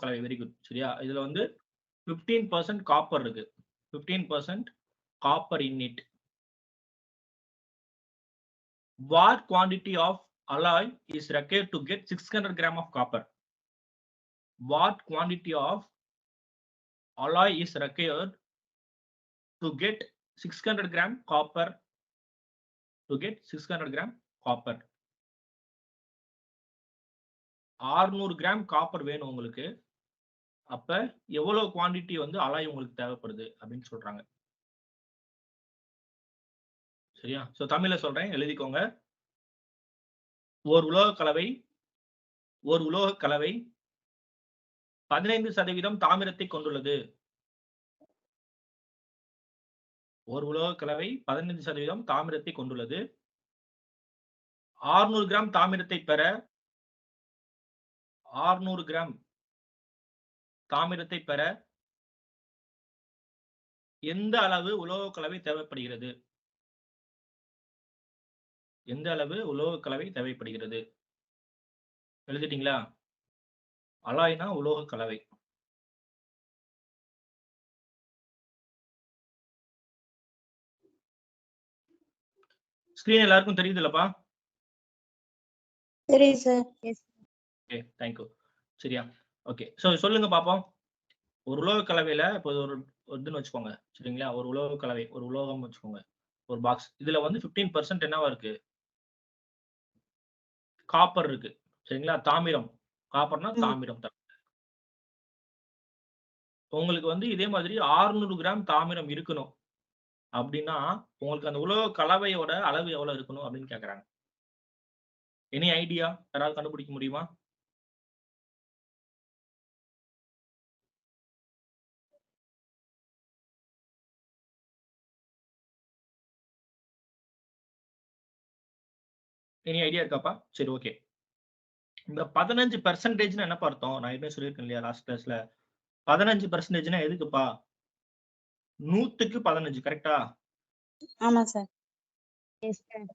கலவை. Very good. சரியா? இதுல வந்து 15% காப்பர் இருக்கு. 15% copper in it. What quantity of alloy is required to get 600 gram of copper? What quantity of alloy is required to get 600 gram copper? To get 600 gram copper. 600 gram copper வேணும் உங்களுக்கு. அப்ப எவ்வளவு quantity வந்து alloy உங்களுக்கு தேவைப்படுது அப்படின்னு சொல்றாங்க. சரியா? சோ தமிழ்ல சொல்றேன், எழுதிக்கோங்க. ஒரு உலோக கலவை 15% தாமிரத்தை கொண்டுள்ளது. ஒரு உலோக கலவை 15% தாமிரத்தை கொண்டுள்ளது. 600 கிராம் தாமிரத்தை பெற 600 கிராம் தாமிரத்தை பெற எந்த அளவு உலோக கலவை தேவைப்படுகிறது? எந்த அளவு உலோக கலவை தேவைப்படுகிறது? எழுதிட்டீங்களா? அலாய்னா உலோக கலவை. ஸ்கிரீன் எல்லாருக்கும் தெரியுதுல்லப்பா? சரி sir. Yes. Okay, thank you. சரியா? ஓகே. சோ சொல்லுங்க பாப்போம். ஒரு உலோக கலவையில இப்போ ஒரு இதுன்னு வச்சுக்கோங்க. சரிங்களா? ஒரு உலோக கலவை, ஒரு உலோகம் வச்சுக்கோங்க. ஒரு பாக்ஸ். இதுல வந்து 15% என்னவா இருக்கு? காப்பர் இருக்கு. சரிங்களா? தாமிரம். காப்பர்னா தாமிரம் தான். உங்களுக்கு வந்து இதே மாதிரி 600 கிராம் தாமிரம் இருக்கணும். அப்படின்னா உங்களுக்கு அந்த உலோக கலவையோட அளவு எவ்வளவு இருக்கணும் அப்படின்னு கேக்குறாங்க. Any idea? யாராவது கண்டுபிடிக்க முடியுமா? எனி ஐடியா இருக்காப்பா? சரி, ஓகே. இந்த 15% என்ன அர்த்தம்? நான் ஏற்கனவே சொல்லியிருக்கேன் இல்லையா லாஸ்ட் கிளாஸ்ல. 15% எதுக்குப்பா? 100க்கு 15 கரெக்ட்டா? ஆமா சார். Yes sir.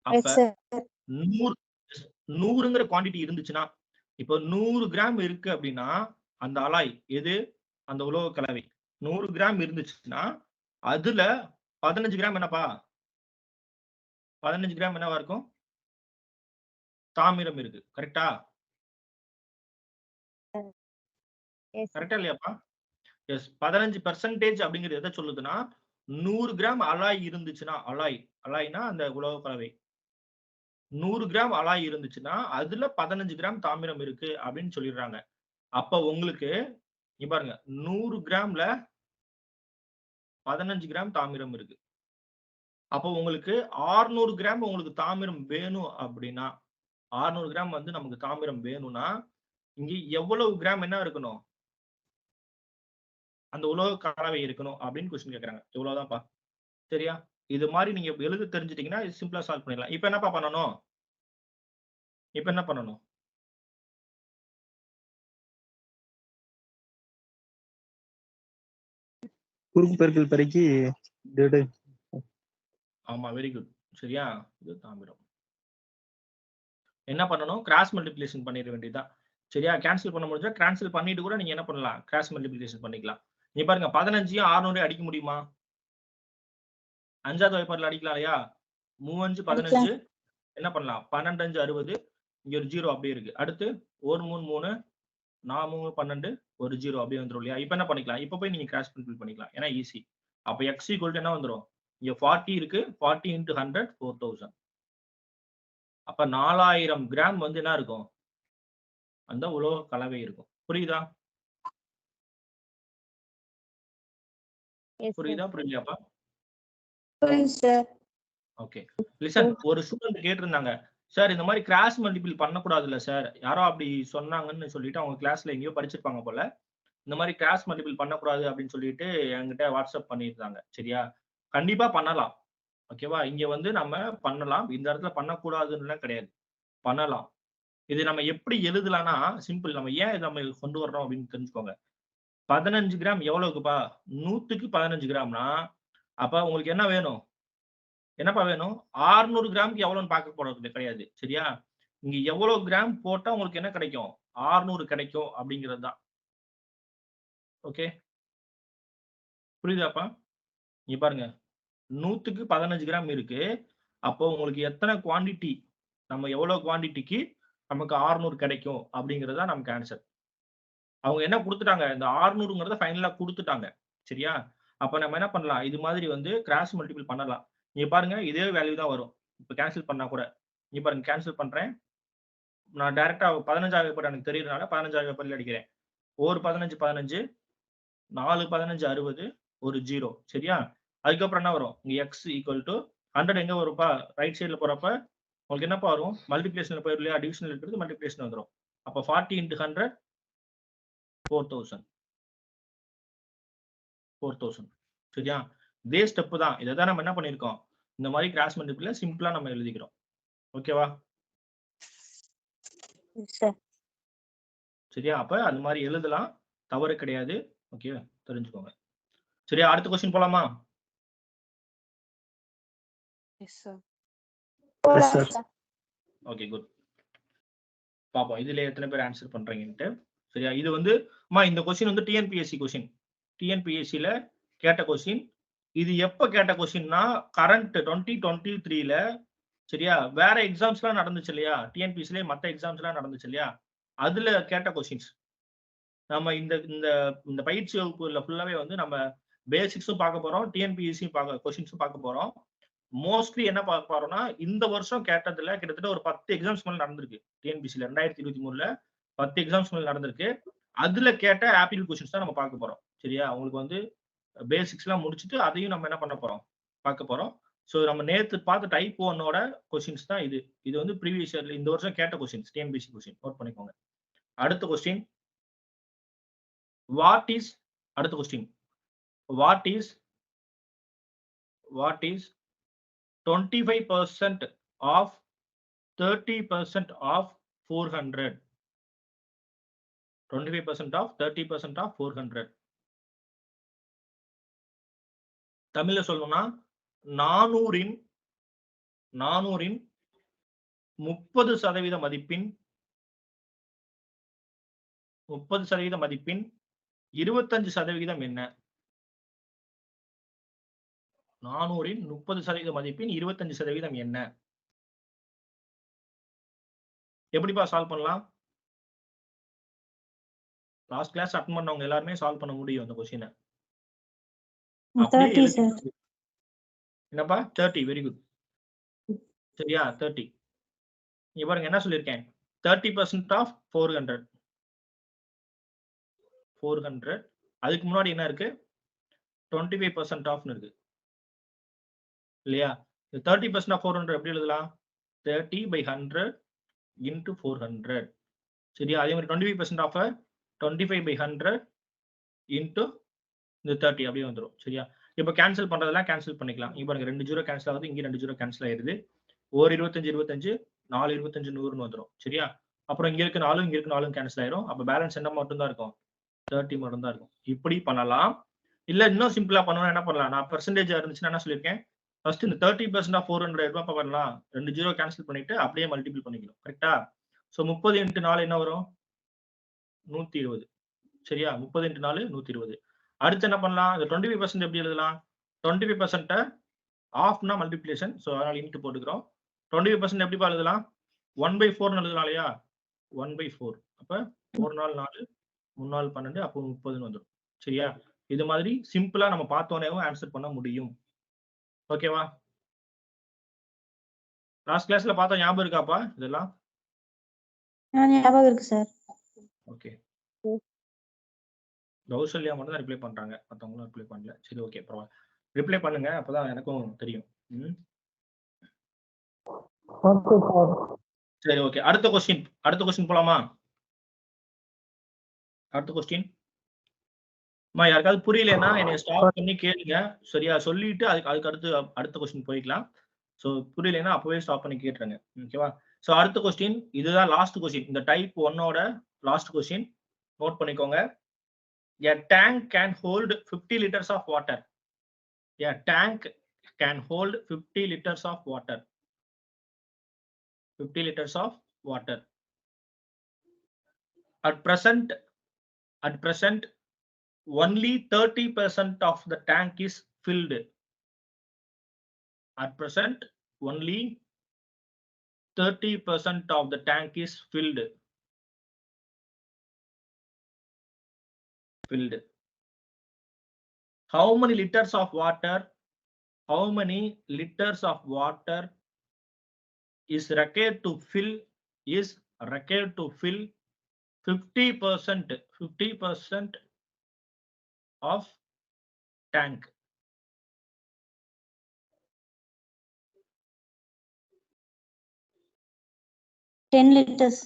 அப்ப எஸ் சார். 100ங்கிற குவாண்டிட்டி இருந்துச்சுன்னா, இப்போ 100 கிராம் இருக்கு அப்படின்னா அந்த அலாய் எது? அந்த உலோக கலவை 100 கிராம் இருந்துச்சுன்னா அதுல 15 கிராம் என்னப்பா? 15 கிராம் என்னவா இருக்கும்? தாமிரம் இருக்கு. கரெக்ட்டா? எஸ். கரெக்ட்டா இல்லையாப்பா? எஸ். 15% அப்படிங்கிறது எதை சொல்லுதுன்னா 100 கிராம் அலாய் இருந்துச்சுன்னா, அலாய்னா அந்த உலோக கலவை 100 கிராம் அலாய் இருந்துச்சுன்னா அதுல 15 கிராம் தாமிரம் இருக்கு அப்படின்னு சொல்லிடுறாங்க. அப்ப உங்களுக்கு இங்க பாருங்க 100 கிராம்ல 15 கிராம் தாமிரம் இருக்கு. அப்போ உங்களுக்கு 600 கிராம் உங்களுக்கு தாமிரம் வேணும் அப்படின்னா 600 கிராம் வந்து நமக்கு தாமிரம் வேணும்னா இங்க எவ்வளவு கிராம் என்ன இருக்கணும்? அந்த உலோக கலவை இருக்கணும் அப்படின்னு கொஸ்டின் கேக்குறாங்க. இவ்வளவுதான்ப்பா. சரியா? இது மாதிரி நீங்க எழுத தெரிஞ்சிட்டீங்கன்னா இது சிம்பிளா சால்வ் பண்ணிடலாம். இப்போ என்னப்பா பண்ணணும்? இப்போ என்ன பண்ணணும்? குறுக்கு பெருக்கல் பெருக்கி ஆமா, வெரி குட். சரியா? இது தாமிரம். என்ன பண்ணணும்? கிராஸ் மல்டிப்ளிகேஷன் பண்ணிட வேண்டியதுதான். சரியா? கேன்சல் பண்ண முடிஞ்சா கேன்சல் பண்ணிட்டு கூட நீங்க என்ன பண்ணலாம்? கிராஸ் மல்டிப்ளிகேஷன் பண்ணிக்கலாம். நீ பாருங்க 15யும் 600 அடிக்க முடியுமா? 5வது வாய்ப்பாடுல அடிக்கலாம் இல்லையா? 3 5 15 என்ன பண்ணலாம்? 12 5 60. இங்க ஒரு 0 அப்படியே இருக்கு. அடுத்து 1 3 3 4 3 12 ஒரு 0 அப்படியே வந்துரும் இல்லையா? இப்போ என்ன பண்ணிக்கலாம்? இப்போ போய் நீங்க கிராஸ் மல்டிபிள் பண்ணிக்கலாம். ஏன்னா ஈஸி. அப்ப x = என்ன வந்துரும்? இங்க 40 இருக்கு. 40 × 100 4000. அப்ப 4000 கிராம் வந்து என்ன இருக்கும்? அந்த உலோக கலவை இருக்கும். புரியுதா? புரியுதா? புரியலையாப்பா? புரியுது சார். ஓகே. லிசன், ஒரு ஸ்டூடண்ட் கேட்டிருந்தாங்க. சார் இந்த மாதிரி கிராஸ் மல்டிபிள் பண்ணக்கூடாதுல்ல சார்? யாரோ அப்படி சொன்னாங்கன்னு சொல்லிட்டு அவங்க கிளாஸ்ல எங்கேயோ படிச்சிருப்பாங்க போல. இந்த மாதிரி கிராஸ் மல்டிபிள் பண்ணக்கூடாது அப்படின்னு சொல்லிட்டு என்கிட்ட வாட்ஸ்அப் பண்ணியிருந்தாங்க. சரியா? கண்டிப்பா பண்ணலாம். ஓகேவா? இங்க வந்து நம்ம பண்ணலாம். இந்த இடத்துல பண்ணக்கூடாதுன்னுலாம் கிடையாது. பண்ணலாம். இது நம்ம எப்படி எழுதலாம்னா சிம்பிள். நம்ம ஏன் இத நம்ம கொண்டு வர்றோம் அப்படின்னு தெரிஞ்சுக்கோங்க. 15 கிராம் எவ்வளவுக்குப்பா? 100க்கு 15 கிராம்னா அப்ப உங்களுக்கு என்ன வேணும்? என்னப்பா வேணும்? 600 கிராமுக்கு எவ்வளவுன்னு பார்க்க போறது கிடையாது. சரியா? இங்க எவ்வளவு கிராம் போட்டா உங்களுக்கு என்ன கிடைக்கும்? 600 கிடைக்கும் அப்படிங்கிறது தான். ஓகே, புரியுதாப்பா? இங்க பாருங்க, 100க்கு 15 கிராம் இருக்கு. அப்போ உங்களுக்கு எத்தனை குவான்டிட்டி, நம்ம எவ்வளவு குவான்டிட்டிக்கு நமக்கு 600 கிடைக்கும் அப்படிங்கிறது தான் நமக்கு ஆன்சர். அவங்க என்ன குடுத்துட்டாங்க, இந்த 600ங்கிறத ஃபைனலா குடுத்துட்டாங்க. சரியா? அப்ப நம்ம என்ன பண்ணலாம், இது மாதிரி வந்து கிராஸ் மல்டிபிள் பண்ணலாம். இங்க பாருங்க, இதே வேல்யூ தான் வரும். இப்ப கேன்சல் பண்ணா கூட. இங்க பாருங்க, கேன்சல் பண்றேன். நான் டைரக்ட்டா 15 வகுப்பு எனக்கு தெரியுறதுனால 15 வகுப்புல அடிக்கிறேன். 1 15 15, 4 15 60, ஒரு 0. சரியா? அதுக்கப்புறம் என்ன வரும்? இங்க எக்ஸ் ஈக்குவல் டூ 100 எங்க வரும்ப்பா? ரைட் சைடுல போறப்ப உங்களுக்கு என்னப்பா வரும்? மல்டிப்ளிகேஷன்ல போயிரும் இல்லையா? டிவிஷன்ல இருக்கிறது மல்டிப்ளிகேஷன் வந்துரும். அப்ப 40 இன்டு 100 4000. 4000. சரியா? இதே ஸ்டெப் தான். இத தான் நம்ம என்ன பண்ணியிருக்கோம்? இந்த மாரி கிராஸ் மல்டிபிள்ல சிம்பிளா நம்ம எழுதிக்கிறோம். ஓகேவா? Yes sir. சரியா? அப்ப அந்த மாரி எழுதலாம். தவறு கிடையாது. ஓகே, தெரிஞ்சுக்கோங்க. சரியா? அடுத்த கொஸ்டின் போலாமா? S sir. போலாம் sir. சார். Okay, good. பாப்போம். இதுல எத்தனை பேர் ஆன்சர் பண்றீங்கன்ட்டு. சரியா? இது வந்து இந்த கொஸ்டின் வந்து டிஎன்பிஎஸ்சி கொஸ்டின். டிஎன்பிஎஸ்சில கேட்ட கொஸ்டின். இது எப்ப கேட்ட கொஸ்டின்னா, கரண்ட் 2023ல சரியா? வேற எக்ஸாம்ஸ்லாம் நடந்துச்சு இல்லையா? டிஎன்பிஎஸ்சிலே மத்த எக்ஸாம்ஸ்லாம் நடந்துச்சு இல்லையா? அதுல கேட்ட கொஸ்டின்ஸ். நம்ம இந்த இந்த இந்த பயிற்சி வகுப்புல ஃபுல்லாவே வந்து நம்ம பேசிக்ஸும் பார்க்க போறோம். டிஎன்பிஎஸ்சியும் கொஸ்டின்ஸும் பார்க்க போறோம். மோஸ்ட்லி என்ன பார்க்க போறோம்னா, இந்த வருஷம் கேட்டதுல கிட்டத்தட்ட ஒரு 10 எக்ஸாம்ஸ் மேல நடந்திருக்கு. டிஎன்பிஎஸ்சில 2023ல 10 எக்ஸாம்ஸ் மேல நடந்திருக்கு. அதுல கேட்ட ஆப்டிட்யூட் கொஸ்டின்ஸ் தான் நம்ம பார்க்க போறோம். சரியா? உங்களுக்கு வந்து பேசிக்ஸ்லாம் முடிச்சுட்டு அதையும் நம்ம என்ன பண்ண போறோம்? பார்க்க போறோம். சோ நம்ம நேத்து பார்த்த டைப் 1ஓட கொஸ்டின்ஸ் தான் இது. இது வந்து ப்ரீவியஸ் இயர்ல இந்த வருஷம் கேட்ட கொஸ்டின்ஸ். TNPSC question. நோட் பண்ணிக்கோங்க. அடுத்த கொஸ்டின். வாட் இஸ் அடுத்த question. What is 25% of 30% of 400? 25% of 30% of 400. தமிழ்ல சொல்லணும்னா 400ன் 30% மதிப்பின் 25% என்ன? 400ன் 30% மதிப்பின் 25% என்ன? எப்படிப்பா சால்வ் பண்ணலாம்? லாஸ்ட் கிளாஸ் அட்டெண்ட் பண்ணவங்க எல்லாருமே சால்வ் பண்ண முடியும் அந்த கொஸ்டினை. அப்படியே 30 எழுதி சார். என்னப்பா 30. Very good. சரியா? 30. இங்க பாருங்க என்ன சொல்லியிருக்கேன். 30% ஆஃப் 400. 400. அதுக்கு முன்னாடி என்ன இருக்கு? 25% ஆஃப்னு இருக்கு இல்லையா? 30% ஆஃப் 400 எப்படி எழுதலாம்? 30/100 into 400. சரியா? அதே மாதிரி 25% ஆஃப் 25/100 into இந்த 30 அப்படியே வந்துரும். சரியா? இப்ப கேன்சல் பண்றதெல்லாம் கேன்சல் பண்ணிக்கலாம். இங்க பாருங்க 2 ஜீரோ கேன்சல் ஆகுது. இங்க 2 ஜீரோ கேன்சல் ஆயிருது. ஒரு 25 25, 4 25 100ன்னு வந்துரும். சரியா? அப்புறம் இங்க இருக்கு 4, இங்க இருக்கு 4 கேன்சல் ஆயிரும். அப்ப பேலன்ஸ் என்ன மட்டும் தான் இருக்கும்? 30 மட்டும் தான் இருக்கும். இப்படி பண்ணலாம். இல்ல இன்னும் சிம்பிளா பண்ணனும்னா என்ன பண்ணலாம்? நான் பெர்சன்டேஜ் இருந்துச்சுன்னா என்ன சொல்லிருக்கேன்? ஃபர்ஸ்ட் இந்த 30% ஆஃப் 400 எப்ப பண்ணலாம்? 2 ஜீரோ கேன்சல் பண்ணிட்டு அப்படியே மல்டிபிள் பண்ணிக்கணும். கரெக்ட்டா? சோ 30 into 4 என்ன வரும்? 120. சரியா? 30 into 4 120. அடுத்து என்ன பண்ணலாம்? இந்த 25% எப்படி எழுதலாம்? 25% ஆஃப்னா மல்டிப்ளிகேஷன். சோ அதனால இன்டு போட்டுக்கிறோம். 25% எப்படி எழுதலாம்? 1/4ன்னு எழுதலாம் இல்லையா? 1/4. அப்ப 4 நாள் 4, 3 நாள் 12, அப்போ 30ன்னு வந்துரும். சரியா? இது மாதிரி சிம்பிளா நம்ம பார்த்தோனேவும் ஆன்சர் பண்ண முடியும். ஓகேவா? லாஸ்ட் கிளாஸ்ல பார்த்தா ஞாபகம் இருக்காப்பா இதெல்லாம்? ஞாபகம் இருக்கு சார். ஓகே. கௌசல்யா மட்டும் தான் ரிப்ளை பண்றாங்க. மத்தவங்களும் ரிப்ளை பண்ணல. சரி ஓகே பரவாயில்ல. ரிப்ளை பண்ணுங்க. அப்பதான் எனக்கும் தெரியும். Okay sir. சரி ஓகே. அடுத்த கொஸ்டின் போலாமா? அடுத்த கொஸ்டின். யாருக்காவது புரியலன்னா என்னைய ஸ்டாப் பண்ணி கேளுங்க. சரியா? சொல்லிட்டு அதுக்கு அடுத்த கொஸ்டின் போய்க்கலாம். சோ புரியலன்னா அப்பவே ஸ்டாப் பண்ணி கேட்டுருங்க. ஓகேவா? சோ அடுத்த கொஸ்டின். இதுதான் லாஸ்ட் கொஸ்டின். இந்த டைப் 1ஓட லாஸ்ட் கொஸ்டின். நோட் பண்ணிக்கோங்க. A tank can hold 50 liters of water. A tank can hold 50 liters of water. 50 liters of water. At present, only 30% of the tank is filled. At present, only 30% of the tank is filled. How many liters of water? How many liters of water is required to fill? Is required to fill 50% of tank. Ten liters.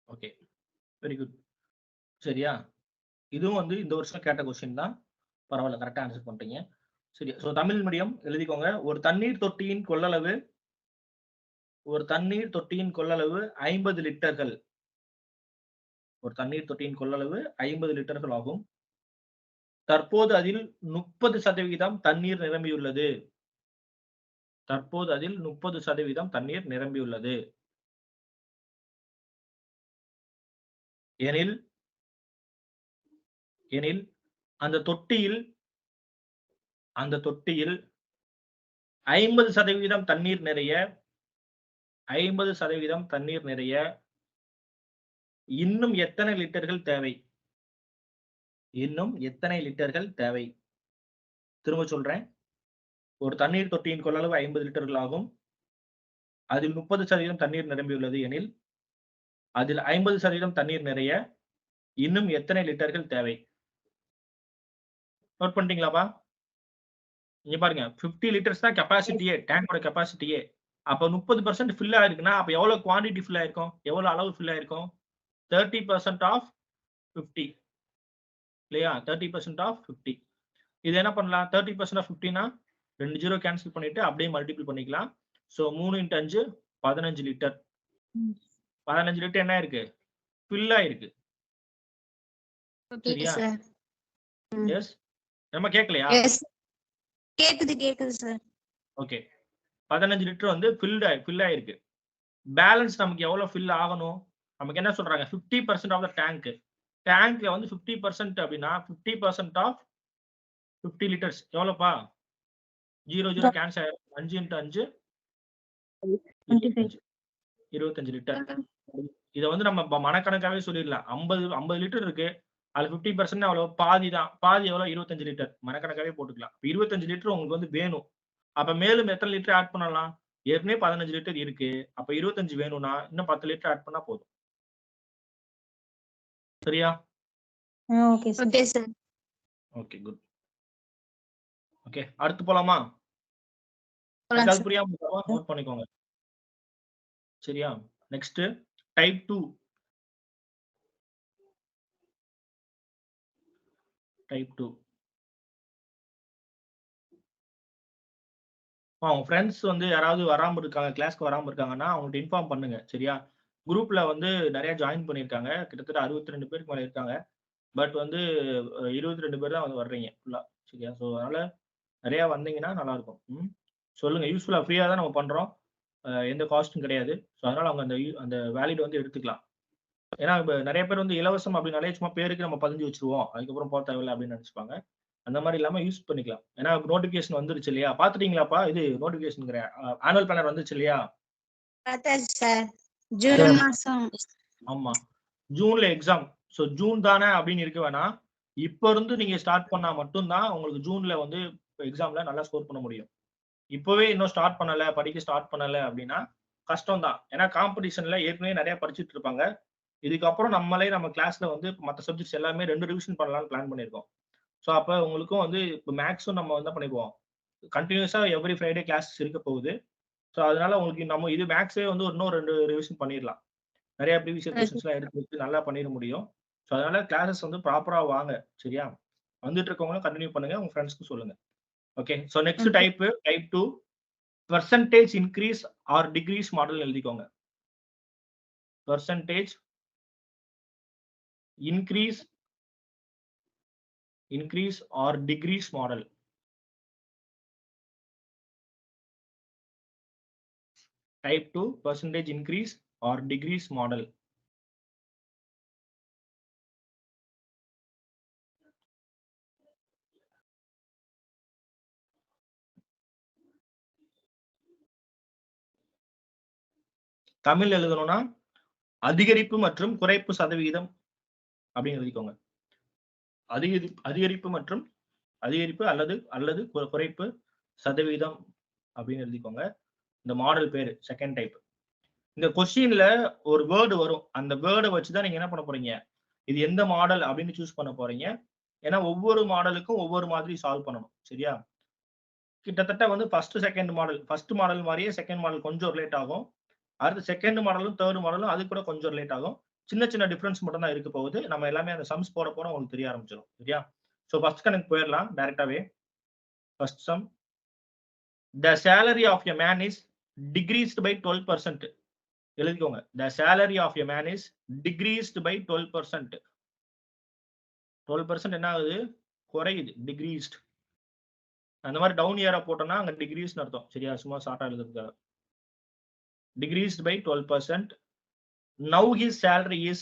Okay, very good. சரியா? இதுவும் வந்து இந்த வருஷம் கேட்ட question தான். பரவாயில்ல, கரெக்டா answer பண்றீங்க. சரி, சோ தமிழ் மீடியம் எழுதிக்கோங்க. ஒரு தண்ணீர் தொட்டியின் கொள்ளளவு 50 லிட்டர்கள். ஒரு தண்ணீர் தொட்டியின் கொள்ளளவு 50 லிட்டர்கள் ஆகும். தற்போது அதில் 30% தண்ணீர் நிரம்பியுள்ளது. தற்போது அதில் 30% தண்ணீர் நிரம்பியுள்ளது எனில் அந்த தொட்டியில் 50% தண்ணீர் நிறைய 50% தண்ணீர் நிறைய இன்னும் எத்தனை லிட்டர்கள் தேவை? இன்னும் எத்தனை லிட்டர்கள் தேவை? திரும்ப சொல்றேன். ஒரு தண்ணீர் தொட்டியின் கொள்ளளவு 50 லிட்டர்கள் ஆகும். அதில் 30% தண்ணீர் நிரம்பியுள்ளது எனில் அதில் 50% தண்ணீர் நிறைய இன்னும் எத்தனை லிட்டர்கள் தேவை? நோட் பண்ணிட்டீங்களாப்பா? இங்க பாருங்க, 50 லிட்டர்ஸ் தான் கெபாசிட்டியே, டேங்கோட கெபாசிட்டியே. அப்ப 30% ஃபில் ஆயிருக்குன்னா அப்ப எவ்வளவு குவாண்டிட்டி ஃபில் ஆயிருக்கும்? எவ்வளவு அளவு ஃபில் ஆயிருக்கும்? 30% ஆஃப் 50 இல்லையா? 30% ஆஃப் 50. இது என்ன பண்ணலாம்? 30% ஆஃப் 50னா 2 ஜீரோ கேன்சல் பண்ணிட்டு அப்படியே மல்டிபிள் பண்ணிக்கலாம். So 3 × 5 15 litre. 15 லிட்டர் என்ன இருக்கு? ஃபில் ஆயிருக்கு. சரியா? எஸ். நம்ம கேட்கலையா? கேக்குது சார். ஓகே. 15 லிட்டர் வந்து ஃபில் ஆயிருக்கு. பேலன்ஸ் நமக்கு எவ்வளவு ஃபில் ஆகணும்? நமக்கு என்ன சொல்றாங்க? 50% ஆஃப் த டேங்க். டேங்க்ல வந்து 50% அப்படின்னா 50% ஆஃப் 50 லிட்டர்ஸ் எவ்வளவுப்பா? 0 கேன்சல் ஆயிரும். 5 × 5 25 லிட்டர். இத வந்து நம்ம மனக்கணக்காவே சொல்லிடலாம். 50 லிட்டர் இருக்கு. அதுல 50% அவ்வளவு பாதி தான். பாதி எவ்வளவு? 25 லிட்டர். மனக்கணக்காவே போட்டுக்கலாம். 25 லிட்டர் உங்களுக்கு வந்து வேணும். அப்ப மேலும் எத்தனை லிட்டர் ஆட் பண்ணலாம்? ஏற்கனவே 15 லிட்டர் இருக்கு. அப்ப 25 வேணும்னா இன்னும் 10 லிட்டர் ஆட் பண்ணா போதும். சரியா? Okay sir. Okay, good. Okay, அடுத்து போலாமா? அது புரியாம நோட் பண்ணிக்கோங்க. சரியா? Next type 2. டைப் 2. உங்க ஃப்ரெண்ட்ஸ் வந்து யாராவது வராம இருக்காங்க, கிளாஸ்க்கு வராம இருக்காங்கன்னா அவங்கள்ட்ட இன்ஃபார்ம் பண்ணுங்க. சரியா? குரூப்ல வந்து நிறைய ஜாயின் பண்ணிருக்காங்க. கிட்டத்தட்ட 62 பேருக்கு மேல இருக்காங்க. பட் வந்து 22 பேர் தான் வந்து வர்றீங்க ஃபுல்லா. சரியா? சோ அதனால நிறைய வந்தீங்கன்னா நல்லா இருக்கும். சொல்லுங்க. யூஸ்ஃபுல்லா ஃப்ரீயா தான் நம்ம பண்றோம். எந்த காஸ்டும் கிடையாது. சோ அதனால அவங்க அந்த வேலிட் வந்து எடுத்துக்கலாம். ஏன்னா இப்ப நிறைய பேர் வந்து இலவசம் அப்படின்னாலே சும்மா பேருக்கு நம்ம பதிஞ்சு வச்சிருவோம். அதுக்கப்புறம் போக தேவையில்லை அப்படின்னு நினைச்சுப்பாங்க. அந்த மாதிரி இல்லாம யூஸ் பண்ணிக்கலாம். ஏன்னா நோட்டிபிகேஷன் வந்துருச்சு இல்லையா? பாத்துட்டீங்களாப்பா? இது நோட்டிபிகேஷன் ஆனுவல் பிளானர் வந்துச்சு இல்லையா? ஜூன் மாசம். ஆமா, ஜூன்ல எக்ஸாம். சோ ஜூன் தானே அப்படின்னு இருக்க வேணாம். இப்ப இருந்து நீங்க ஸ்டார்ட் பண்ணா மட்டும்தான் உங்களுக்கு ஜூன்ல வந்து எக்ஸாம்ல நல்லா ஸ்கோர் பண்ண முடியும். இப்பவே இன்னும் ஸ்டார்ட் பண்ணல, படிக்க ஸ்டார்ட் பண்ணல அப்படின்னா கஷ்டம் தான். ஏன்னா காம்படிஷன்ல ஏற்கனவே நிறைய படிச்சுட்டு இருப்பாங்க. இதுக்கப்புறம் நம்ம கிளாஸ்ல வந்து மற்ற சப்ஜெக்ட்ஸ் எல்லாமே 2 ரிவிஷன் பண்ணலாம்னு பிளான் பண்ணிருக்கோம். சோ அப்ப உங்களுக்கும் வந்து இப்ப மேக்ஸும் நம்ம என்ன பண்ணிடுவோம், கண்டினியூஸா எவ்ரி ஃப்ரைடே கிளாஸஸ் இருக்க போகுது. சோ அதனால உங்களுக்கு நம்ம இது மேக்ஸே வந்து இன்னும் 2 ரிவிஷன் பண்ணிடலாம். நிறைய ப்ரீவியஸ் இயர் கொஸ்டின்ஸ்லாம் எடுத்து நல்லா பண்ணிட முடியும். சோ அதனால கிளாஸஸ் வந்து ப்ராப்பரா வாங்க. சரியா? வந்துட்டு இருக்கவங்களும் கண்டினியூ பண்ணுங்க. உங்க ஃப்ரெண்ட்ஸ்க்கு சொல்லுங்க. Okay. So next type 2 percentage increase or decrease model எழுதிக்கோங்க. Percentage increase or decrease model. Type 2 percentage increase or decrease model. Tamil எழுதணும்னா அதிகரிப்பு மற்றும் குறைப்பு சதவிகிதம் அப்படின்னு எழுதிக்கோங்க. அதிகரிப்பு மற்றும் அதிகரிப்பு அல்லது அல்லது குறைப்பு சதவீதம் அப்படின்னு எழுதிக்கோங்க. இந்த மாடல் பேரு செகண்ட் டைப். இந்த கொஸ்டின்ல ஒரு வேர்டு வரும். அந்த வேர்டை வச்சுதான் நீங்க என்ன பண்ண போறீங்க, இது எந்த மாடல் அப்படின்னு சூஸ் பண்ண போறீங்க. ஏன்னா ஒவ்வொரு மாடலுக்கும் ஒவ்வொரு மாதிரி சால்வ் பண்ணணும். சரியா? கிட்டத்தட்ட வந்து ஃபர்ஸ்ட் மாடல் மாதிரியே செகண்ட் மாடல் கொஞ்சம் ரிலேட் ஆகும். அடுத்து செகண்ட் மாடலும் தேர்ட் மாடலும் அது கூட கொஞ்சம் ரிலேட் ஆகும். சின்ன சின்ன டிஃபரன்ஸ் மட்டும் தான் இருக்க போகுது. நம்ம எல்லாமே அந்த சம்ஸ் போட உங்களுக்கு தெரிய ஆரம்பிச்சிடும். சரியா? சோ ஃபர்ஸ்ட் கணக்கு போயிடலாம் டைரக்டாவே. First sum. The salary of a man is decreased by 12%. எழுதிக்கோங்க. The salary of a man is decreased by 12%. 12% என்ன ஆகுது? குறையுது. Decreased. அந்த மாதிரி டவுன் ஏரா போட்டோம்னா அங்க டிகிரீஸ்னு அர்த்தம். சரியா? சும்மா ஷார்ட்டா எழுதுறதுக்காக. Decreased by 12%. Now his salary is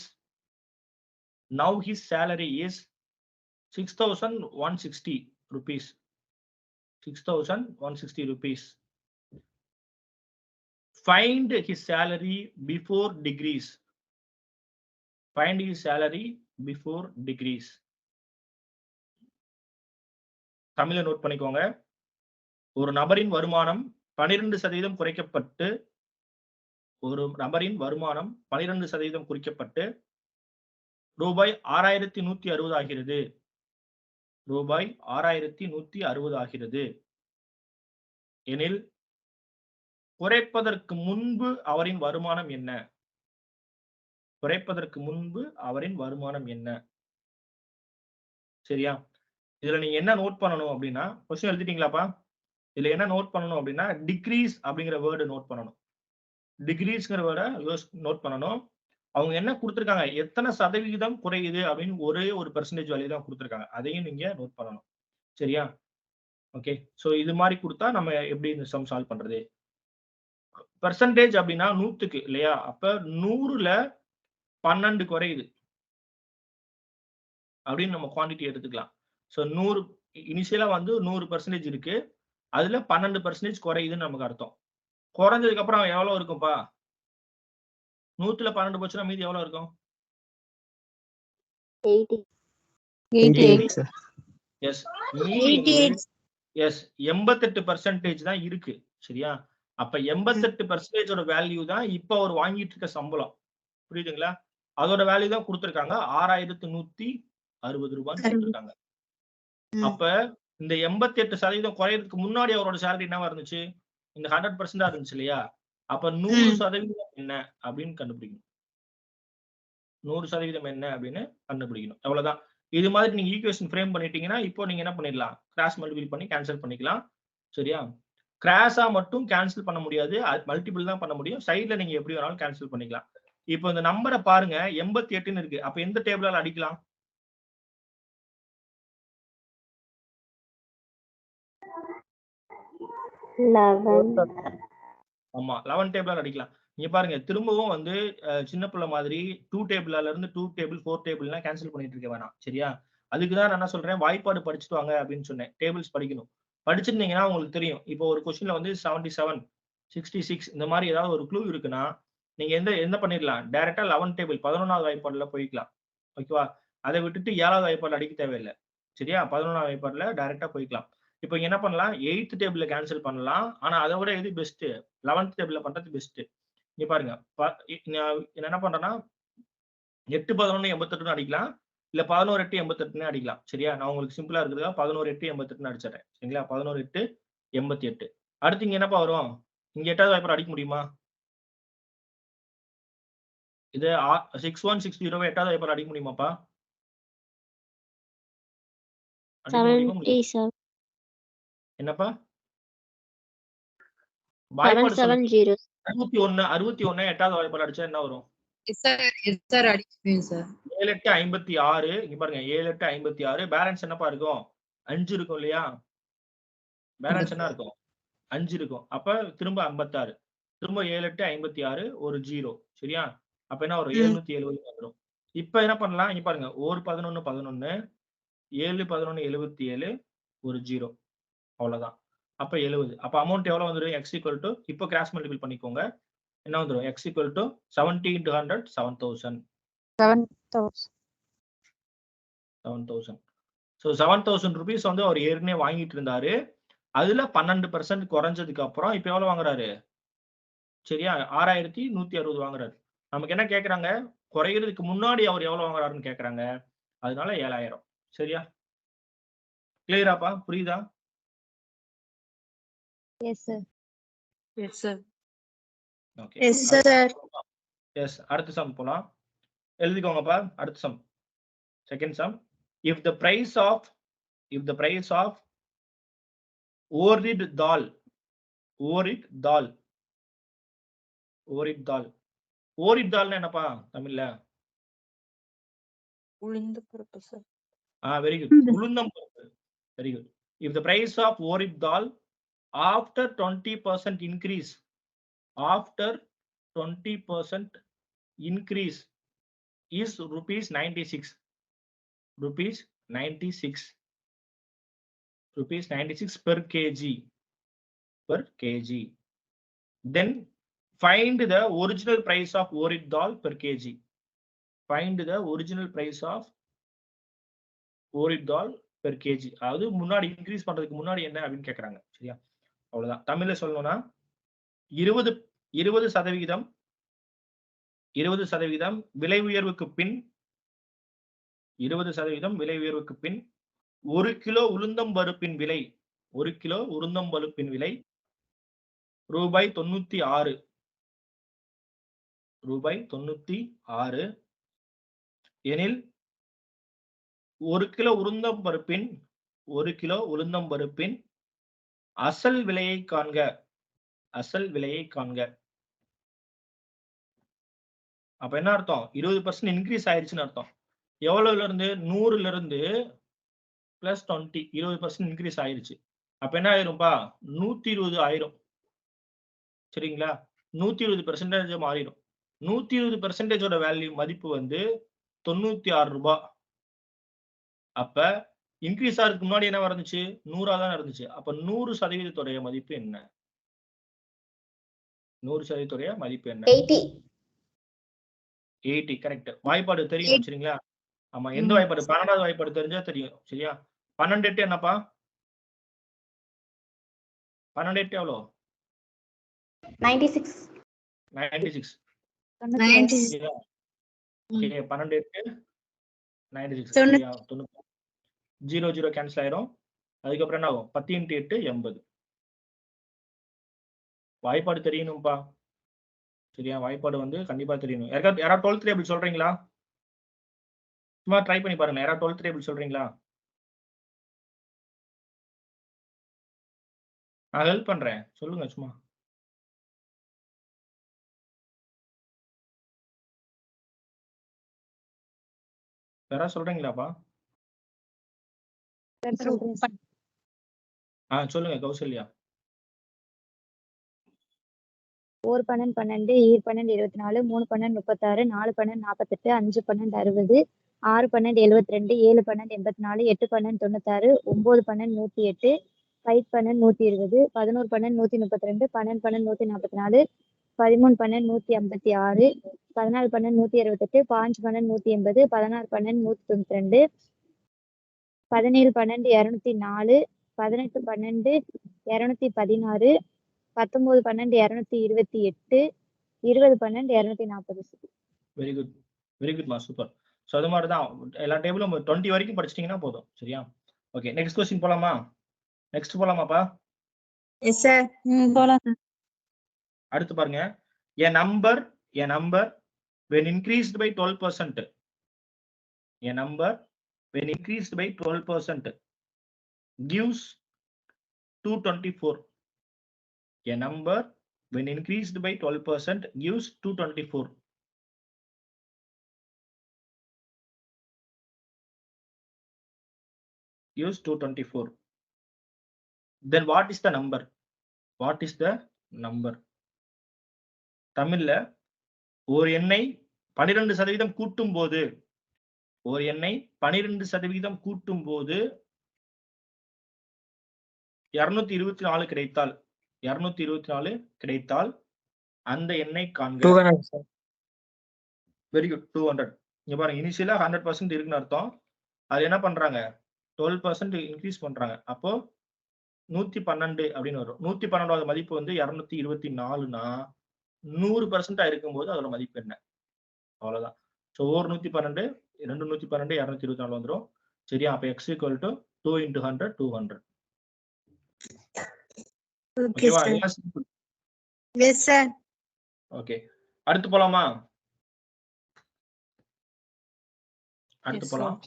6,160 rupees. 6,160 rupees. Find his salary before degrees. Find his salary before degrees. தமிழ நோட் பண்ணிக்கோங்க. ஒரு நபரின் வருமானம் 12% குறைக்கப்பட்டு ரூபாய் 6,160 ஆகிறது. ரூபாய் 6,160 ஆகிறது எனில் குறைப்பதற்கு முன்பு அவரின் வருமானம் என்ன? குறைப்பதற்கு முன்பு அவரின் வருமானம் என்ன? சரியா? இதுல நீங்க என்ன நோட் பண்ணணும் அப்படின்னா, கொஸ்டின் எழுதிட்டீங்களாப்பா? இதுல என்ன நோட் பண்ணணும் அப்படின்னா, டிக்ரீஸ் அப்படிங்கிற வேர்டு நோட் பண்ணணும். டிக்ரீஸ்ங்கிற வேர்டை நோட் பண்ணணும். அவங்க என்ன கொடுத்திருக்காங்க, எத்தனை சதவிகிதம் குறையுது அப்படின்னு ஒரே ஒரு பெர்சன்டேஜ் வேல்யூ தான் கொடுத்திருக்காங்க. அதையும் நீங்க நோட் பண்ணணும். சரியா? ஓகே. சோ இது மாதிரி கொடுத்தா நம்ம எப்படி இந்த சம் சால்வ் பண்றது? பெர்சன்டேஜ் அப்படின்னா 100க்கு இல்லையா? அப்ப 100ல 12 குறையுது அப்படின்னு நம்ம குவாண்டிட்டி எடுத்துக்கலாம். சோ 100 இனிஷியலா வந்து 100% இருக்கு. அதுல 12% குறையுதுன்னு நமக்கு அர்த்தம். குறைஞ்சதுக்கு அப்புறம் எவ்வளவு இருக்கும்பா? 100ல 12 போச்சுன்னா மீதி எவ்வளவு இருக்கும்? 88 sir. எஸ். மீதி எஸ் 88% தான் இருக்கு. சரியா? அப்ப 88% ஓட வேல்யூ தான் இப்ப அவர் வாங்கிட்டு இருக்க சம்பளம். புரியுதுங்களா? அதோட வேல்யூ தான் கொடுத்திருக்காங்க. 6,160 ரூபான்னு கொடுத்திருக்காங்க. அப்ப இந்த 88% குறையறதுக்கு முன்னாடி அவரோட சேலரி என்னவா இருந்துச்சு? இந்த 100% இருந்துச்சு இல்லையா? அப்ப 100% என்ன அப்படின்னு கண்டுபிடிக்கணும். 100% என்ன அப்படின்னு கண்டுபிடிக்கணும். அவ்வளவுதான். இது மாதிரி நீங்க ஈக்குவேஷன் ஃப்ரேம் பண்ணிட்டீங்கன்னா, இப்போ நீங்க என்ன பண்ணிடலாம்? கிராஸ் மல்டிபிள் பண்ணி கேன்சல் பண்ணிக்கலாம். சரியா? கிராஸா மட்டும் கேன்சல் பண்ண முடியாது. மல்டிபிள் தான் பண்ண முடியும். சைடுல நீங்க எப்படி வேணாலும் கேன்சல் பண்ணிக்கலாம். இப்போ இந்த நம்பரை பாருங்க 88ன்னு இருக்கு. அப்ப எந்த டேபிளால அடிக்கலாம்? 11. ஆமா 11 டேபிளால அடிக்கலாம். நீங்க பாருங்க திரும்பவும் வந்து சின்ன பிள்ளை மாதிரி 2 டேபிளால இருந்து 2 டேபிள் 4 டேபிள்லாம் கேன்சல் பண்ணிட்டு இருக்க வேணாம். சரியா? அதுக்கு தான் நான் என்ன சொல்றேன், வாய்ப்பாடு படிச்சுட்டு வாங்க அப்படின்னு சொன்னேன். டேபிள்ஸ் படிக்கணும். படிச்சிருந்தீங்கன்னா உங்களுக்கு தெரியும். இப்போ ஒரு கொஸ்டின்ல வந்து 77, 66 இந்த மாதிரி ஏதாவது ஒரு க்ளூ இருக்குன்னா, நீங்க என்ன பண்ணிடலாம்? டைரக்டா 11 டேபிள் 11வது வாய்ப்பாடுல போய்க்கலாம். ஓகேவா? அதை விட்டுட்டு 7வது வாய்ப்பாடுல அடிக்க தேவையில்லை. சரியா? 11வது வாய்ப்பாடுல டைரக்டா போய்க்கலாம். இப்போ என்ன பண்ணலாம்? 8th டேபிள்ல கேன்சல் பண்ணலாம். ஆனா அதை விட எது பெஸ்ட்? 11th டேபிள்ல பண்றது பெஸ்ட். இங்க பாருங்க நான் என்ன பண்றேன்னா 8 11 88 அடிக்கலாம். இல்ல 11 8 88 அடிக்கலாம். சரியா? நான் உங்களுக்கு சிம்பிளா இருக்குதா 11 8 88 அடிச்சிடறேன். சரிங்களா? 11 8 88. அடுத்து இங்க என்னப்பா வரும்? இங்க 8வது வாய்ப்பாடு அடிக்க முடியுமா? இது 6160 8வது வாய்ப்பாடு அடிக்க முடியுமாப்பா? என்னப்பா? வாய்ப்பாடு 770. 61 8வது வாய்ப்பாடு அடிச்சா என்ன வரும்? சார் அடிக்கிறேன் சார். 7 8 56. இங்க பாருங்க 7 8 56. பேலன்ஸ் என்னப்பா இருக்கும்? 5 இருக்கும் இல்லையா? பேலன்ஸ் என்ன இருக்கும்? 5 இருக்கும். அப்ப திரும்ப 56. திரும்ப 7 8 56 ஒரு 0. சரியா? அப்ப என்ன வரும்? 770 வந்துரும். இப்ப என்ன பண்ணலாம்? இங்க பாருங்க. ஒரு 11 11 7 11 77 ஒரு 0. அவ்வளவுதான். அப்ப 70. அப்ப அமௌண்ட் எவ்வளவு வந்துரும்? x = இப்போ கிராஸ் மல்டிபிள் பண்ணிக்கோங்க. என்ன வந்துரும் x equal to 70 into 100 7000. 7000. So 7000 rupees வந்து அவர் ஏற்கனவே வாங்கிட்டு இருந்தாரு. அதுல 12% குறைஞ்சதுக்கு அப்புறம் இப்ப எவ்வளவு வாங்குறாரு? சரியா 6160 வாங்குறாரு. நமக்கு என்ன கேக்குறாங்க? குறையிறதுக்கு முன்னாடி அவர் எவ்வளவு வாங்குறாருன்னு கேக்குறாங்க. அதனால 7000. சரியா? கிளியராப்பா? புரியுதா? Yes sir. Yes, sir. Okay. Yes, sir. Yes அடுத்த சம் போலாம். எழுதிக்கோங்கப்பா. அடுத்த sum. Second sum. If the price of urad dal என்னப்பா தமிழ்ல? உளுந்து பருப்பு சார். Very good. உளுந்தம் பருப்பு. Very good. If the price of urad dal after 20% increase is rupees 96 per kg. Then find the original price of urad dal per kg. Find the original price of urad dal per kg. அதாவது முன்னாடி increase பண்றதுக்கு முன்னாடி என்ன அப்படின்னு கேக்குறாங்க. சரியா? அவ்வளவுதான். தமிழ்ல சொல்லணும்னா 20% விலை உயர்வுக்கு பின் 1 கிலோ உளுந்தம் பருப்பின் விலை ரூபாய் 96 எனில் 1 கிலோ உளுந்தம் பருப்பின் அசல் விலையை காண்க. அப்ப என்ன அர்த்தம்? 20% இன்க்ரீஸ் ஆயிருச்சுன்னு அர்த்தம். எவ்வளவுல இருந்து? 100ல இருந்து பிளஸ் 20 20% இன்க்ரீஸ் ஆயிருச்சு. அப்ப என்ன ஆயிரும்பா? 120 ஆயிரும். சரிங்களா? 120% மாறிடும். 120% வேல்யூ மதிப்பு வந்து 96 ரூபாய். அப்ப இன்க்ரீஸ் ஆகிறதுக்கு முன்னாடி என்ன இருந்துச்சு? 100 தான் இருந்துச்சு. அப்ப 100% மதிப்பு என்ன? 100% மதிப்பு என்ன? 80. கரெக்ட். வாய்ப்பாடு தெரியும். சரிங்களா? ஆமா. எந்த வாய்ப்பாடு? 12வது வாய்ப்பாடு தெரிஞ்சா தெரியும். சரியா? 12 8 என்னப்பா? 12 8 எவ்வளோ? 96. 96. 96. ஓகே. 12 8 96. சரியா? 0 0 கேன்சல் ஆயிரும். அதுக்கப்புறம் என்ன ஆகும்? 10 × 8 80. வாய்ப்பாடு தெரியணும்பா. சரியா? வாய்ப்பாடு வந்து கண்டிப்பா தெரியணும். யாராவது 12th டேபிள் சொல்றீங்களா? சும்மா ட்ரை பண்ணி பாருங்க. யாராவது 12th டேபிள் சொல்றீங்களா? நான் ஹெல்ப் பண்றேன். சொல்லுங்க சும்மா. யாராவது சொல்றீங்களாப்பா? சொல்லுங்க கௌசல்யா. 4 12 12, ஈர் 12 24, 3 12 36, 4 12 48, 5 12 60, 6 12 72, 7 12 84, 8 12 96, 9 12 108, 5 12 120, 11 12 132, 12 12 144, 13 12 156, 14 12 168, 5 12 180, 16 12 192, 17 12 204, 18 12 216, 19 12 228, 20 12 240. Very good. வெரி குட் மா. சூப்பர். சோ அது மாதிரி தான் எல்லா டேபிளும் 20 வரைக்கும் படிச்சிட்டீங்கன்னா போதும். சரியா? ஓகே. நெக்ஸ்ட் क्वेश्चन போலாமா? நெக்ஸ்ட் போலாமாப்பா? Yes sir. போலாம். அடுத்து பாருங்க. a number when increased by 12%. A number when increased by 12% gives 224. A number when increased by 12% gives 224. Gives 224. Then what is the number? What is the number? தமிழ்ல ஒரு எண்ணை 12% கூட்டும் போது 224 கிடைத்தால் அந்த எண்ணை காண்க. 200 சார். Very good. 200. இங்க பாருங்க, இனிஷியலா 100% இருக்குன்னு அர்த்தம். அது என்ன பண்றாங்க, 12% இன்க்ரீஸ் பண்றாங்க. அப்போ 112 அப்படின்னு வரும். 112வது மதிப்பு வந்து 224னா 100% இருக்கும்போது அதோட மதிப்பு என்ன? அவ்வளவுதான். சோ ஒரு 112, 2 112, 224 வந்துரும். சரியா? அப்ப x equal to 2 into 100, 200. Okay, ஓகேவா? sir. எல்லாம் simple. Yes, sir. ஓகே. அடுத்து போலாமா? அடுத்து Yes, போலாம்.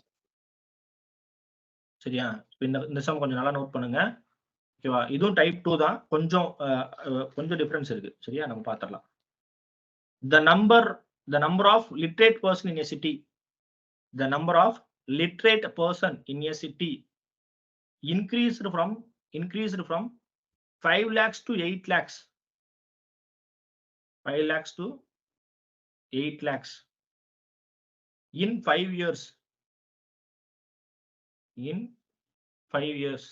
சரியா? இந்த சம் கொஞ்சம் நல்லா நோட் பண்ணுங்க. ஓகேவா? இதுவும் டைப் 2 தான். கொஞ்சம் டிஃபரன்ஸ் இருக்கு. சரியா? நம்ம பாத்துறலாம். The number of literate person in a city. The number of literate person in a city increased from 5 lakhs to 8 lakhs. 5 lakhs to 8 lakhs in 5 years. In 5 years.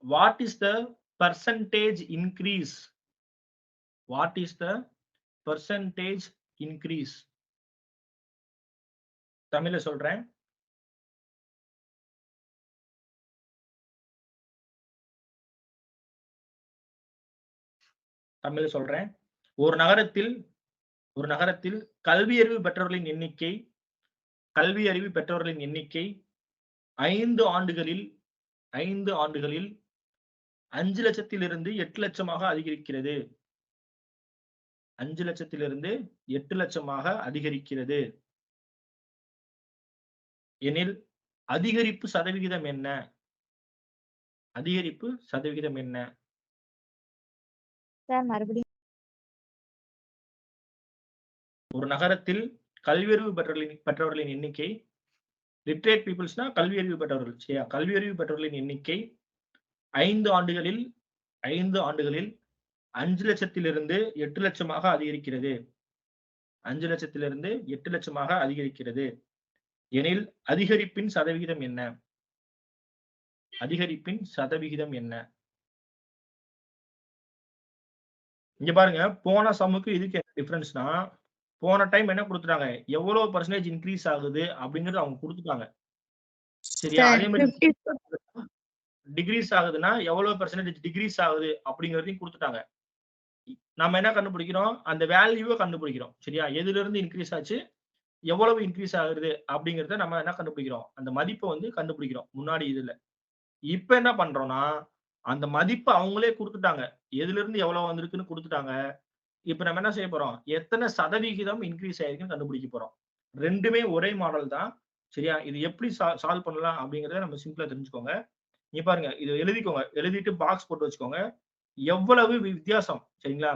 What is the percentage increase? What is the percentage increase? தமிழ்ல சொல்றேன். ஒரு நகரத்தில் கல்வி அறிவு பெற்றவர்களின் எண்ணிக்கை 5 ஆண்டுகளில் 5 லட்சத்திலிருந்து 8 லட்சமாக அதிகரிக்கிறது. 5 லட்சத்திலிருந்து 8 லட்சமாக அதிகரிக்கிறது எனில் அதிகரிப்பு சதவிகிதம் என்ன? சார் மறுபடியும் ஒரு நகரத்தில் கல்வியறிவு பெற்றவர்களின் எண்ணிக்கை, லிட்ரேட் பீப்புள்ஸ்னா கல்வியறிவு பெற்றவர்கள். சரியா? கல்வியறிவு பெற்றவர்களின் எண்ணிக்கை 5 ஆண்டுகளில் 5 லட்சத்திலிருந்து 8 லட்சமாக அதிகரிக்கிறது. 5 லட்சத்திலிருந்து 8 லட்சமாக அதிகரிக்கிறது எனில் அதிகரிப்பின் சதவிகிதம் என்ன? இங்க பாருங்க, போன சம்முக்கு இதுக்கு என்ன டிஃபரன்ஸ்னா, போன டைம் என்ன கொடுத்துட்டாங்க, எவ்வளவு பர்சன்டேஜ் இன்க்ரீஸ் ஆகுது அப்படிங்கறது அவங்க கொடுத்துட்டாங்க. சரியா? Sir, அதே மாதிரி 50. டிகிரீஸ் ஆகுதுன்னா எவ்வளவு பர்சன்டேஜ் டிகிரீஸ் ஆகுது அப்படிங்கறதையும் கொடுத்துட்டாங்க. நம்ம என்ன கண்டுபிடிக்கிறோம், அந்த வேல்யூவை கண்டுபிடிக்கிறோம். சரியா? எதுல இருந்து இன்க்ரீஸ் ஆச்சு, எவ்வளவு இன்க்ரீஸ் ஆகுது அப்படிங்கறத நம்ம என்ன கண்டுபிடிக்கிறோம், அந்த மதிப்பை வந்து கண்டுபிடிக்கிறோம் முன்னாடி இதுல. இப்ப என்ன பண்றோம்னா, அந்த மதிப்பை அவங்களே கொடுத்துட்டாங்க, எதுல இருந்து எவ்வளவு வந்திருக்குன்னு கொடுத்துட்டாங்க. இப்ப நம்ம என்ன செய்ய போறோம், எத்தனை சதவிகிதம் இன்க்ரீஸ் ஆயிருக்குன்னு கண்டுபிடிக்க போறோம். ரெண்டுமே ஒரே மாடல் தான். சரியா? இது எப்படி சால்வ் பண்ணலாம் அப்படிங்கறத நம்ம சிம்பிளா தெரிஞ்சுக்கோங்க. இங்க பாருங்க, இது எழுதிக்கோங்க. எழுதிட்டு பாக்ஸ் போட்டு வச்சுக்கோங்க. எவ்வளவு வித்தியாசம்? சரிங்களா?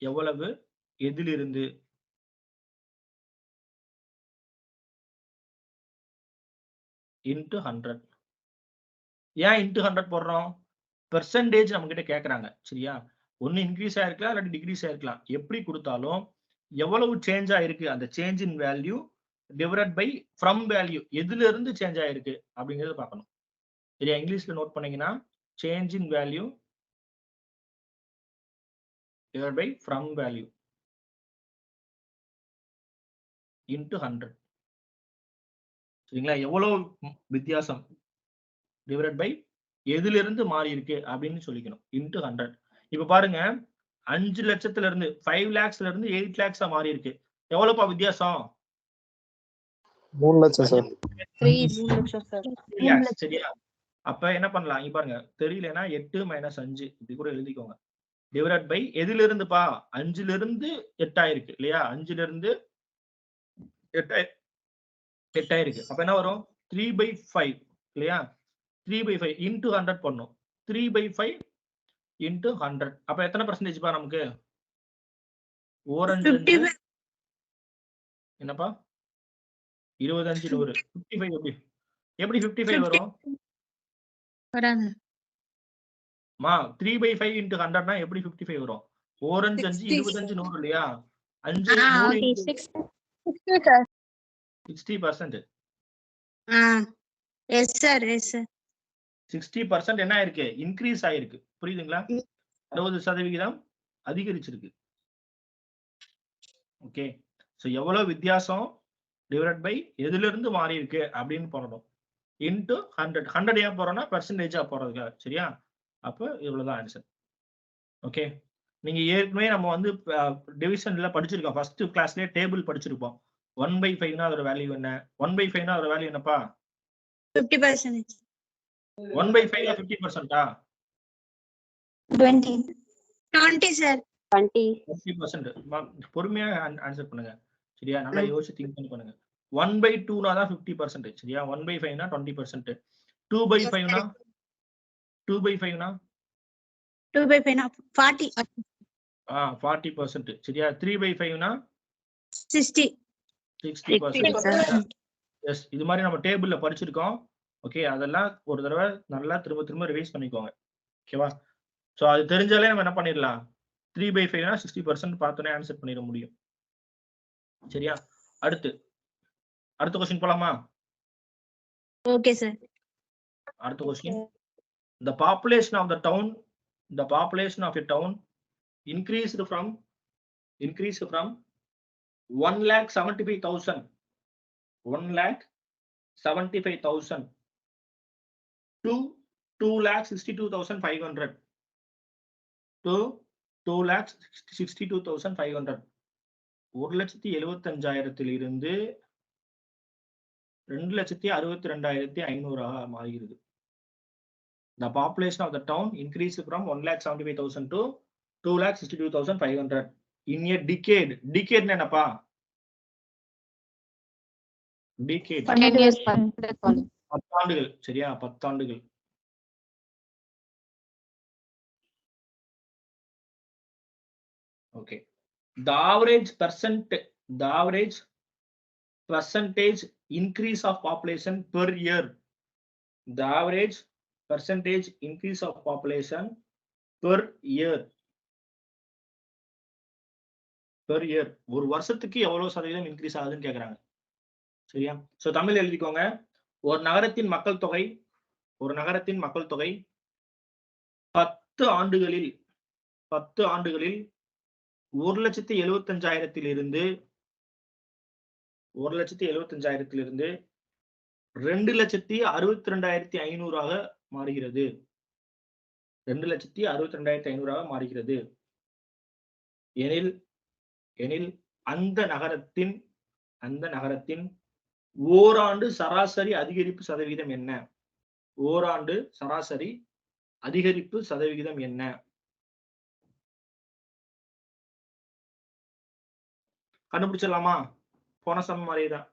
எவ்வளவு எதிலிருந்து into 100. ஏன் into 100 போடுறோம்? பெர்சன்டேஜ் நம்ம கிட்ட கேக்குறாங்க. சரியா? ஒன்னு இன்க்ரீஸ் ஆயிருக்கலாம், இல்லாட்டி டிக்ரீஸ் ஆயிருக்கலாம். எப்படி கொடுத்தாலும் எவ்வளவு சேஞ்ச் ஆயிருக்கு, அந்த change in value divided by from value, எதுல இருந்து சேஞ்ச் ஆயிருக்கு அப்படிங்கறத பார்க்கணும். சரியா? இங்கிலீஷ்ல நோட் பண்ணீங்கன்னா change in value divided by from value into 100. சரிங்களா? எவ்வளவு வித்தியாசம் divided by எதுல இருந்து மாறி இருக்கு அப்படின்னு சொல்லிக்கணும். into 100. இப்ப பாருங்க, 5 லட்சத்துல இருந்து 5 lakhsல இருந்து 8 lakhs மாறி இருக்கு. எவ்வளவுப்பா வித்தியாசம்? 3 லட்சம் சார். 3 லட்சம் சார். 3 lakhs. சரியா? அப்ப என்ன பண்ணலாம், இங்க பாருங்க, தெரியலனா 8 - 5 இப்படி கூட எழுதிக்கோங்க. டிவைடட் பை எதுல இருந்துப்பா, 5ல இருந்து 8 ஆயிருக்கு இல்லையா? 5ல இருந்து 8 ஆயிருக்கு. அப்ப என்ன வரும், 3/5 இல்லையா? 3/5 into 100 பண்ணும். 3/5 into 100. அப்ப எத்தனை பர்சன்டேஜ் பா நமக்கு? 4 என்னப்பா, 25 100 55. எப்படி 55 வரும்? வராது. மா 3/5 into 100னா எப்படி 55 வரும்? 4 5 25 100 இல்லையா? 5 3 60%. Yes, sir. Yes, sir. 60% என்ன ஆயிருக்கு, இன்க்ரீஸ் ஆயிருக்கு. புரியுதுங்களா? 60% அதிகரிச்சிருக்கு. ஓகே. சோ எவ்வளவு வித்தியாசம் டிவைடட் பை எதுல இருந்து மாறி இருக்கு அப்படின்னு போடணும். இன்டு 100. 100 ஏன் போறோம்னா பெர்சன்டேஜா போறதுக்காக. சரியா? அப்ப இவ்வளவுதான் ஆன்சர். ஓகே. நீங்க ஏற்கனவே நம்ம வந்து டிவிஷன்ல படிச்சிருக்கோம். ஃபர்ஸ்ட் கிளாஸ்லயே டேபிள் படிச்சிருப்போம். 1/5னா அதோட வேல்யூ என்ன? 1/5னா அதோட வேல்யூ என்னப்பா? 50%. 1/5ல 50%ஆ? 20. 20 சார். 20. 50%. பொறுமையா ஆன்சர் பண்ணுங்க. சரியா? நல்லா யோசிச்சு திங்க் பண்ணி பண்ணுங்க. 1/2னா தான் 50%. சரியா? 1/5னா 20%. 2/5னா 2/5னா 2/5 40. 40%. சரியா? 3/5னா 60. 60%. எஸ், இது மாதிரி நம்ம டேபிள்ல படிச்சிருக்கோம். ஓகே, அதெல்லாம் ஒரு தடவை நல்லா திரும்ப திரும்ப ரிவைஸ் பண்ணிக்கோங்க. ஓகேவா? சோ அது தெரிஞ்சாலே நம்ம என்ன பண்ணிடலாம், 3/5னா 60% பார்த்தோன்னே ஆன்சர் பண்ணிட முடியும். சரியா? அடுத்த கொஸ்டின் போலாமா? Okay sir. அடுத்த question. The population of a town increased from 1,75,000 to 2,62,500 to 2,62,500. 1,75,000 இருந்து 2,62,500 மாறுகிறது. The population of the town increased from 1,75,000 to 2,62,500 in a decade. Decade என்னப்பா? Decade. 10 years. 10 ஆண்டுகள். சரியா? 10 ஆண்டுகள். Okay. The average percentage increase of population per year. The average percentage increase of population per year. ஒரு வருஷத்துக்கு எவ்வளவு சதவீதம் increase ஆகுதுன்னு கேக்குறாங்க. சரியா? சோ தமிழ் எழுதிக்கோங்க. ஒரு நகரத்தின் மக்கள் தொகை 10 ஆண்டுகளில் 1,75,000 இருந்து 2,62,500 மாறுகிறது. 2,62,500 மாறுகிறது எனில் அந்த நகரத்தின் ஓராண்டு சராசரி அதிகரிப்பு சதவீதம் என்ன? ஓராண்டு சராசரி அதிகரிப்பு சதவிகிதம் என்ன? கண்டுபிடிச்சிடலாமா? போன சம மாதிரிதான்.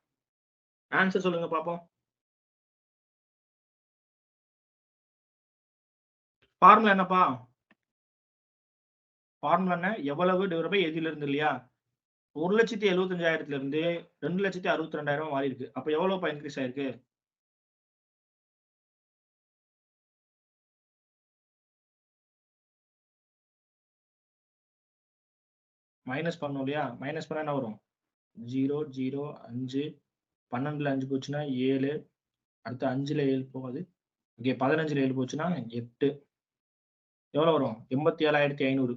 ஆன்சர் சொல்லுங்க பாப்போம். ஃபார்முலா என்னப்பா? ஃபார்முலா என்ன? எவ்வளவு டிவைட் பை எதில இருந்து இல்லையா? 1,75,000 இருந்து 2,62,500 மாறி இருக்கு. அப்ப எவ்வளவுப்பா இன்க்ரீஸ் ஆயிருக்கு? மைனஸ் பண்ணணும் இல்லையா? மைனஸ் பண்ணா என்ன வரும்? 0 0 5 12ல 5 போச்சுன்னா 7, அடுத்து 5ல 7 போகுது. இங்கே 15ல 7 போச்சுன்னா 8. எவ்வளவு வரும்? 87,500.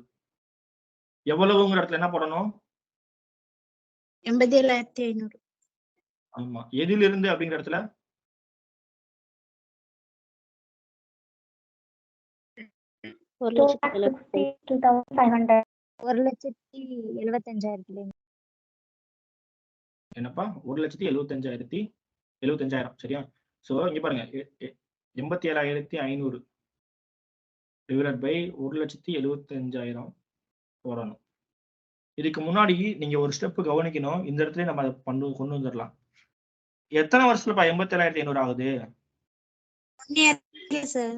எவ்வளவுங்கிற இடத்துல என்ன போடணும்? 87,500. ஆமா. எதில இருந்து அப்படிங்கிற இடத்துல 1,62,500. 1,75,000. என்னப்பா? 1,75,000. சரியா? சோ இங்க பாருங்க, 87,500 டிவைடட் பை 1,75,000 போடணும். இதுக்கு முன்னாடி நீங்க ஒரு ஸ்டெப் கவனிக்கணும். இந்த இடத்துல நம்ம அதை கொண்டு வந்துடலாம். எத்தனை வருஷத்துலப்பா 87,500 ஆகுது? 1 year சார்.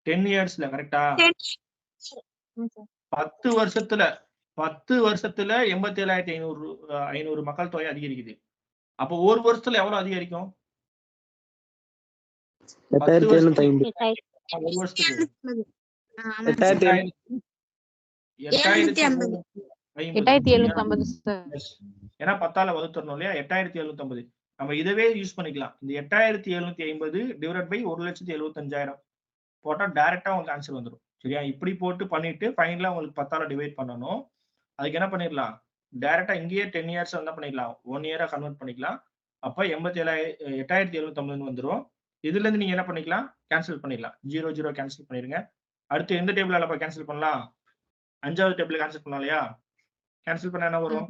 10 இயர்ஸ்ல. கரெக்டா? 10 வருஷத்துல 87,500 மக்கள் தொகை அதிகரிக்குது. அப்ப ஒரு வருஷத்துல எவ்வளவு அதிகரிக்கும்? 8,750. ஒரு வருஷத்துக்கு 8,750. 8,750 சார். ஏன்னா 10ஆல வகுத்துறணும் இல்லையா? 8,750. நம்ம இதவே யூஸ் பண்ணிக்கலாம். இந்த 8,750 டிவைட் பை 1,75,000 போட்டா டைரக்டா உங்களுக்கு ஆன்சர் வந்துடும். சரியா? இப்படி போட்டு பண்ணிட்டு ஃபைனலா உங்களுக்கு 10ஆல டிவைட் பண்ணணும். அதுக்கு என்ன பண்ணிடலாம்? டைரக்ட்டா இங்கேயே 10 இயர்ஸ் என்ன பண்ணிடலாம்? 1 இயரா கன்வெர்ட் பண்ணிக்கலாம். அப்ப 8750 வந்துரும். இதுல இருந்து நீங்க என்ன பண்ணிக்கலாம்? கேன்சல் பண்ணிடலாம். 0, 0 கேன்சல் பண்ணிருங்க. அடுத்து எந்த டேபிளால கேன்சல் பண்ணலாம்? 5வது டேபிள்ல கேன்சல் பண்ணலாம் இல்லையா? கேன்சல் பண்ணா என்ன வரும்?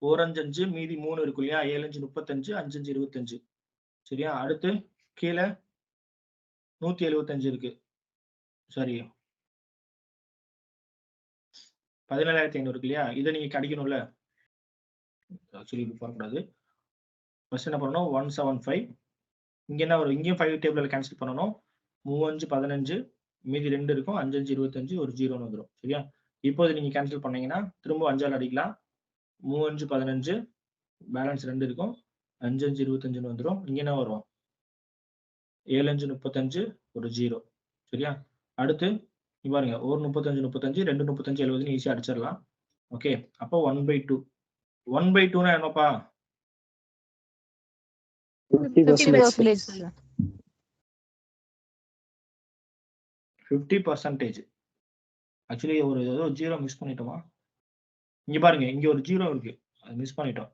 4 5 5 மீதி 3 இருக்கு இல்லையா? 7 5 35 5 5 25. சரியா? அடுத்து கீழ 175 இருக்கு. சாரி 17,500 இருக்கு இல்லையா? இத நீங்க கழிக்கணும்ல. ஆக்சுவலி இப்படி பண்ணக்கூடாது. ஃபர்ஸ்ட் என்ன பண்ணணும்? 175 இங்க என்ன வரும்? இங்கேயும் 5 டேபிள்ல கேன்சல் பண்ணணும். 3 5 15 மீதி 2 இருக்கும். 5 5 25 ஒரு 0 வந்துரும். சரியா? இப்போ நீங்க கேன்சல் பண்ணீங்கன்னா திரும்ப 5ஆல அடிக்கலாம். 3 5 15 பேலன்ஸ் 2 இருக்கும். 5 5 25 வந்துரும். இங்க என்ன வரும்? 7 5 35 ஒரு 0. சரியா? அடுத்து இங்க பாருங்க. ஒரு 35 35 2 35 70 ஈஸியா அடிச்சிடலாம். ஓகே. அப்போ 1/2 1/2னா என்னப்பா? 50% sir. 50%. ஆக்சுவலி ஒரு ஏதோ 0 மிஸ் பண்ணிட்டோமா? இங்க பாருங்க. இங்க ஒரு 0 இருக்கு. அது மிஸ் பண்ணிட்டோம்.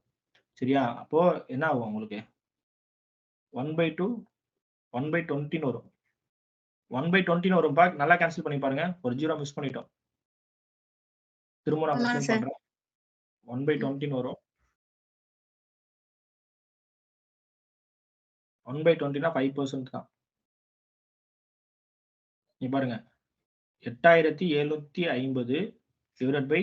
சரியா? அப்போ என்ன ஆகும் உங்களுக்கு? 1/2 1/20ன்னு வரும். 1/20ன்னு வரும்பா. நல்லா கேன்சல் பண்ணி பாருங்க. ஒரு 0 மிஸ் பண்ணிட்டோம். திரும்ப நான் ஆமா எக்ஸ்பிளைன் சார். பண்றேன். 1/20ன்னு வரும். 1/20னா 5% தான். இங்க பாருங்க. 8750 டிவைடட் பை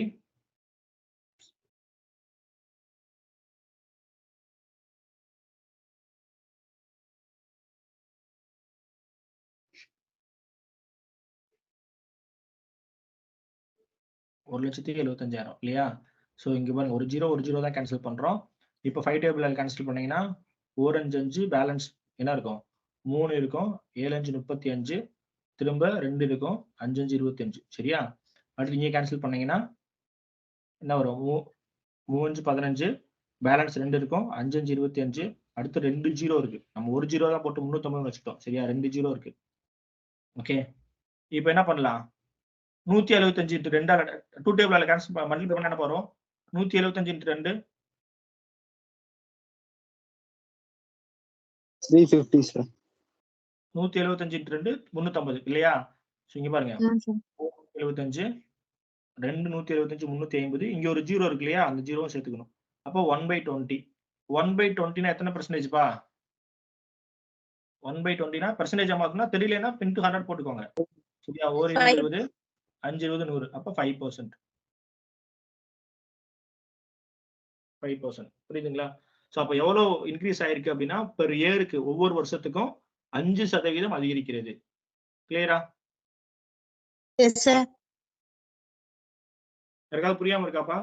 1,75,000 இல்லையா? சோ இங்க பாருங்க. ஒரு 0 தான் கேன்சல் பண்றோம். இப்போ 5 டேபிள்ல கேன்சல் பண்ணீங்கன்னா 4 5 5 பேலன்ஸ் என்ன இருக்கும்? 3 இருக்கும். 7 5 35 திரும்ப 2 இருக்கும். 5 5 25 சரியா? அடுத்து இங்க கேன்சல் பண்ணீங்கன்னா என்ன வரும்? 3 5 15 பேலன்ஸ் 2 இருக்கும். 5 5 25 அடுத்து 2 0 இருக்கு. நம்ம ஒரு 0 தான் போட்டு 350 வச்சுட்டோம். சரியா? 2 0 இருக்கு. ஓகே. இப்போ என்ன பண்ணலாம்? 175 இன்டு 2ஆல 2 டேபிளால கேன்சல் மல்டிப்ளை பண்ணா என்ன வரும்? 175 இன்டு 2 350 sir. 175 இன்டு 2 350 இல்லையா? சோ இங்க பாருங்க. ஆ சார். 75 2 175 350 இங்க ஒரு 0 இருக்கு இல்லையா? அந்த 0வும் சேர்த்துக்கணும். அப்போ 1/20 1/20னா எத்தனை பெர்சன்டேஜ்ப்பா? 1/20னா பெர்சன்டேஜா மாத்தணும்னா தெரியலனா இன்டு 100 போட்டுக்கோங்க. சரியா? 1 5. 20 5 20 100 அப்ப 5%. 5% புரியுதுங்களா? சோ அப்ப எவ்வளவு இன்கிரீஸ் ஆயிருக்கு அப்படின்னா பெர் இயருக்கு ஒவ்வொரு வருஷத்துக்கும் 5% அதிகரிக்கிறது. கிளியரா? Yes sir. யாருக்காவது புரியாம இருக்காப்பா?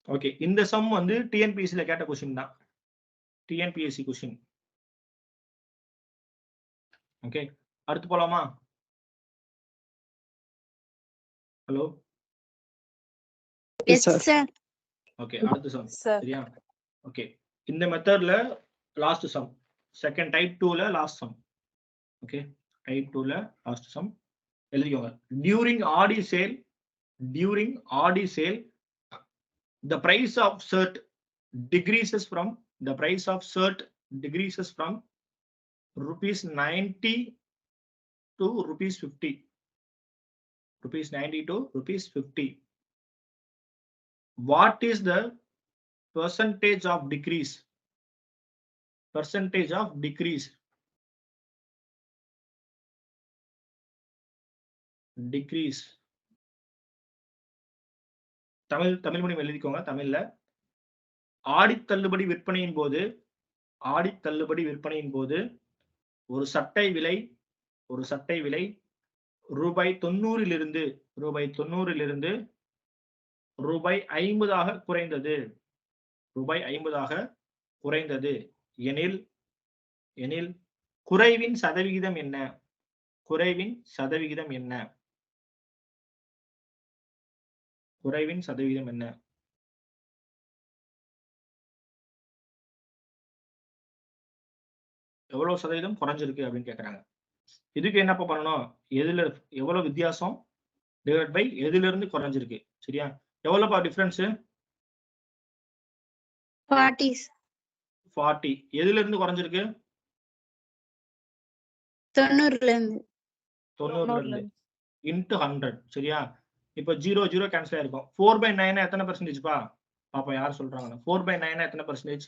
ஓகே. இந்த சம் வந்து டிஎன்பிஎஸ்சில கேட்ட क्वेश्चन தான். TNPSC question. ஓகே. அடுத்து போலாமா? ஹலோ. Yes sir. ஓகே. அடுத்த சம். Sir. சரியா? ஓகே. இந்த மெத்தட்ல லாஸ்ட் சம். செகண்ட் டைப் 2ல லாஸ்ட் சம். ஓகே. டைப் 2ல லாஸ்ட் சம். எழுதிக்கோங்க. During odd sale the price of shirt decreases from rupees 90 to rupees 50. Rupees 90 to rupees 50. What is the percentage of decrease? Percentage of decrease. Decrease. Tamil மொழி எழுதிக்கோங்க. தமிழ்ல ஆடித் தள்ளுபடி விற்பனையின் போது ஒரு சட்டை விலை ரூபாய் 90லிருந்து ரூபாய் 50ஆக குறைந்தது எனில் குறைவின் சதவிகிதம் என்ன? குறைவின் சதவிகிதம் என்ன? எவ்வளவு சதவீதம் குறைஞ்சிருக்கு அப்படின்னு கேக்குறாங்க. இதுக்கு என்னப்பா பண்ணணும்? எதுல எவ்வளவு வித்தியாசம் டிவைட் பை எதுல இருந்து குறைஞ்சிருக்கு. சரியா? எவ்வளவுப்பா டிஃபரன்ஸ்? 40 40. எதுல இருந்து குறைஞ்சிருக்கு? 90ல இருந்து 90ல இருந்து இன்டு 100. சரியா? இப்ப 0 0 கேன்சல் ஆயிருக்கும். 4/9 எத்தனை பெர்சன்டேஜ்ப்பா? பாப்போம் யார் சொல்றாங்க. 4/9 எத்தனை பெர்சன்டேஜ்?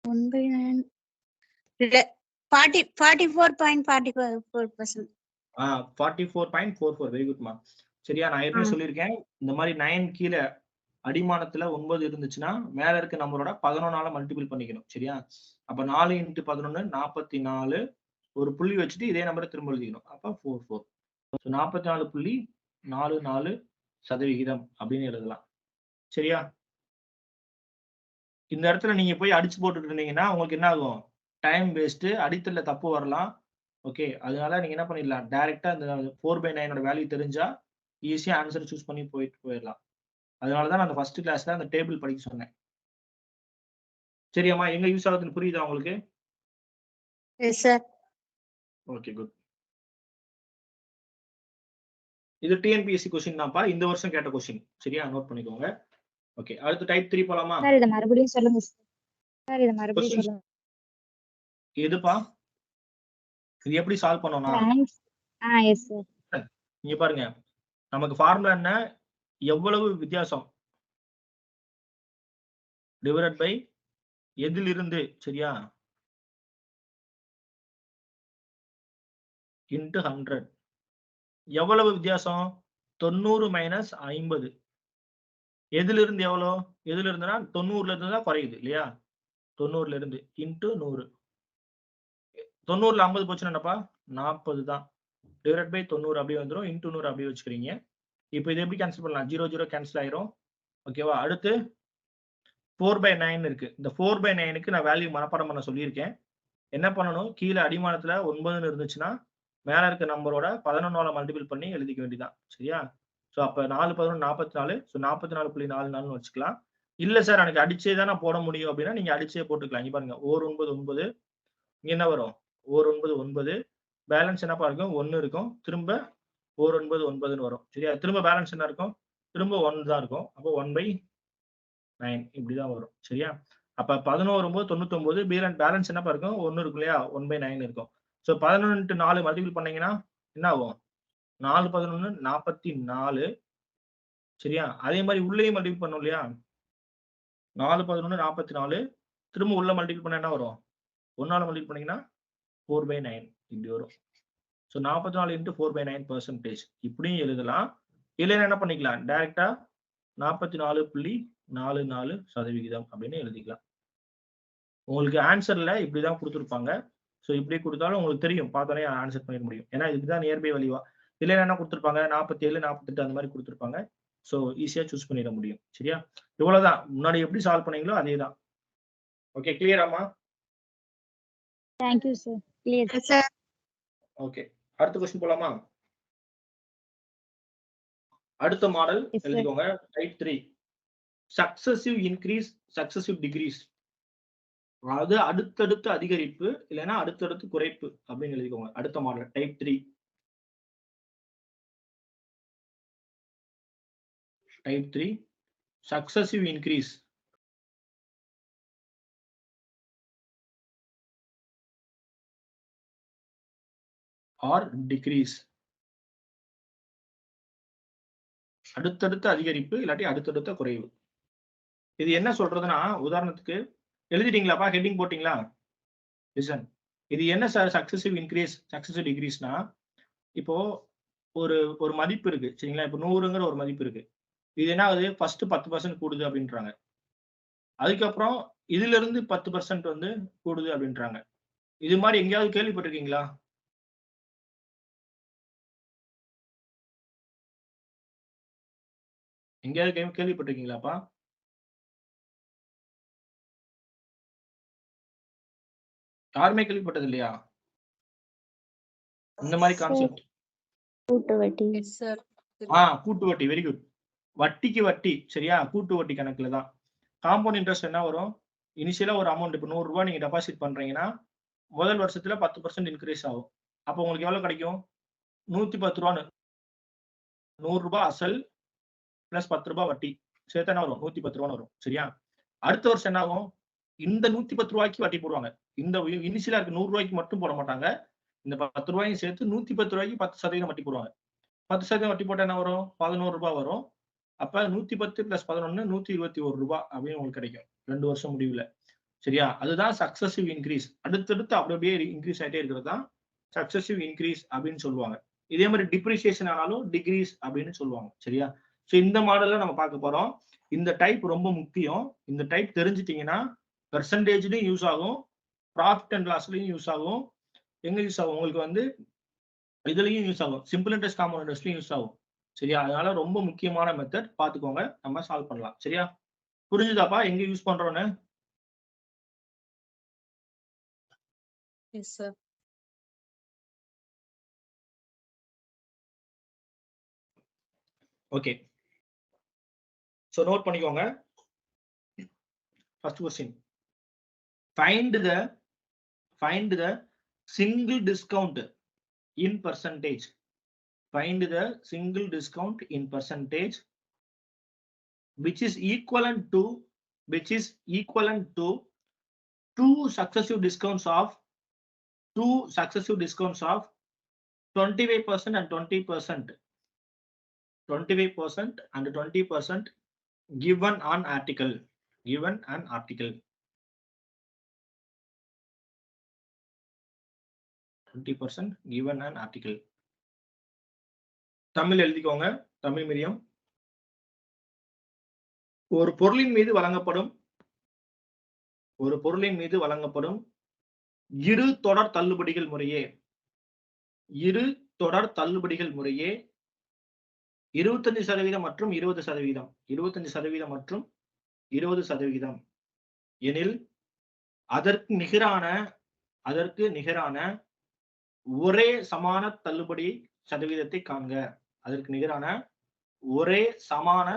1/9 இல்ல 44.44%. 44.44. வெரி குட்மா. சரியா? நான் ஏற்கனவே சொல்லியிருக்கேன். இந்த மாதிரி 9 கீழே அடிமானத்துல 9 இருந்துச்சுன்னா மேல இருக்க நம்பரோட 11ஆல மல்டிபிள் பண்ணிக்கணும். சரியா? அப்ப 4 × 11 44. ஒரு புள்ளி வச்சுட்டு இதே நம்பரை திரும்ப எழுதிக்கணும். அப்ப 44. 44.44% அப்படின்னு எழுதலாம். சரியா? இந்த இடத்துல நீங்க போய் அடிச்சு போட்டுட்டு இருந்தீங்கன்னா உங்களுக்கு என்ன ஆகும்? டைம் வேஸ்ட், அடித்தல்ல தப்பு வரலாம். ஓகே, அதனால நீங்க என்ன பண்ணிடலாம், டைரக்டா இந்த 4/9 வேல்யூ தெரிஞ்சா ஈஸியா ஆன்சர் சூஸ் பண்ணி போயிடலாம். அதனால தான் நான் அந்த ஃபர்ஸ்ட் கிளாஸ்ல அந்த டேபிள் படிக்க சொன்னேன். சரியாம்மா? எங்க யூஸ் ஆகுதுன்னு புரியுதா உங்களுக்கு? S sir. Okay, good. இது டிஎன்பிஎஸ்சி கொஸ்டின் தான்ப்பா. இந்த வருஷம் கேட்ட கொஸ்டின். சரியா? நோட் பண்ணிக்கோங்க. ஓகே, அடுத்து டைப் 3 போலாமா? சார் இத மறுபடியும் சொல்லுங்க சார். இத மறுபடியும் சொல்லுங்க. எதுப்பா? இது எப்படி சால்வ் பண்ணனும்னா? S sir. இங்க பாருங்க. நமக்கு ஃபார்முலா என்ன? எவ்வளவு வித்தியாசம் டிவைடட் பை எதிலிருந்து. சரியா? இன்டு 100. எவ்வளவு வித்தியாசம்? 90 மைனஸ் 50. எதுல இருந்து எவ்வளோ? எதுல இருந்துனா 90ல இருந்து தான் குறையுது இல்லையா? 90ல இருந்து இன்டு 100. 90ல 50 போச்சுன்னா என்னப்பா? 40 தான். டிவைடட் பை 90 அப்படியே வந்துரும். இன்டு 100 அப்படியே வச்சுக்கிறீங்க. இப்போ இதை எப்படி கேன்சல் பண்ணலாம்? 0 0 கேன்சல் ஆயிரும். ஓகேவா? அடுத்து 4/9 இருக்கு. இந்த 4/9க்கு நான் வேல்யூ மனப்பாடம் பண்ண சொல்லியிருக்கேன். என்ன பண்ணணும்? கீழே அடிமானத்துல 9ன்னு இருந்துச்சுன்னா மேல இருக்க நம்பரோட 11ஆல மல்டிபிள் பண்ணி எழுதிக்க வேண்டியதான். சரியா? சோ அப்ப 4 11 44. சோ 44.44ன்னு வச்சுக்கலாம். இல்ல சார் எனக்கு அடிச்சே தான் நான் போட முடியும் அப்படின்னா நீங்க அடிச்சே போட்டுக்கலாம். இங்க பாருங்க. 9 9. இங்க என்ன வரும்? 9 9. பேலன்ஸ் என்னப்பா இருக்கும்? 1 இருக்கும். திரும்ப 9 9ன்னு வரும். சரியா? திரும்ப பேலன்ஸ் என்ன இருக்கும்? திரும்ப 1 தான் இருக்கும். அப்போ 1/9 இப்படிதான் வரும். சரியா? அப்ப 11 9 99. பேலன்ஸ் என்னப்பா இருக்கும்? 1 இருக்கும் இல்லையா? 1/9 இருக்கும். சோ 11 × 4 மல்டிபிள் பண்ணீங்கன்னா என்ன ஆகும்? 4 11 44. சரியா? அதே மாதிரி உள்ளேயும் மல்டிபிள் பண்ணோம் இல்லையா? 4 11 44. திரும்ப உள்ள மல்டிபிள் பண்ணா என்ன வரும்? 1ஆல மல்டிபிள் பண்ணீங்கன்னா 4/9 இப்படி வரும். சோ 44 × 4/9% இப்படியும் எழுதலாம். இல்லைன்னா என்ன பண்ணிக்கலாம்? டைரக்டா 44.44% அப்படின்னு எழுதிக்கலாம். உங்களுக்கு ஆன்சர்ல இப்படிதான் கொடுத்துருப்பாங்க. சோ இப்படி கொடுத்தாலும் உங்களுக்கு தெரியும். பார்த்தோன்னே ஆன்சர் பண்ணிட முடியும். ஏன்னா இதுதான் நியர்பை வேல்யூவா. இல்லைன்னா என்ன கொடுத்துருப்பாங்க? 47 48 அந்த மாதிரி கொடுத்துருப்பாங்க. சோ ஈஸியா சூஸ் பண்ணிட முடியும். சரியா? இவ்வளவுதான். முன்னாடி எப்படி சால்வ் பண்ணீங்களோ அதேதான். ஓகே, கிளியராமா? Thank you sir. Clear. Yes sir. Okay, அடுத்த क्वेश्चन போலாமா? அடுத்த மாடல் Yes, sir. எழுதிக்கோங்க. Type 3. Successive increase, successive decrease. அதாவது அடுத்தடுத்த அதிகரிப்பு இல்லைன்னா அடுத்தடுத்து குறைப்பு அப்படின்னு எழுதிக்கோங்க. அடுத்த model type 3. Type 3 successive increase or decrease. அடுத்தடுத்த அதிகரிப்பு இல்லாட்டி அடுத்தடுத்த குறைவு. இது என்ன சொல்றதுன்னா, உதாரணத்துக்கு எழுதிட்டீங்களாப்பா? ஹெட்டிங் போட்டீங்களா? லிசன். இது என்ன சார் சக்சசிவ் இன்கிரீஸ், சக்சசிவ் டிக்ரீஸ்னா, இப்போ ஒரு ஒரு மதிப்பு இருக்கு. சரிங்களா? இப்போ 100ங்கிற ஒரு மதிப்பு இருக்கு. இது என்ன ஆகுது? ஃபர்ஸ்ட் 10% கூடுது அப்படின்றாங்க. அதுக்கப்புறம் இதுல இருந்து 10% வந்து கூடுது அப்படின்றாங்க. இது மாதிரி எங்கேயாவது கேள்விப்பட்டிருக்கீங்களா? எங்கேயாவது கேள்விப்பட்டிருக்கீங்களாப்பா? யாருமே கேள்விப்பட்டது இல்லையா இந்த மாதிரி கான்செப்ட்? கூட்டு வட்டி. Yes sir. கூட்டு வட்டி. Very good. வட்டிக்கு வட்டி. சரியா? கூட்டு வட்டி கணக்குல தான். காம்பவுண்ட் இன்ட்ரெஸ்ட் என்ன வரும்? இனிஷியலா ஒரு அமௌண்ட் இப்போ 100 ரூபாய் நீங்க டெபாசிட் பண்றீங்கன்னா முதல் வருஷத்துல 10% இன்க்ரீஸ் ஆகும். அப்போ உங்களுக்கு எவ்வளவு கிடைக்கும்? 110 ரூபான்னு 100 ரூபாய் அசல் பிளஸ் 10 ரூபாய் வட்டி சேர்த்து என்ன வரும்? 110 ரூபான்னு வரும். சரியா? அடுத்த வருஷம் என்ன ஆகும்? இந்த 110 ரூபாய்க்கு வட்டி போடுவாங்க. இந்த இனிஷியலா இருக்க 100 ரூபாய்க்கு மட்டும் போட மாட்டாங்க. இந்த 10 ரூபாயும் சேர்த்து 110 ரூபாய்க்கு 10% வட்டி போடுவாங்க. 10% வட்டி போட்டா என்ன வரும்? 11 ரூபாய் வரும். அப்ப 110 பிளஸ் 11 121 ரூபாய் அப்படின்னு உங்களுக்கு கிடைக்கும் 2 வருஷம் முடிவுல. சரியா? அதுதான் சக்சசிவ் இன்க்ரீஸ். அடுத்தடுத்து அப்படியே இன்க்ரீஸ் ஆயிட்டே இருக்கிறது தான் சக்சசிவ் இன்க்ரீஸ் அப்படின்னு சொல்லுவாங்க. இதே மாதிரி டிப்ரிசியேஷன் ஆனாலும் டிகிரீஸ் அப்படின்னு சொல்லுவாங்க. சரியா? சோ இந்த மாடல்ல நம்ம பார்க்க போறோம். இந்த டைப் ரொம்ப முக்கியம். இந்த டைப் தெரிஞ்சிட்டீங்கன்னா பெர்சன்டேஜ்லயும் யூஸ் ஆகும், ப்ராஃபிட் அண்ட் லாஸ்லயும் யூஸ் ஆகும். எங்க யூஸ் ஆகும்? உங்களுக்கு வந்து இதுலயும் யூஸ் ஆகும், சிம்பிள் இன்ட்ரெஸ்ட் காம்பவுண்ட் இன்ட்ரெஸ்ட்லயும் யூஸ் ஆகும். சரியா? அதனால ரொம்ப முக்கியமான மெத்தட், பாத்துக்கோங்க. நம்ம சால்வ் பண்ணலாம். சரியா? புரிஞ்சுதாப்பா எங்க யூஸ் பண்றோம்னு? Yes, sir. Okay, so note பண்ணிக்கோங்க. First question, find the single discount in percentage. Find the single discount in percentage which is equivalent to two successive discounts of 25% and 20%. 25% and 20% given an article. 20% given an article. Tamil எழுதிக்கோங்க, Tamil medium. ஒரு பொருளின் மீது வழங்கப்படும் இரு தொடர் தள்ளுபடிகள் முறையே 25% மற்றும் 20%. 25% மற்றும் 20% எனில் அதற்கு நிகரான ஒரே சமான தள்ளுபடி சதவீதத்தை காண்க. அதற்கு நிகரான ஒரே சமமான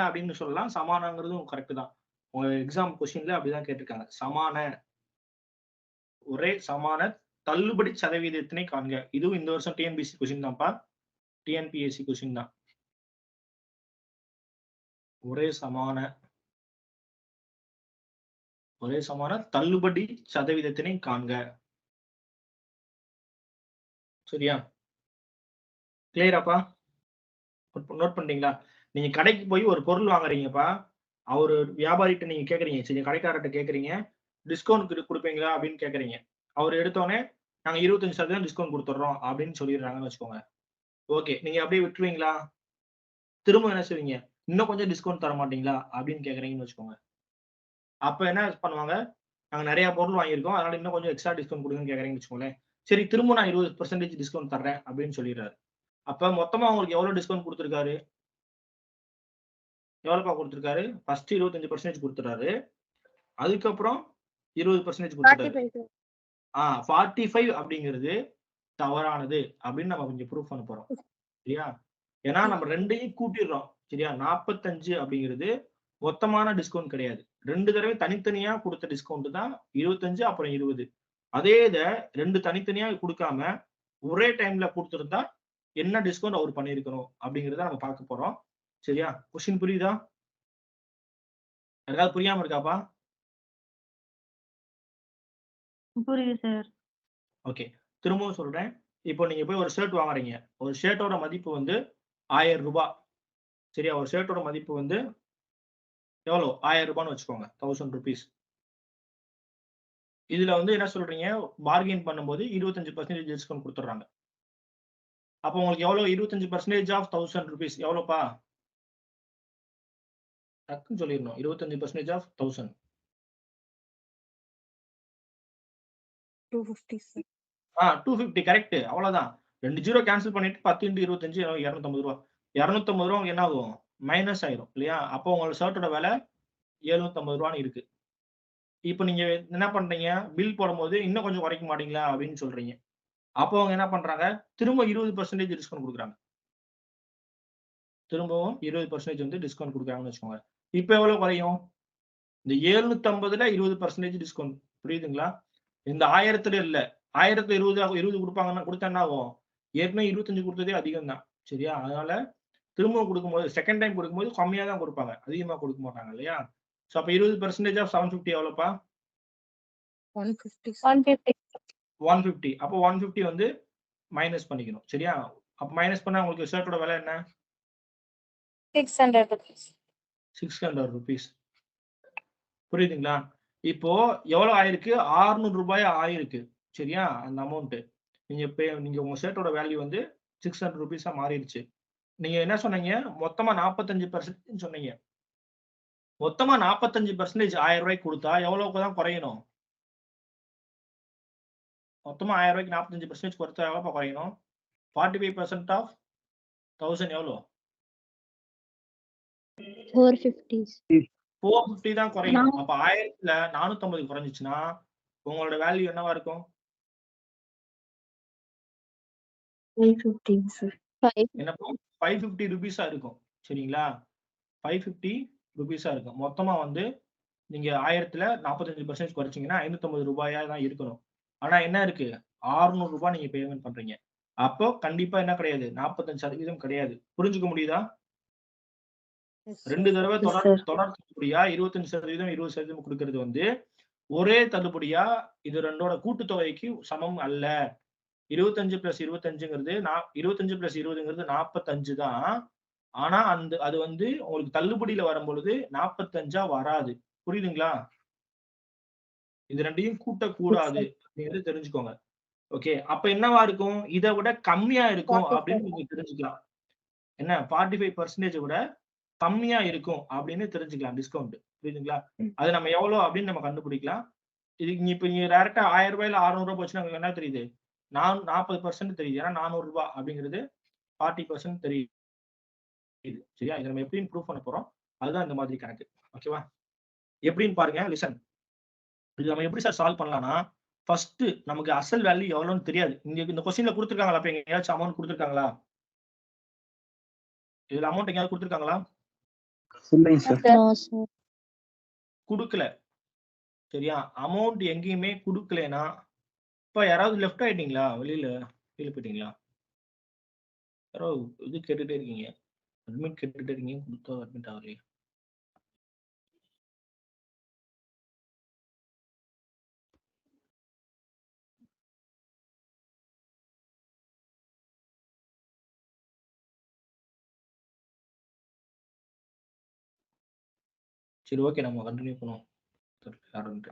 அப்படின்னு சொல்லலாம். சமானங்கிறதும் கரெக்ட் தான். உங்க எக்ஸாம் கொஸ்டின்ல அப்படிதான் கேட்டிருக்காங்க. ஒரே சமான தள்ளுபடி சதவீதத்தினை காண்க. இதுவும் இந்த வருஷம் டிஎன்பிஎஸ்சி கொஸ்டின் தான்ப்பா. டிஎன்பிஎஸ்சி கொஸ்டின் தான். ஒரே சமான தள்ளுபடி சதவீதத்தினை காண்க. சரியா? கிளியராப்பா? நோட் பண்றீங்களா? நீங்க கடைக்கு போய் ஒரு பொருள் வாங்குறீங்கப்பா, அவரு வியாபாரிகிட்ட நீங்க கேக்குறீங்க, சரி கடைக்காரர்கிட்ட கேக்குறீங்க, டிஸ்கவுண்ட் கொடுப்பீங்களா அப்படின்னு கேக்குறீங்க. அவர் எடுத்தோடனே நாங்க 25% டிஸ்கவுண்ட் கொடுத்துட்றோம் அப்படின்னு சொல்லிடுறாங்கன்னு வச்சுக்கோங்க. ஓகே, நீங்க அப்படியே விட்டுருவீங்களா? திரும்ப என்ன செய்வீங்க? இன்னும் கொஞ்சம் டிஸ்கவுண்ட் தர மாட்டீங்களா அப்படின்னு கேக்குறீங்கன்னு வச்சுக்கோங்க. அப்ப என்ன பண்ணுவாங்க? நாங்க நிறைய பொருள் வாங்கியிருக்கோம், அதனால இன்னும் கொஞ்சம் எக்ஸ்ட்ரா டிஸ்கவுண்ட் கொடுங்கன்னு கேக்குறீங்கன்னு வச்சுக்கோங்களேன். சரி, திரும்ப நான் 20% டிஸ்கவுண்ட் தர்றேன் அப்படின்னு சொல்லிடுறாரு. அப்ப மொத்தமா உங்களுக்கு எவ்வளவு டிஸ்கவுண்ட் கொடுத்திருக்காரு? எவ்வளவுப்பா கொடுத்திருக்காரு? ஃபர்ஸ்ட் 25% கொடுத்துறாரு, அதுக்கப்புறம் 20% கொடுத்துறாரு. 45 அப்படிங்கிறது தவறானது அப்படின்னு நம்ம கொஞ்சம் ப்ரூஃப் பண்ண போறோம். சரியா? ஏன்னா நம்ம ரெண்டையும் கூட்டிடுறோம். சரியா? 45 அப்படிங்கிறது மொத்தமான டிஸ்கவுண்ட் கிடையாது. 2 தடவை தனித்தனியா கொடுத்த டிஸ்கவுண்ட் தான் 25 அப்புறம் 20. அதே இத 2 தனித்தனியா கொடுக்காம ஒரே டைம்ல கொடுத்திருந்தா என்ன டிஸ்கவுண்ட் அவர் பண்ணியிருக்கணும் அப்படிங்கறத நம்ம பார்க்க போறோம். சரியா? கொஸ்டின் புரியுதா? யாராவது புரியாம இருக்காப்பா? புரியுது சார். ஓகே, திரும்பவும் சொல்றேன். இப்போ நீங்க போய் ஒரு ஷர்ட் வாங்குறீங்க. ஒரு ஷர்ட்டோட மதிப்பு வந்து 1000 ரூபாய். சரியா? ஒரு ஷர்ட்டோட மதிப்பு வந்து எவ்வளவு? 1000 ரூபான்னு வச்சுக்கோங்க, 1000 rupees. இதுல வந்து என்ன சொல்றீங்க? பார்கெயின் பண்ணும்போது 25% டிஸ்கவுண்ட் கொடுத்துறாங்க. அப்போ உங்களுக்கு எவ்வளவு? 25% ஆஃப் 1000 rupees எவ்வளவுப்பா? டக்குன்னு சொல்லிடணும். 25% ஆஃப் 1000 250. 250 கரெக்ட். அவ்வளவுதான். 2 ஜீரோ கேன்சல் பண்ணிட்டு 10 × 25 250 ரூபாய். 250 ரூபாய் என்ன ஆகும்? மைனஸ் ஆயிரும் இல்லையா? அப்போ உங்களோட ஷர்ட்டோட விலை 750 ரூபான்னு இருக்கு. இப்போ நீங்க என்ன பண்றீங்க? பில் போடும்போது இன்னும் கொஞ்சம் குறைக்க மாட்டீங்களா அப்படின்னு சொல்றீங்க. அப்போ அவங்க என்ன பண்றாங்க? திரும்ப 20% டிஸ்கவுண்ட் கொடுக்குறாங்க. திரும்பவும் 20% வந்து டிஸ்கவுண்ட் கொடுக்குறாங்கன்னு வச்சுக்கோங்க. இப்போ எவ்வளவு குறையும்? இந்த 750ல 20% டிஸ்கவுண்ட். புரியுதுங்களா? இந்த 1000ல இல்ல, 1020 கொடுப்பாங்கன்னா கொடுத்தா என்ன ஆகும்? ஏற்கனவே 25 கொடுத்ததே அதிகம் தான். சரியா? அதனால திரும்பவும் கொடுக்கும்போது செகண்ட் டைம் கொடுக்கும்போது கம்மியா தான் கொடுப்பாங்க. அதிகமா கொடுக்க மாட்டாங்க இல்லையா? சோ அப்ப 20% ஆஃப் 750 எவ்வளவுப்பா? 150. 150. 150. அப்போ 150 வந்து மைனஸ் பண்ணிக்கணும். சரியா? அப்ப மைனஸ் பண்ணா உங்களுக்கு ஷர்ட்டோட விலை என்ன? 600 rupees. 600 rupees. புரியுதுங்களா? இப்போ எவ்வளவு ஆயிருக்கு? 600 ரூபாய் ஆயிருக்கு. சரியா? அந்த அமௌண்ட். நீங்க உங்க ஷர்ட்டோட வேல்யூ வந்து 600 ரூபீஸா மாறிடுச்சு. நீங்க என்ன சொன்னீங்க? மொத்தமா 45% சொன்னீங்க. மொத்தமா 45% 1000 ரூபாய்க்கு கொடுத்தா எவ்வளவுக்கு தான் குறையணும்? மொத்தமா 1000 ரூபாய்க்கு 45% கொடுத்தா எவ்வளவு குறையணும்? 45% ஆஃப் 1000 எவ்வளவு? 450. 450 தான் குறையும். அப்ப 1000ல 450 குறைஞ்சிச்சுன்னா உங்களோட வேல்யூ என்னவா இருக்கும்? 550, sir. 5. என்னப்பா? 550 ரூபீஸா இருக்கும். சரிங்களா? 550 ரூபீஸா இருக்கும். மொத்தமா வந்து நீங்க 1000ல 45% குறைச்சீங்கன்னா 550 ரூபாயா தான் இருக்கணும். ஆனா என்ன இருக்கு? 600 ரூபாய் நீங்க பேமெண்ட் பண்றீங்க. அப்போ கண்டிப்பா என்ன கிடையாது? 45% கிடையாது. புரிஞ்சுக்க முடியுதா? Yes, 2 sir. தடவை Yes, தொடர் sir. தொடர் தள்ளுபடியா 25% 20% கொடுக்கிறது வந்து ஒரே தள்ளுபடியா இது ரெண்டோட கூட்டுத்தொகைக்கு சமம் அல்ல. 25 பிளஸ் 25ங்கிறது 25 பிளஸ் 20ங்கிறது 45 தான். ஆனா அது வந்து உங்களுக்கு தள்ளுபடியில வரும்பொழுது 45ஆ வராது. புரியுதுங்களா? இது ரெண்டையும் கூட்டக்கூடாது அப்படிங்கிறது தெரிஞ்சுக்கோங்க. ஓகே. அப்ப என்னவா இருக்கும்? இதை விட கம்மியா இருக்கும் 45. அப்படின்னு நீங்க தெரிஞ்சுக்கலாம். என்ன 45% விட கம்மியா இருக்கும் அப்படின்னு தெரிஞ்சுக்கலாம் டிஸ்கவுண்ட். புரியுதுங்களா? அது நம்ம எவ்வளவு அப்படின்னு நம்ம கண்டுபிடிக்கலாம். இது இப்ப நீங்க டைரக்டா 1000 ரூபாயில 600 ரூபாய் போச்சுன்னா உங்களுக்கு என்ன தெரியுது? 40% தெரியுது. ஏன்னா 400 ரூபாய் அப்படிங்கிறது 40% தெரியுது. சரியா? இதை நம்ம எப்படின்னு ப்ரூவ் பண்ண போறோம். அதுதான் இந்த மாதிரி கணக்கு. ஓகேவா? எப்படின்னு பாருங்க. லிசன். இது நம்ம எப்படி சார் சால்வ் பண்ணலாம்னா, ஃபர்ஸ்ட் நமக்கு அசல் வேல்யூ எவ்வளவுன்னு தெரியாது. இந்த கொஸ்டின்ல கொடுத்திருக்காங்களா? அப்ப எங்கேயாச்சும் அமௌண்ட் கொடுத்திருக்காங்களா? இதுல அமௌண்ட் எங்கயாவது கொடுத்திருக்காங்களா? இல்லைங்க சார். No, sir. குடுக்கல. சரியா? அமௌண்ட் எங்கேயுமே குடுக்கலைன்னா இப்ப யாராவது லெஃப்ட் ஆயிட்டீங்களா? வெளியில போயிட்டீங்களா? யாரோ இது கேட்டுட்டே இருக்கீங்க. அட்மிட் கேட்டுட்டே இருக்கீங்க. கொடுத்தா அட்மிட் ஆகலையே. சரி, ஓகே. நம்ம கண்டினியூ பண்ணுவோம். யாருன்ட்டு.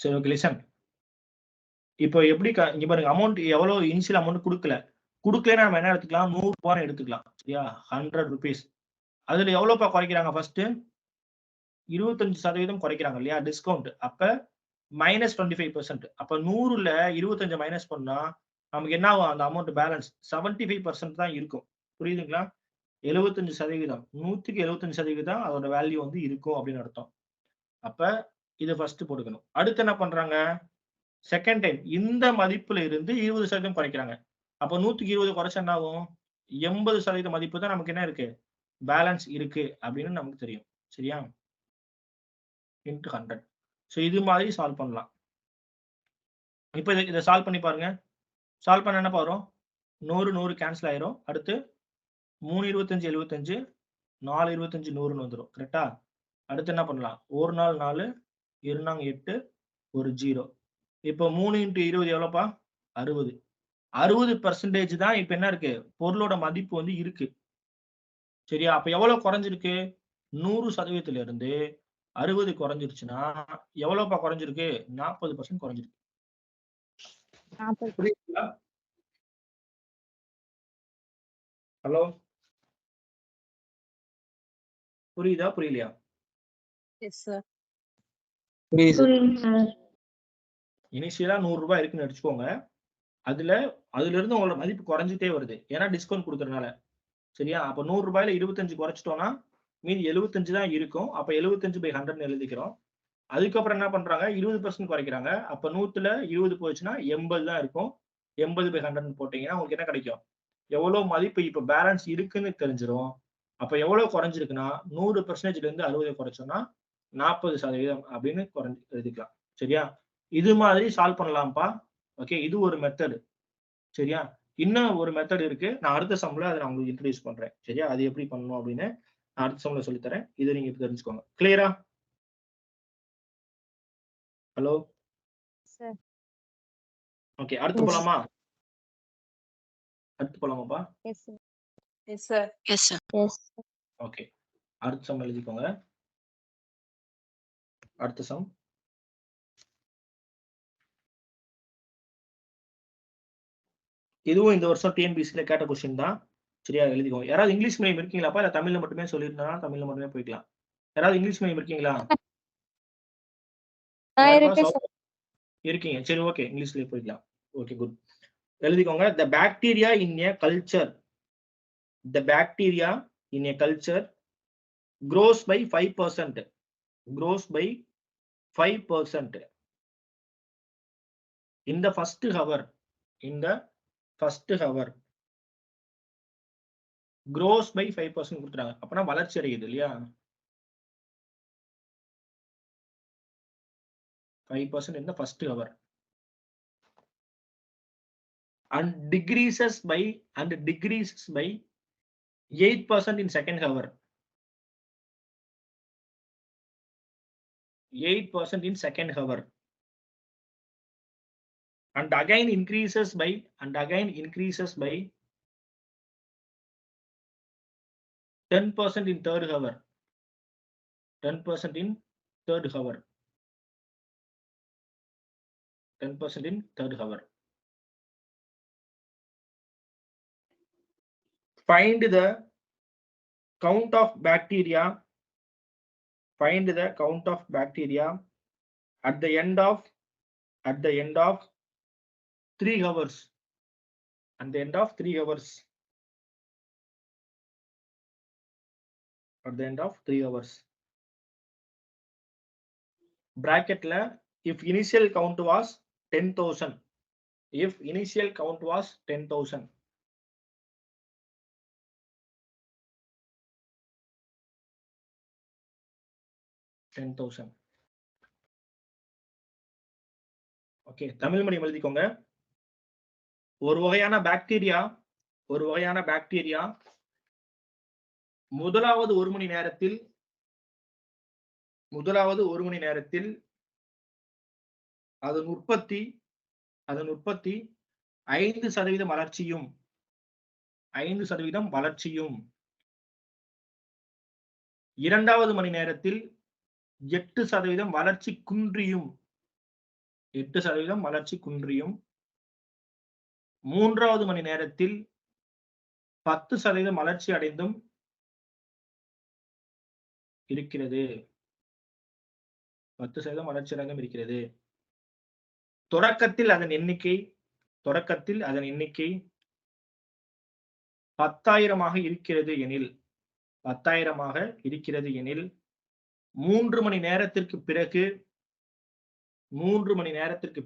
சரி, ஓகே. லிசன். இப்போ எப்படி இங்க பாருங்க, அமௌண்ட் எவ்வளவு இனிஷியல் அமௌண்ட் குடுக்கல. குடுக்கலைன்னா நம்ம என்ன எடுத்துக்கலாம்? 100 ரூபாய் எடுத்துக்கலாம். சரியா? 100 rupees. அதுல எவ்வளவுப்பா குறைக்கிறாங்க ஃபர்ஸ்ட்? 25% குறைக்கிறாங்க இல்லையா? டிஸ்கவுண்ட். அப்ப -25%. அப்ப 100ல 25 மைனஸ் பண்ணா நமக்கு என்ன ஆகும்? அந்த அமௌண்ட் பேலன்ஸ் 75% தான் இருக்கும். புரியுதுங்களா? 75%. 100க்கு 75% அதோட வேல்யூ வந்து இருக்கும் அப்படின்னு அர்த்தம். அப்ப இத ஃபர்ஸ்ட் போட்டுக்கணும். அடுத்து என்ன பண்றாங்க? செகண்ட் டைம் இந்த மதிப்புல இருந்து 20% குறைக்கிறாங்க. அப்ப 100க்கு 20 குறைச்சா என்ன ஆகும்? 80% மதிப்பு தான் நமக்கு என்ன இருக்கு? பேலன்ஸ் இருக்கு அப்படின்னு நமக்கு தெரியும். சரியா? இன்டு 100. சோ இது மாதிரி சால்வ் பண்ணலாம். இப்ப இத சால்வ் பண்ணி பாருங்க. சால்வ் பண்ணா என்ன வரும்? 100 100 கேன்சல் ஆயிரும். அடுத்து 3 25 75, 4 25 100ன்னு வந்துரும். கரெக்ட்டா? அடுத்து என்ன பண்ணலாம்? 1 நாள் 4, 2 நாள் 8, 1 0. இப்போ 3 × 20 எவ்வளவுப்பா? 60. 60% தான் இப்ப என்ன இருக்கு? பொருளோட மதிப்பு வந்து இருக்கு. சரியா? அப்ப எவ்வளவு குறைஞ்சிருக்கு? 100% இருந்து 60 குறைஞ்சிருச்சுன்னா எவ்வளவுப்பா குறைஞ்சிருக்கு? 40% குறைஞ்சிருக்கு. 40. புரியுதுங்களா? ஹலோ? புரியுதா? புரியலையா? Yes, sir. புரியுது. புரியுது சார். இனிஷியலா 100 ரூபாய் இருக்குன்னு வச்சுக்கோங்க. அதுல இருந்து உங்களோட மதிப்பு குறைஞ்சிட்டே வருது. ஏன்னா டிஸ்கவுண்ட் குடுக்கறனால. சரியா? அப்ப 100 ரூபாயில 25 குறைச்சிட்டோம்னா மீதி 75 தான் இருக்கும். அப்ப 75/100ன்னு எழுதிக்கிறோம். அதுக்கப்புறம் என்ன பண்றாங்க? 20% குறைக்கிறாங்க. அப்ப 100ல 20 போச்சுன்னா 80 தான் இருக்கும். 80/100ன்னு போட்டீங்கன்னா உங்களுக்கு என்ன கிடைக்கும்? எவ்வளவு மதிப்பு இப்ப பேலன்ஸ் இருக்குன்னு தெரிஞ்சிரும். அப்ப எவ்வளவு குறைஞ்சிருக்குன்னா 100%ல இருந்து 60 குறைச்சோம்னா 40% அப்படின்னு எழுதிக்கலாம். சரியா? இது மாதிரி சால்வ் பண்ணலாம்ப்பா. ஓகே, இது ஒரு மெத்தட். சரியா? இன்னும் ஒரு மெத்தட் இருக்கு. நான் அடுத்த சம்ல அத நான் உங்களுக்கு இன்ட்ரோடியூஸ் பண்றேன். சரியா? அது எப்படி பண்ணணும் அப்படின்னு நான் அடுத்த சம்ல சொல்லி தரேன். இத நீங்க தெரிஞ்சுக்கோங்க. கிளியரா? ஹலோ? சார். ஓகே, அடுத்து Yes. போலாமா? அடுத்து போலாமாப்பா? Yes sir. Yes sir. Yes, sir. Yes. Okay. அடுத்த சம் எழுதிக்கோங்க. அடுத்த சம். இதுவும் இந்த வருஷம் டிஎன்பிஎஸ்சில கேட்ட கொஸ்டின் தான். சரியா? எழுதிக்கோங்க. யாராவது இங்கிலீஷ் மீடியம் இருக்கீங்களாப்பா? இல்ல தமிழ்ல மட்டுமே சொல்லிருந்தா தமிழ்ல மட்டுமே போய்க்கலாம். யாராவது இங்கிலீஷ் மீடியம் இருக்கீங்களா? யாருப்பா? சவுத் இருக்கீங்க. சரி, ஓகே. இங்கிலீஷ்லயே போய்க்கலாம். Okay, good. எழுதிக்கோங்க. The bacteria in a culture grows by 5%. Grows by 5% in the first hour. Grows by 5% கொடுத்துறாங்க. அப்பனா வளர்ச்சி அடையுது இல்லையா? 5% in the first hour. And decreases by 8% in second hour. 8% in second hour. And again increases by 10% in third hour. 10% in third hour. 10% in third hour. Find the count of bacteria. Find the count of bacteria at the end of 3 hours. At the end of 3 hours. At the end of 3 hours. Bracket la, if initial count was 10,000. If initial count was 10,000. Okay, Tamil medium எழுதிக்கோங்க. ஒரு வகையான bacteria முதலாவது ஒரு மணி நேரத்தில் அதன் உற்பத்தி 5% வளர்ச்சியும் இரண்டாவது மணி நேரத்தில் 8% வளர்ச்சி குன்றியும் மூன்றாவது மணி நேரத்தில் 10% வளர்ச்சி அடைந்தும் இருக்கிறது. 10% வளர்ச்சி அடைந்தும் இருக்கிறது. தொடக்கத்தில் அதன் எண்ணிக்கை 10,000 இருக்கிறது எனில் 3 மணி நேரத்திற்கு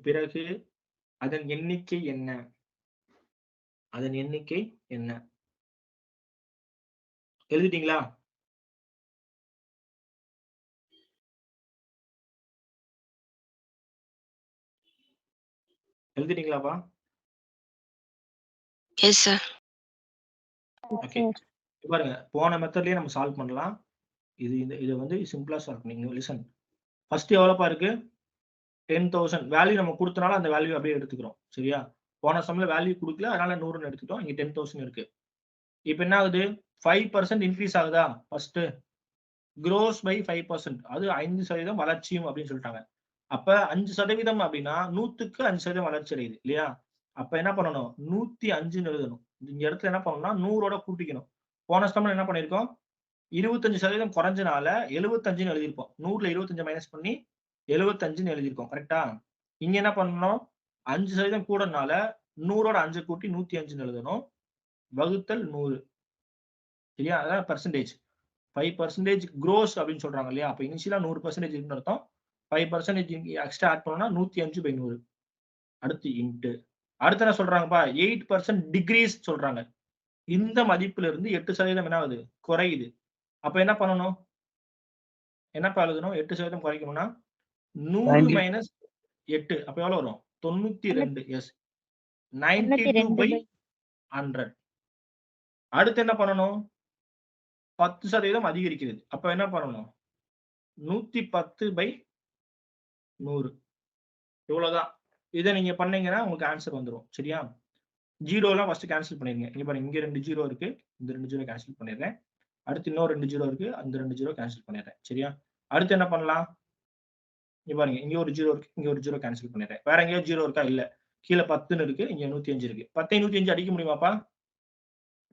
பிறகு அதன் எண்ணிக்கை என்ன? எழுதிட்டீங்களா? எழுதிட்டீங்களாப்பா? Yes, sir. ஓகே, பாருங்க. போன மெத்தட்லயே நம்ம சால்வ் பண்ணலாம். இது வந்து சிம்பிளா சால்வ் பண்ணீங்க. லிசன். ஃபர்ஸ்ட் எவ்வளவுப்பா இருக்கு? 10,000. வேல்யூ நம்ம கொடுத்தனால அந்த வேல்யூ அப்படியே எடுத்துக்கிறோம். சரியா? போன சம்ல வேல்யூ கொடுக்கல, அதனால 100ன்னு எடுத்துட்டோம். இங்க 10,000 இருக்கு. இப்போ என்ன ஆகுது? 5% இன்க்ரீஸ் ஆகுதா? First grows by 5%. அது 5% வளர்ச்சியும் அப்படின்னு சொல்லிட்டாங்க. அப்ப 5% அப்படின்னா 100க்கு 5% வளர்ச்சி அடையுது இல்லையா? அப்ப என்ன பண்ணணும்? 105ன்னு எழுதணும். இந்த இடத்துல என்ன பண்ணணும்னா 100ஓட கூட்டிக்கணும். போன சம்ல என்ன பண்ணிருக்கோம்? 25% குறைஞ்சனால 75ன்னு எழுதியிருப்போம். 100ல 25 மைனஸ் பண்ணி 75ன்னு எழுதியிருக்கோம். கரெக்டா? இங்க என்ன பண்ணணும்? 5% கூடனால 100ஓட 5 கூட்டி 105ன்னு எழுதணும். வகுத்தல் 100. சரியா? அதான் பெர்சன்டேஜ். 5% gross அப்படின்னு சொல்றாங்க இல்லையா? அப்ப இனிஷியலா 100% இருக்குன்னு அர்த்தம். 5% எக்ஸ்ட்ரா ஆட் பண்ணோம்னா 105/100. அடுத்து இன்ட்டு. அடுத்து என்ன சொல்றாங்கப்பா? 8% டிகிரீஸ் சொல்றாங்க. இந்த மதிப்புல இருந்து 8% என்ன ஆகுது? குறையுது. அப்ப என்ன பண்ணணும்? என்னப்பா எழுதணும்? 8% குறைக்கணும்னா 100 மைனஸ் 8. அப்ப எவ்வளவு வரும்? 92. எஸ். 92 92 by by 100. அடுத்து என்ன பண்ணணும்? 10% அதிகரிக்கிறது. அப்ப என்ன பண்ணணும்? 110 by 100. இவ்வளவுதான். இதை நீங்க பண்ணீங்கன்னா உங்களுக்கு ஆன்சர் வந்துரும். சரியா? ஜீரோலாம் ஃபர்ஸ்ட் கேன்சல் பண்ணிருங்க. இங்க பாருங்க, இங்க 2 ஜீரோ இருக்கு. இந்த 2 ஜீரோ கேன்சல் பண்ணிடுறேன். அடுத்து இன்னொரு 2 ஜீரோ இருக்கு. அந்த 2 ஜீரோ கேன்சல் பண்ணிடுறேன். சரியா? அடுத்து என்ன பண்ணலாம்? இங்க பாருங்க, இங்க ஒரு ஜீரோ இருக்கு. இங்க ஒரு ஜீரோ கேன்சல் பண்ணிடுறேன். வேற எங்கேயோ ஜீரோ இருக்கா? இல்ல. கீழே 10ன்னு இருக்கு. இங்க 105 இருக்கு. 10 105 அடிக்க முடியுமாப்பா?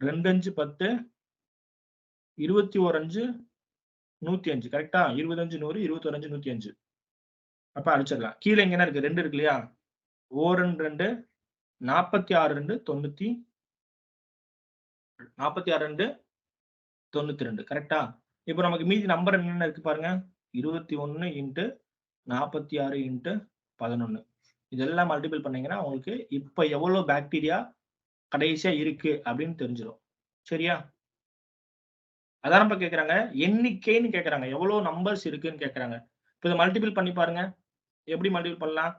2 5 10 21 5 105. கரெக்டா? 25 100 21 5 105. அப்ப அடிச்சிடலாம். கீழே இங்க என்ன இருக்கு? 2 இருக்கு இல்லையா? 1 2 46 2 90 46 2 92. கரெக்டா? இப்போ நமக்கு மீதி நம்பர் என்னென்ன இருக்கு பாருங்க. 21 இன்ட்டு 46 இன்ட்டு 11. இதெல்லாம் மல்டிபிள் பண்ணீங்கன்னா உங்களுக்கு இப்ப எவ்வளவு பாக்டீரியா கடைசியா இருக்கு அப்படின்னு தெரிஞ்சிடும். சரியா? அதான் நம்ம கேக்குறாங்க, எண்ணிக்கைன்னு கேக்குறாங்க, எவ்வளவு நம்பர்ஸ் இருக்குன்னு கேக்குறாங்க. இப்ப இதை மல்டிபிள் பண்ணி பாருங்க. எப்படி மல்டிபிள் பண்ணலாம்?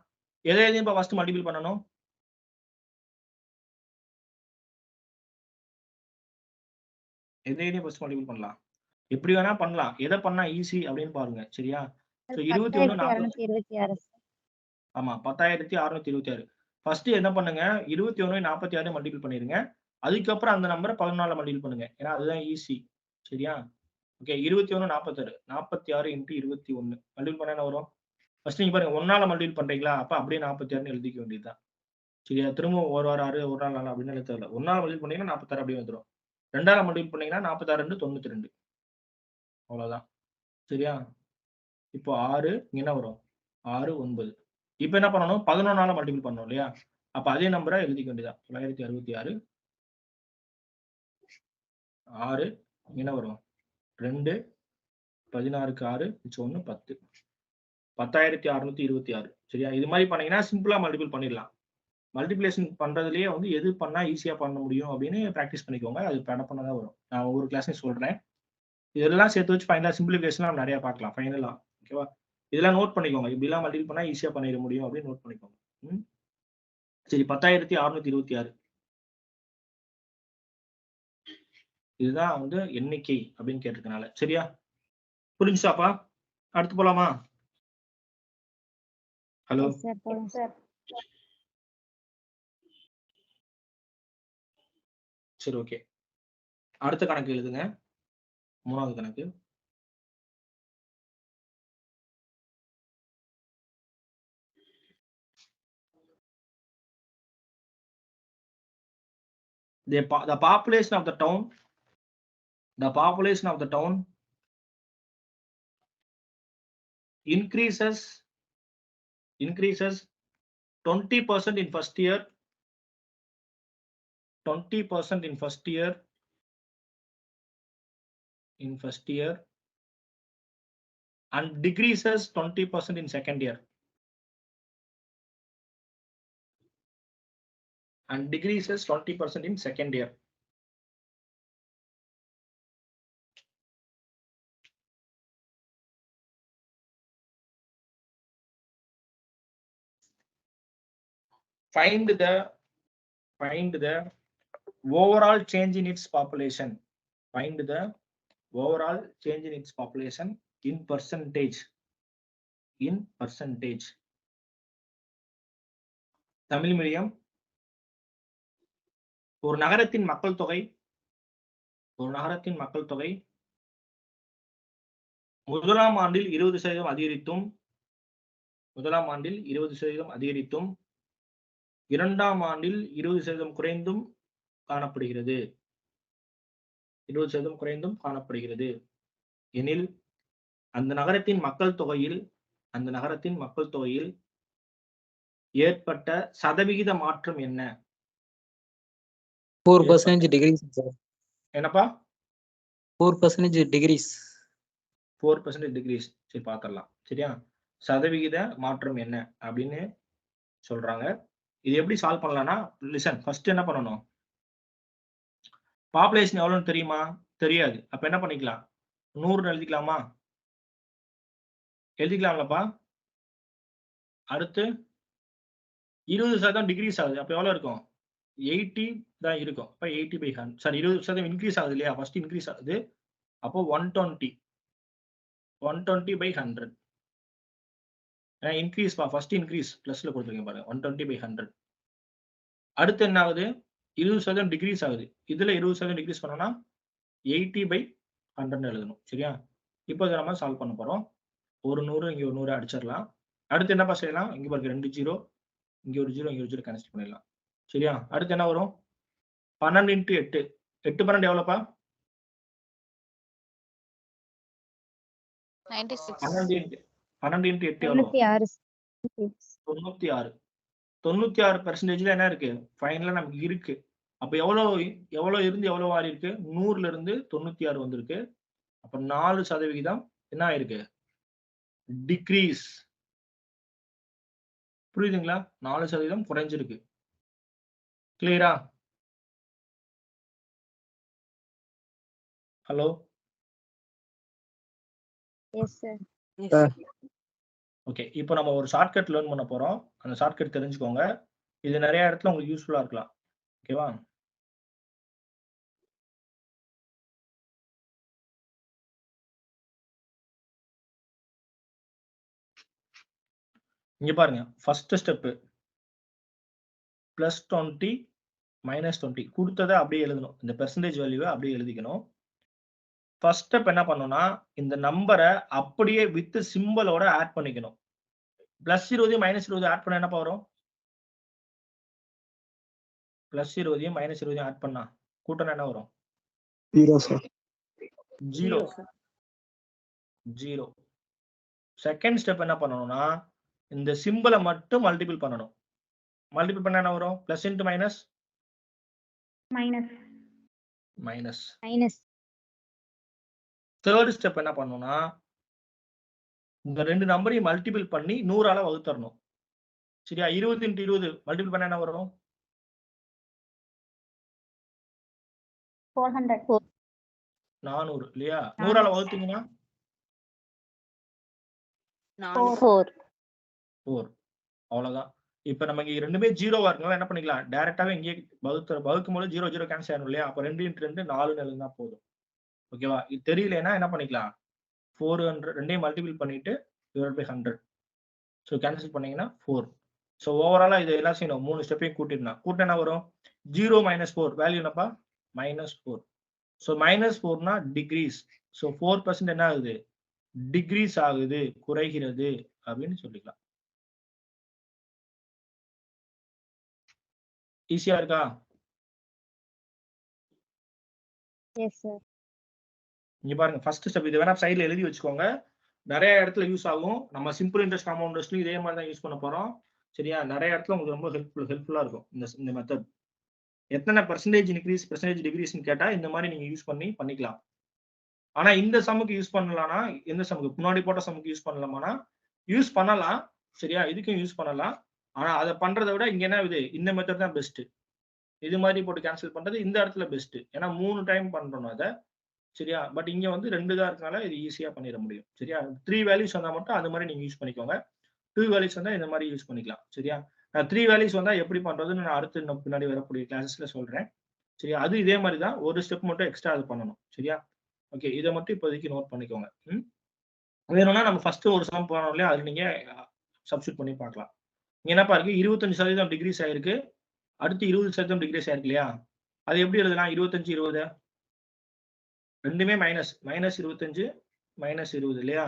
எதை எதையும் இப்ப ஃபர்ஸ்ட் மல்டிபிள் பண்ணணும்? எதையும் ஃபர்ஸ்ட் மல்டிபிள் பண்ணலாம். எப்படி வேணா பண்ணலாம். எதை பண்ணா ஈஸி அப்படின்னு பாருங்க. சரியா? சோ 21 10,626. ஆமா, 10,626. ஃபர்ஸ்ட் என்ன பண்ணுங்க? 21 46 மல்டிபிள் பண்ணிருங்க. அதுக்கப்புறம் அந்த நம்பரை 14 மல்டிபிள் பண்ணுங்க. ஏன்னா அதுதான் ஈஸி. சரியா? ஓகே. 21 46 46 இன்ட்டு 21 மல்டிபிள் பண்ணா என்ன வரும்? ஃபர்ஸ்ட் நீங்க பாருங்க, 1 மல்டிபிள் பண்றீங்களா? அப்ப அப்படியே 46 எழுதிக்க வேண்டியதுதான். சரியா? திரும்ப ஒரு வாரம் 6 ஒரு நாள் 4 அப்படின்னு எழுத தேவையில்ல. 1 மல்டிபிள் பண்ணீங்கன்னா 46 அப்படியே வந்துடும். 2 மல்டிபிள் பண்ணீங்கன்னா 46 2 92. அவ்வளவுதான். சரியா? இப்போ 6 இங்க என்ன வரும்? 6 9. இப்ப என்ன பண்ணணும்? 11 மல்டிபிள் பண்ணணும் இல்லையா? அப்ப அதே நம்பரை எழுதிக்க வேண்டியதான். 966 6 என்ன வரும்? 2 16க்கு 6 மிச்சம் 1 10. 10,626. சரியா? இது மாதிரி பண்ணீங்கன்னா சிம்பிளா மல்டிபிள் பண்ணிடலாம். மல்டிபிளேஷன் பண்றதுலயே வந்து எது பண்ணா ஈஸியா பண்ண முடியும் அப்படின்னு பிராக்டிஸ் பண்ணிக்கோங்க. அது பண்ணதான் வரும். நான் ஒவ்வொரு கிளாஸ்லயும் சொல்றேன். இதெல்லாம் சேர்த்து வச்சு ஃபைனலா சிம்பிளிஃபிகேஷன் நம்ம நிறைய பார்க்கலாம் ஃபைனலா. ஓகேவா? இதெல்லாம் நோட் பண்ணிக்கோங்க. இப்படிலாம் மல்டிபிள் பண்ணா ஈஸியா பண்ணிட முடியும் அப்படின்னு நோட் பண்ணிக்கோங்க. சரி, 10,626. இதுதான் வந்து எண்ணிக்கை அப்படின்னு கேட்டிருக்கனால. சரியா? புரிஞ்சுச்சாப்பா? அடுத்து போலாமா? ஹலோ? Yes, sir. போலாம் sir. சரி, ஓகே. அடுத்த கணக்கு எழுதுங்க. 3வது கணக்கு. The population of the town increases 20% in first year, 20% in first year and decreases 20% in second year and decreases 20% in second year. Find the overall change in its population. Find the overall change in its population in percentage. Tamil medium. ஒரு நகரத்தின் மக்கள் தொகை முதலாம் ஆண்டில் 20% அதிகரித்தும் இரண்டாம் ஆண்டில் 20% குறைந்தும் காணப்படுகிறது. எனில் அந்த நகரத்தின் மக்கள் தொகையில் ஏற்பட்ட சதவிகித மாற்றம் என்ன? 4% degrees, sir. என்னப்பா? 4% degrees. 4% டிகிரிஸ். சரி, பார்த்துடலாம். சரியா? சதவிகித மாற்றம் என்ன அப்படின்னு சொல்றாங்க. இது எப்படி சால்வ் பண்ணலாம்னா, லிசன். ஃபர்ஸ்ட் என்ன பண்ணணும்? பாப்புலேஷன் எவ்வளவுன்னு தெரியுமா? தெரியாது. அப்ப என்ன பண்ணிக்கலாம்? 100 எழுதிக்கலாமா? எழுதிக்கலாம்லப்பா? அடுத்து 20% டிகிரீஸ் ஆகுது. அப்ப எவ்வளவு இருக்கும்? 80 தான் இருக்கும். அப்ப 80/100. சாரி 20% இன்க்ரீஸ் ஆகுது இல்லையா? ஃபர்ஸ்ட் இன்க்ரீஸ் ஆகுது. அப்போ 120. 120/100. இன்க்ரீஸ் ஃபர்ஸ்ட் இன்க்ரீஸ் பிளஸ்ல கொடுத்துருக்கேன் பாருங்க. 120/100. அடுத்து என்ன ஆகுது? 20% டிகிரீஸ் ஆகுது. இதுல 20% டிகிரீஸ் பண்ணோம்னா 80/100 எழுதணும். சரியா? இப்போ இதை நம்ம சால்வ் பண்ண போறோம். ஒரு 100 இங்க ஒரு 100 அடிச்சிடலாம். அடுத்து என்னப்பா செய்யலாம்? இங்க பாருங்க 2 0 இங்க ஒரு 0 இங்க ஒரு 0 கேன்சல் பண்ணிடலாம். சரியா? அடுத்து என்ன வரும்? 12 × 8. 8 12 எவ்வளோப்பா? 96. 12 × 8 எவ்வளோ? 96. 96% என்ன இருக்கு? ஃபைனலா நமக்கு இருக்கு. அப்ப எவ்வளவு இருந்து எவ்வளவு மாறி இருக்கு? 100ல இருந்து 96 வந்திருக்கு. அப்ப 4% என்ன ஆயிருக்கு? டிக்ரீஸ். புரியுதுங்களா? 4% குறைஞ்சிருக்கு. கிளியரா? Hello? Yes, sir. Yes, Sir. sir. Okay. இப்போ நம்ம ஒரு ஷார்ட்கட் லேர்ன் பண்ண போறோம். அந்த ஷார்ட்கட் தெரிஞ்சுக்கோங்க. இது நிறைய இடத்துல உங்களுக்கு யூஸ்ஃபுல்லா இருக்கலாம். ஓகேவா? இங்க பாருங்க. ஃபர்ஸ்ட் ஸ்டெப் +20 -20 கொடுத்ததை அப்படியே எழுதணும். இந்த பெர்சன்டேஜ் வேல்யூவை அப்படியே எழுதிக்கணும். ஃபர்ஸ்ட் ஸ்டெப் என்ன பண்ணணும்னா இந்த நம்பரை அப்படியே வித் சிம்பலோட ஆட் பண்ணிக்கணும். +20 -20 ஆட் பண்ண என்னப்பா வரும்? +20 -20 ஆட் பண்ணா கூட்டணும் என்ன வரும்? 0 sir. 0. sir. 0. செகண்ட் ஸ்டெப் என்ன பண்ணணும்னா இந்த சிம்பலை மட்டும் மல்டிபிள் பண்ணணும். மல்டிபிள் பண்ணா என்ன வரும்? +× -. தேர்ட் ஸ்டெப் என்ன பண்ணணும்னா இந்த ரெண்டு நம்பரையும் மல்டிபிள் பண்ணி 100ஆல வகுத்தரணும். சரியா? 20 × 20 மல்டிபிள் பண்ணா என்ன வரும்? 400. 400 இல்லையா? 100ஆல வகுத்தீங்கன்னா 4. 4. அவ்வளவுதான். இப்ப நமக்கு ரெண்டுமே 0வா இருக்கனால என்ன பண்ணிக்கலாம்? டைரக்டாவே இங்கே வகுக்கும்போது 0 0 கேன்சல் ஆயிடும் இல்லையா? அப்ப 2 × 2 4 எழுதுனா போதும். ஓகேவா? இது தெரியலனா என்ன பண்ணிக்கலாம்? 400 ரெண்டையும் மல்டிபிள் பண்ணிட்டு /100. சோ கேன்சல் பண்ணீங்கன்னா 4. சோ ஓவராலா இது எல்லாம் செய்யணும். 3 ஸ்டெப்பையும் கூட்டிடலாம். கூட்டினா என்ன வரும்? 0 - 4 வேல்யூ என்னப்பா? -4. So -4னா degrees. சோ 4% என்ன ஆகுது? டிக்ரீஸ் ஆகுது, குறைகிறது அப்படின்னு சொல்லிக்கலாம். ஈஸியா இருக்கா? Yes, sir. இங்க பாருங்க ஃபர்ஸ்ட் ஸ்டெப் இது வேணா சைடுல எழுதி வச்சுக்கோங்க. நிறைய இடத்துல யூஸ் ஆகும். நம்ம சிம்பிள் இன்ட்ரெஸ்ட் காம்பவுண்ட் இன்ட்ரெஸ்ட்லயும் இதே மாதிரி தான் யூஸ் பண்ண போறோம். சரியா? நிறைய இடத்துல உங்களுக்கு ரொம்ப ஹெல்ப்ஃபுல்லா இருக்கும் இந்த மெத்தட். எத்தனை பெர்சன்டேஜ் இன்க்ரீஸ் பெர்சன்டேஜ் டிகிரீஸ்னு கேட்டா இந்த மாதிரி நீங்க யூஸ் பண்ணிக்கலாம். ஆனா இந்த சம்முக்கு யூஸ் பண்ணலாம்னா எந்த சம்முக்கு முன்னாடி போட்ட சம்முக்கு யூஸ் பண்ணலாமானா யூஸ் பண்ணலாம். சரியா? இதுக்கும் யூஸ் பண்ணலாம். ஆனா அதை பண்றதை விட இங்க என்ன இது இந்த மெத்தட் தான் பெஸ்ட். இது மாதிரி போட்டு கேன்சல் பண்றது இந்த இடத்துல பெஸ்ட். ஏன்னா 3 டைம் பண்றோம் அதை. சரியா? பட் இங்க வந்து 2 தான் இருக்கனால இது ஈஸியா பண்ணிட முடியும். சரியா? 3 வேல்யூஸ் வந்தா மட்டும் அது மாதிரி நீங்க யூஸ் பண்ணிக்கோங்க. 2 வேல்யூஸ் வந்தா இந்த மாதிரி யூஸ் பண்ணிக்கலாம். சரியா? நான் 3 வேல்யூஸ் வந்தா எப்படி பண்றதுன்னு நான் அடுத்து பின்னாடி வரக்கூடிய கிளாஸஸ்ல சொல்றேன். சரியா? அது இதே மாதிரி தான். ஒரு ஸ்டெப் மட்டும் எக்ஸ்ட்ரா அது பண்ணணும். சரியா? ஓகே. இதை மட்டும் இப்போதைக்கு நோட் பண்ணிக்கோங்க. வேணும்னா நம்ம ஃபர்ஸ்ட் ஒரு சம் போனோம் இல்லையா? அது நீங்க சப்ஸ்டிட் பண்ணி பார்க்கலாம். இங்க என்ன பாருங்க 25% டிகிரீஸ் ஆயிருக்கு. அடுத்து 20% டிகிரீஸ் ஆயிருக்கு இல்லையா? அது எப்படி எழுதலாம்? 25 20 ரெண்டுமே மைனஸ். -25 -20 இல்லையா?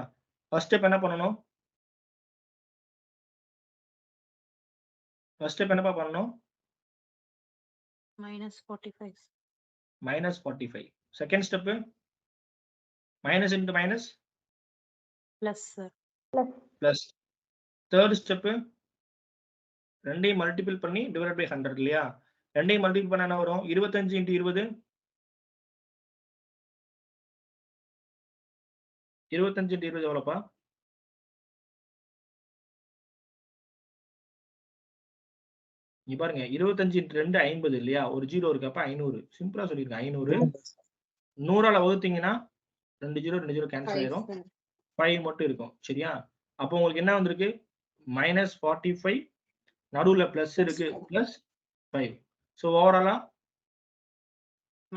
ஃபர்ஸ்ட் ஸ்டெப் என்ன பண்ணணும்? ஃபர்ஸ்ட் ஸ்டெப் என்னப்பா பண்ணணும்? -45. -45. Second step minus into minus Plus, sir. Plus. Third step ரெண்டையும் மல்டிபிள் பண்ணி /100 இல்லையா? ரெண்டையும் மல்டிபிள் பண்ணா என்ன வரும்? 25 × 20 25 × 20 எவ்வளோப்பா? இங்க பாருங்க 25 × 2 50 இல்லையா? ஒரு 0 இருக்கு. அப்ப 500. சிம்பிளா சொல்லிருக்கேன் 500. 100ஆல வகுத்தீங்கன்னா 2 0 2 0 கேன்சல் 5, ஆயிரும். sir. 5 மட்டும் இருக்கும். சரியா? அப்போ உங்களுக்கு என்ன வந்திருக்கு? -45 நடுவுல பிளஸ் இருக்கு பிளஸ் 5. ஸோ ஓவராலா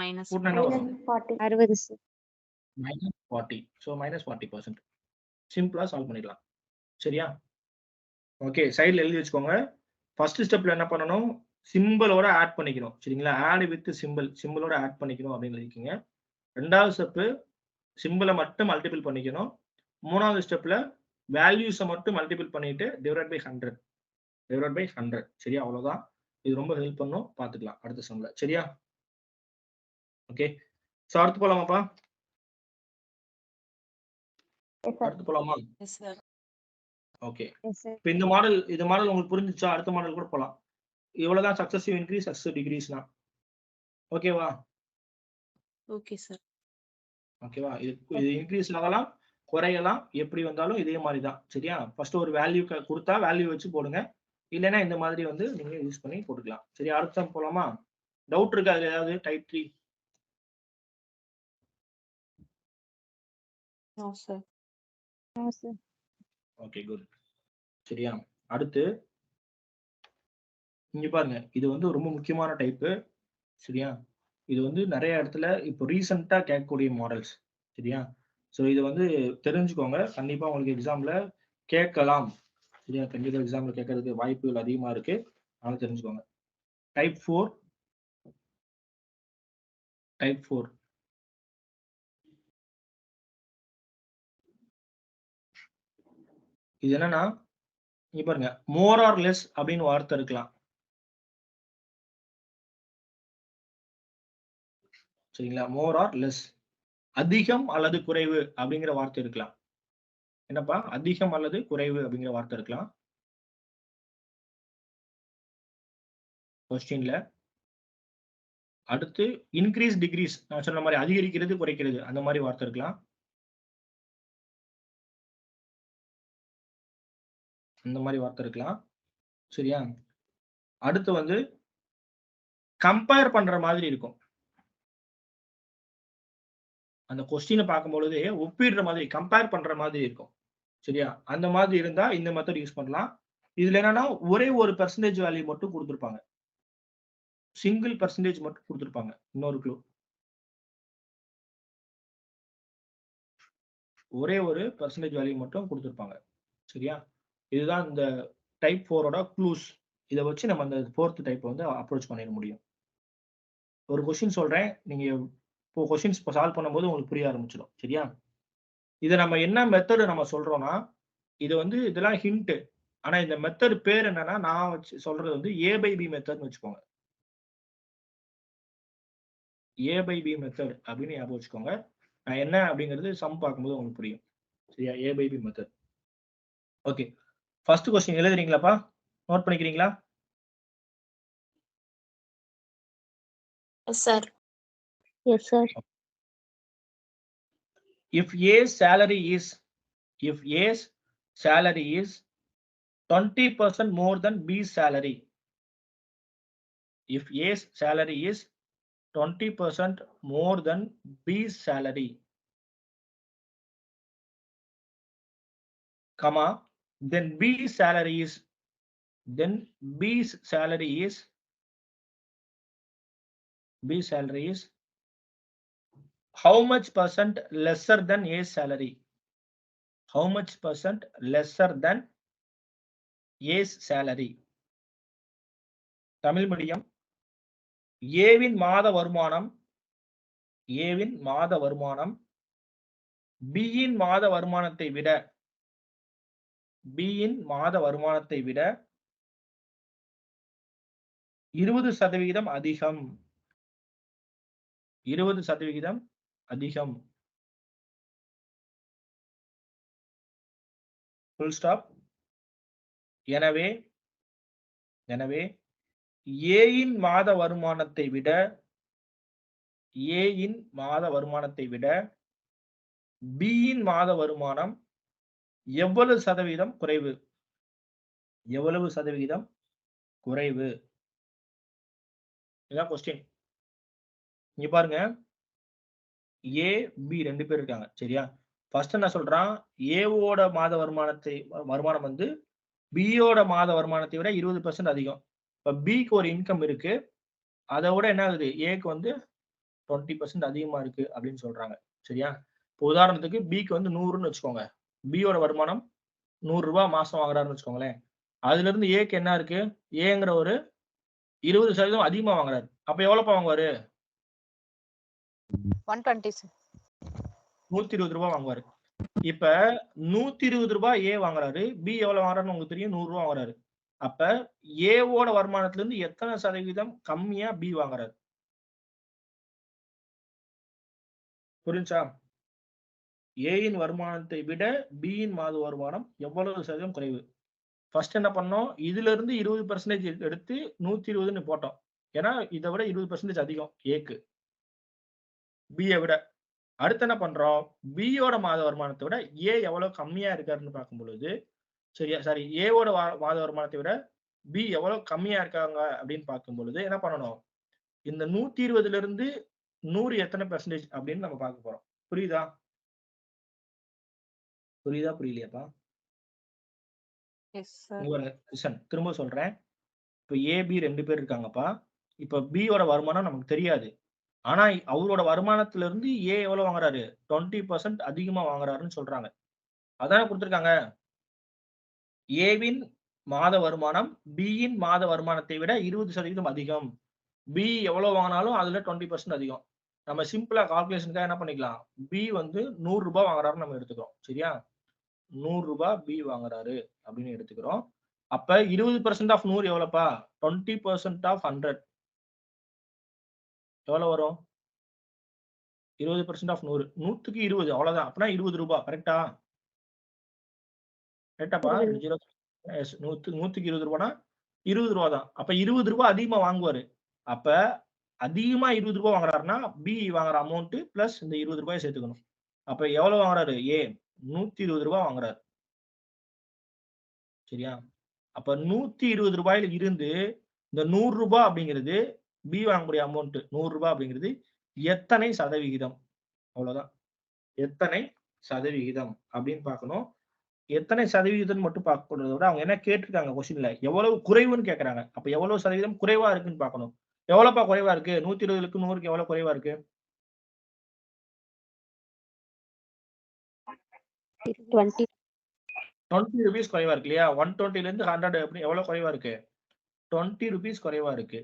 minus கூட்டினா என்ன வரும்? 60 சார். minus 40. So minus 40%. சிம்பிளா சால்வ் பண்ணிடலாம். சரியா? ஓகே, சைடுல எழுதி வச்சுக்கோங்க. ஃபர்ஸ்ட் ஸ்டெப்ல என்ன பண்ணணும்? சிம்பிளோட ஆட் பண்ணிக்கணும். சரிங்களா? ஆட் வித் சிம்பிள், சிம்பிளோட ஆட் பண்ணிக்கணும் அப்படின்னு எழுதிக்கீங்க. ரெண்டாவது ஸ்டெப் சிம்பிளை மட்டும் மல்டிபிள் பண்ணிக்கணும். மூணாவது ஸ்டெப்ல வேல்யூஸை மட்டும் மல்டிபிள் பண்ணிட்டு டிவைட் பை 100. Divide by 100. சரியா? அவ்வளவுதான். இது ரொம்ப ஹெல்ப் பண்ணும். பார்த்துக்கலாம் அடுத்த சம்ல. சரியா? ஓகே, சோ அடுத்து போலாமாப்பா? Yes, sir. அடுத்து போலாமா? yes sir okay, Yes, sir. இப்போ இந்த மாடல் உங்களுக்கு புரிஞ்சுச்சா? அடுத்த மாடல் கூட போலாம். இவ்வளவுதான் சக்சஸிவ் இன்க்ரீஸ், சக்சஸிவ் டிகிரீஸ்னா. ஓகேவா? okay sir ஓகேவா? இது இன்க்ரீஸ் ஆகலாம், குறையலாம், எப்படி வந்தாலும் இதே மாதிரி தான். சரியா? ஃபர்ஸ்ட் ஒரு வேல்யூ கொடுத்தா வேல்யூ வச்சு போடுங்க. இல்லைன்னா இந்த மாதிரி வந்து நீங்க யூஸ் பண்ணி போட்டுக்கலாம். சரி, அடுத்த போலாமா? டவுட் இருக்கா அதுல ஏதாவது? Type 3. no sir No, sir. Okay, good. சரியா? அடுத்து இங்க பாருங்க, இது வந்து ரொம்ப முக்கியமான டைப்பு. சரியா? இது வந்து நிறைய இடத்துல இப்போ ரீசெண்டா கேட்கக்கூடிய மாடல்ஸ். சரியா? ஸோ இது வந்து தெரிஞ்சுக்கோங்க. கண்டிப்பா உங்களுக்கு எக்ஸாம்ல கேட்கலாம். சரியா? கண்டிப்பா எக்ஸாம்ல கேட்கறதுக்கு வாய்ப்புகள் அதிகமா இருக்கு. அதனால தெரிஞ்சுக்கோங்க. டைப் 4. டைப் 4 இது என்னன்னா, இங்க பாருங்க, மோர் ஆர் லெஸ் அப்படின்னு வார்த்தை இருக்கலாம். சரிங்களா? மோர் ஆர் லெஸ், அதிகம் அல்லது குறைவு அப்படிங்கிற வார்த்தை இருக்கலாம். என்னப்பா? அதிகம் அல்லது குறைவு அப்படிங்கிற வார்த்தை இருக்கலாம் கொஸ்டின்ல. அடுத்து இன்க்ரீஸ் டிக்ரீஸ், நான் சொன்ன மாதிரி அதிகரிக்கிறது குறைக்கிறது அந்த மாதிரி வார்த்தை இருக்கலாம். இந்த மாதிரி வார்த்தை இருக்கலாம். சரியா? அடுத்து வந்து கம்பேர் பண்ற மாதிரி இருக்கும். அந்த கொஸ்டினை பார்க்கும் பொழுது ஒப்பிடுற மாதிரி, கம்பேர் பண்ற மாதிரி இருக்கும். சரியா? அந்த மாதிரி இருந்தா இந்த மெத்தட் யூஸ் பண்ணலாம். இதுல என்னன்னா ஒரே ஒரு பெர்சன்டேஜ் வேல்யூ மட்டும் கொடுத்துருப்பாங்க. சிங்கிள் பெர்சன்டேஜ் மட்டும் கொடுத்துருப்பாங்க. இன்னொரு க்ளூ, ஒரே ஒரு பெர்சன்டேஜ் வேல்யூ மட்டும் கொடுத்துருப்பாங்க. சரியா? இதுதான் இந்த டைப் 4ஓட க்ளூஸ். இதை வச்சு நம்ம அந்த 4th டைப் வந்து அப்ரோச் பண்ணிட முடியும். ஒரு கொஸ்டின் சொல்றேன், நீங்க இப்போ கொஸ்டின்ஸ் சால்வ் பண்ணும்போது உங்களுக்கு புரிய ஆரம்பிச்சிடும். சரியா? இதை நம்ம என்ன மெத்தட் நம்ம சொல்றோம்னா, இது வந்து இதெல்லாம் ஹிண்ட். ஆனா இந்த மெத்தட் பேர் என்னன்னா, நான் வச்சு சொல்றது வந்து A by B மெத்தட்னு வச்சுக்கோங்க. A by B மெத்தட் அப்படின்னு ஞாபகம் வச்சுக்கோங்க. நான் என்ன அப்படிங்கிறது சம் பார்க்கும்போது உங்களுக்கு புரியும். சரியா? A by B method. Okay, first question எழுதுறீங்களாப்பா? நோட் பண்ணிக்கிறீங்களா? Yes, sir. Yes, sir. If A's salary is 20% more than B's salary. If A's salary is 20% more than B's salary, comma, then B's salary is how much percent lesser than A's salary? How much percent lesser than A's salary? Tamil medium. ஏவின் மாத வருமானம் பியின் மாத வருமானத்தை விட 20% அதிகம். 20% அதிகம். Full stop. எனவே ஏயின் மாத வருமானத்தை விட பியின் மாத வருமானம் எவ்வளவு சதவீதம் குறைவு? இதான் கொஸ்டின். இங்க பாருங்க, ஏ பி 2 பேர் இருக்காங்க. சரியா? ஃபர்ஸ்ட் என்ன சொல்றான், ஏவோட மாத வருமானம் வந்து பியோட மாத வருமானத்தை விட 20% அதிகம். இப்ப பிக்கு ஒரு இன்கம் இருக்கு, அதை விட என்ன ஆகுது, ஏக்கு வந்து 20% அதிகமா இருக்கு அப்படின்னு சொல்றாங்க. சரியா? இப்போ உதாரணத்துக்கு பிக்கு வந்து 100ன்னு வச்சுக்கோங்க. பியோட வருமானம் 100 ரூபாய் மாசம் வாங்குறாருன்னு வச்சுக்கோங்களேன். அதுல இருந்து ஏக்கு என்ன இருக்கு, ஏங்கிற ஒரு 20% அதிகமா வாங்குறாரு. அப்ப எவ்வளவுப்பா வாங்குவாரு? 120 sir. 120 ரூபாய் வாங்குவாரு. இப்ப 120 ரூபாய் ஏ வாங்குறாரு, பி எவ்வளவு வாங்குறாருன்னு உங்களுக்கு தெரியும், 100 ரூபாய் வாங்குறாரு. அப்ப ஏவோட வருமானத்துல இருந்து எத்தனை சதவீதம் கம்மியா பி வாங்குறாரு? புரிஞ்சா? ஏயின் வருமானத்தை விட பியின் மாத வருமானம் எவ்வளவு சதவீதம் குறைவு? ஃபர்ஸ்ட் என்ன பண்ணோம், இதுல இருந்து 20% எடுத்து 120ன்னு போட்டோம். ஏன்னா இதை விட 20% அதிகம் ஏக்கு, பியை விட. அடுத்து என்ன பண்றோம், பியோட மாத வருமானத்தை விட ஏ எவ்வளவு கம்மியா இருக்காருன்னு பார்க்கும் பொழுது, சரியா, சாரி, ஏவோட மாத வருமானத்தை விட பி எவ்வளவு கம்மியா இருக்காங்க அப்படின்னு பார்க்கும் பொழுது என்ன பண்ணணும், இந்த 120ல இருந்து 100 எத்தனை பெர்சன்டேஜ் அப்படின்னு நம்ம பார்க்க போறோம். புரியுதா? புரியுதா புரியலையாப்பா? Yes sir. இங்க பாருங்க, listen, திரும்ப சொல்றேன். இப்ப ஏபி 2 பேர் இருக்காங்கப்பா. இப்ப பியோட வருமானம் நமக்கு தெரியாது. ஆனா அவரோட வருமானத்துல இருந்து ஏ எவ்வளவு வாங்குறாரு, 20% அதிகமா வாங்குறாருன்னு சொல்றாங்க. அதான் கொடுத்திருக்காங்க. ஏவின் மாத வருமானம் பியின் மாத வருமானத்தை விட 20% அதிகம். பி எவ்வளவு வாங்கினாலும் அதுல 20% அதிகம். நம்ம சிம்பிளா கால்குலேஷனுக்காக என்ன பண்ணிக்கலாம், பி வந்து 100 ரூபாய் வாங்குறாருன்னு நம்ம எடுத்துக்கிறோம். சரியா? 100 ரூபாய் பி வாங்குறாரு அப்படின்னு எடுத்துக்கிறோம். அப்ப 20% ஆஃப் 100 எவ்வளவுப்பா, 20% ஆஃப் 100 எவ்வளவு வரும்? 20% ஆஃப் 100, 100க்கு 20, அவ்வளவுதான். அப்படின்னா 20 ரூபாய். கரெக்டா? கரெக்டாப்பா? 100க்கு 20 ரூபாய்னா 20 ரூபாய் தான். அப்ப 20 ரூபாய் அதிகமா வாங்குவாரு. அப்ப அதிகமா 20 ரூபாய் வாங்குறாருன்னா பி வாங்குற அமௌண்ட் பிளஸ் இந்த 20 ரூபாய் சேர்த்துக்கணும். அப்ப எவ்வளவு வாங்குறாரு, ஏ 120 ரூபாய் வாங்குறாரு. சரியா? அப்ப 120 ரூபாயில இருந்து இந்த 100 ரூபாய் அப்படிங்கிறது பி வாங்கக்கூடிய அமௌண்ட் 100 ரூபாய் அப்படிங்கிறது எத்தனை சதவிகிதம், அவ்வளவுதான். எத்தனை சதவிகிதம் அப்படின்னு பார்க்கணும். எத்தனை சதவீதம் மட்டும் பார்க்கறத விட அவங்க என்ன கேட்டிருக்காங்க கொஸ்டின்ல, எவ்வளவு குறைவுன்னு கேட்கறாங்க. அப்ப எவ்வளவு சதவீதம் குறைவா இருக்குன்னு பார்க்கணும். எவ்வளவுப்பா குறைவா இருக்கு, 120க்கு 100க்கு எவ்வளவு குறைவா இருக்கு? 20 ரூபீஸ் குறைவா இருக்கு இல்லையா? 120ல இருந்து 100 எப்படி எவ்வளவு குறைவா இருக்கு, 20 ரூபீஸ் குறைவா இருக்கு.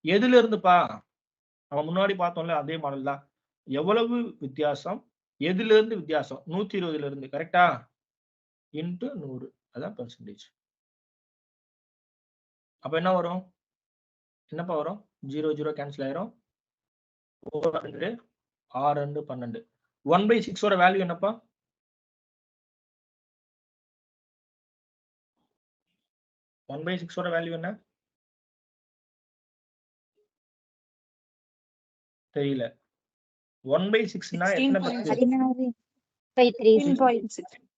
எதுல இருந்துப்பா, நம்ம முன்னாடி பார்த்தோம்ல அதே மாடல் தான். எவ்வளவு வித்தியாசம், எதுல இருந்து வித்தியாசம், 120ல இருந்து. கரெக்டா? இன்டு 100, அதான் பெர்சன்டேஜ். அப்ப என்ன வரும், என்னப்பா வரும், 0 0 கேன்சல் ஆயிரும். 400, 6 12. 1/6 ஓட வேல்யூ என்னப்பா? ஒன் பை சிக்ஸோட வேல்யூ என்ன தெரியல. 1/6னா எத்தனை பெர்சன்டேஜ்?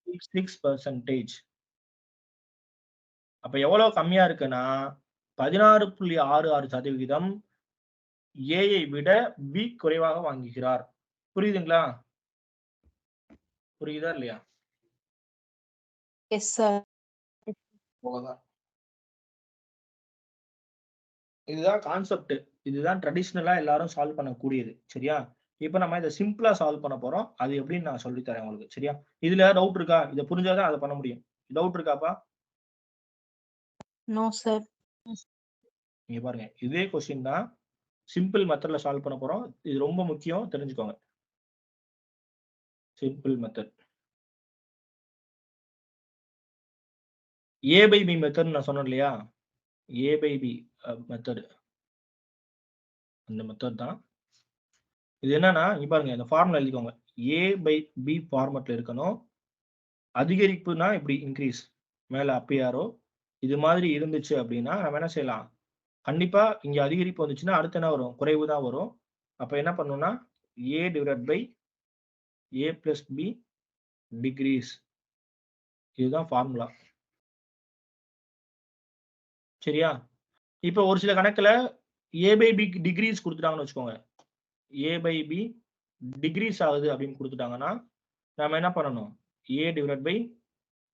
6%. அப்ப எவ்வளவு கம்மியா இருக்குன்னா 16.66% ஏயை விட பி குறைவாக வாங்குகிறார். புரியுதுங்களா? புரியுதா இல்லையா? Yes sir. அவ்வளவுதான். இதுதான் கான்செப்ட். இதுதான் ட்ரெடிஷனலா எல்லாரும் சால்வ் பண்ணக்கூடியது. சரியா? இப்ப நம்ம இதை சிம்பிளா சால்வ் பண்ண போறோம். அது எப்படின்னு நான் சொல்லி தரேன் உங்களுக்கு. சரியா? இதுல டவுட் இருக்கா? இதை புரிஞ்சாதான் அதை பண்ண முடியும். டவுட் இருக்காப்பா? No sir. இங்க பாருங்க, இதே கொஸ்டின் தான் சிம்பிள் மெத்தட்ல சால்வ் பண்ண போறோம். இது ரொம்ப முக்கியம், தெரிஞ்சுக்கோங்க. Simple method, A by B method நான் சொன்னேன் இல்லையா? ஏ பை பி மெத்தட், அந்த மெத்தட் தான் இது. என்னன்னா இங்க பாருங்க, இந்த ஃபார்முலா எழுதிக்கோங்க. ஏ பை பி ஃபார்மட்ல இருக்கணும். அதிகரிப்புனா இப்படி இன்க்ரீஸ், மேல அப் ஏரோ. இது மாதிரி இருந்துச்சு அப்படின்னா நம்ம என்ன செய்யலாம், கண்டிப்பா இங்க அதிகரிப்பு வந்துச்சுன்னா அடுத்து என்ன வரும், குறைவு தான் வரும். அப்ப என்ன பண்ணணும்னா A divide by A plus B decrease, இதுதான் ஃபார்முலா. சரியா? இப்ப ஒரு சில கணக்குல ஏ பை பி டிகிரீஸ் கொடுத்துட்டாங்கன்னு வச்சுக்கோங்க. ஏ பை பி டிகிரீஸ் ஆகுது அப்படின்னு கொடுத்துட்டாங்கன்னா நம்ம என்ன பண்ணணும், ஏ டிவைட் பை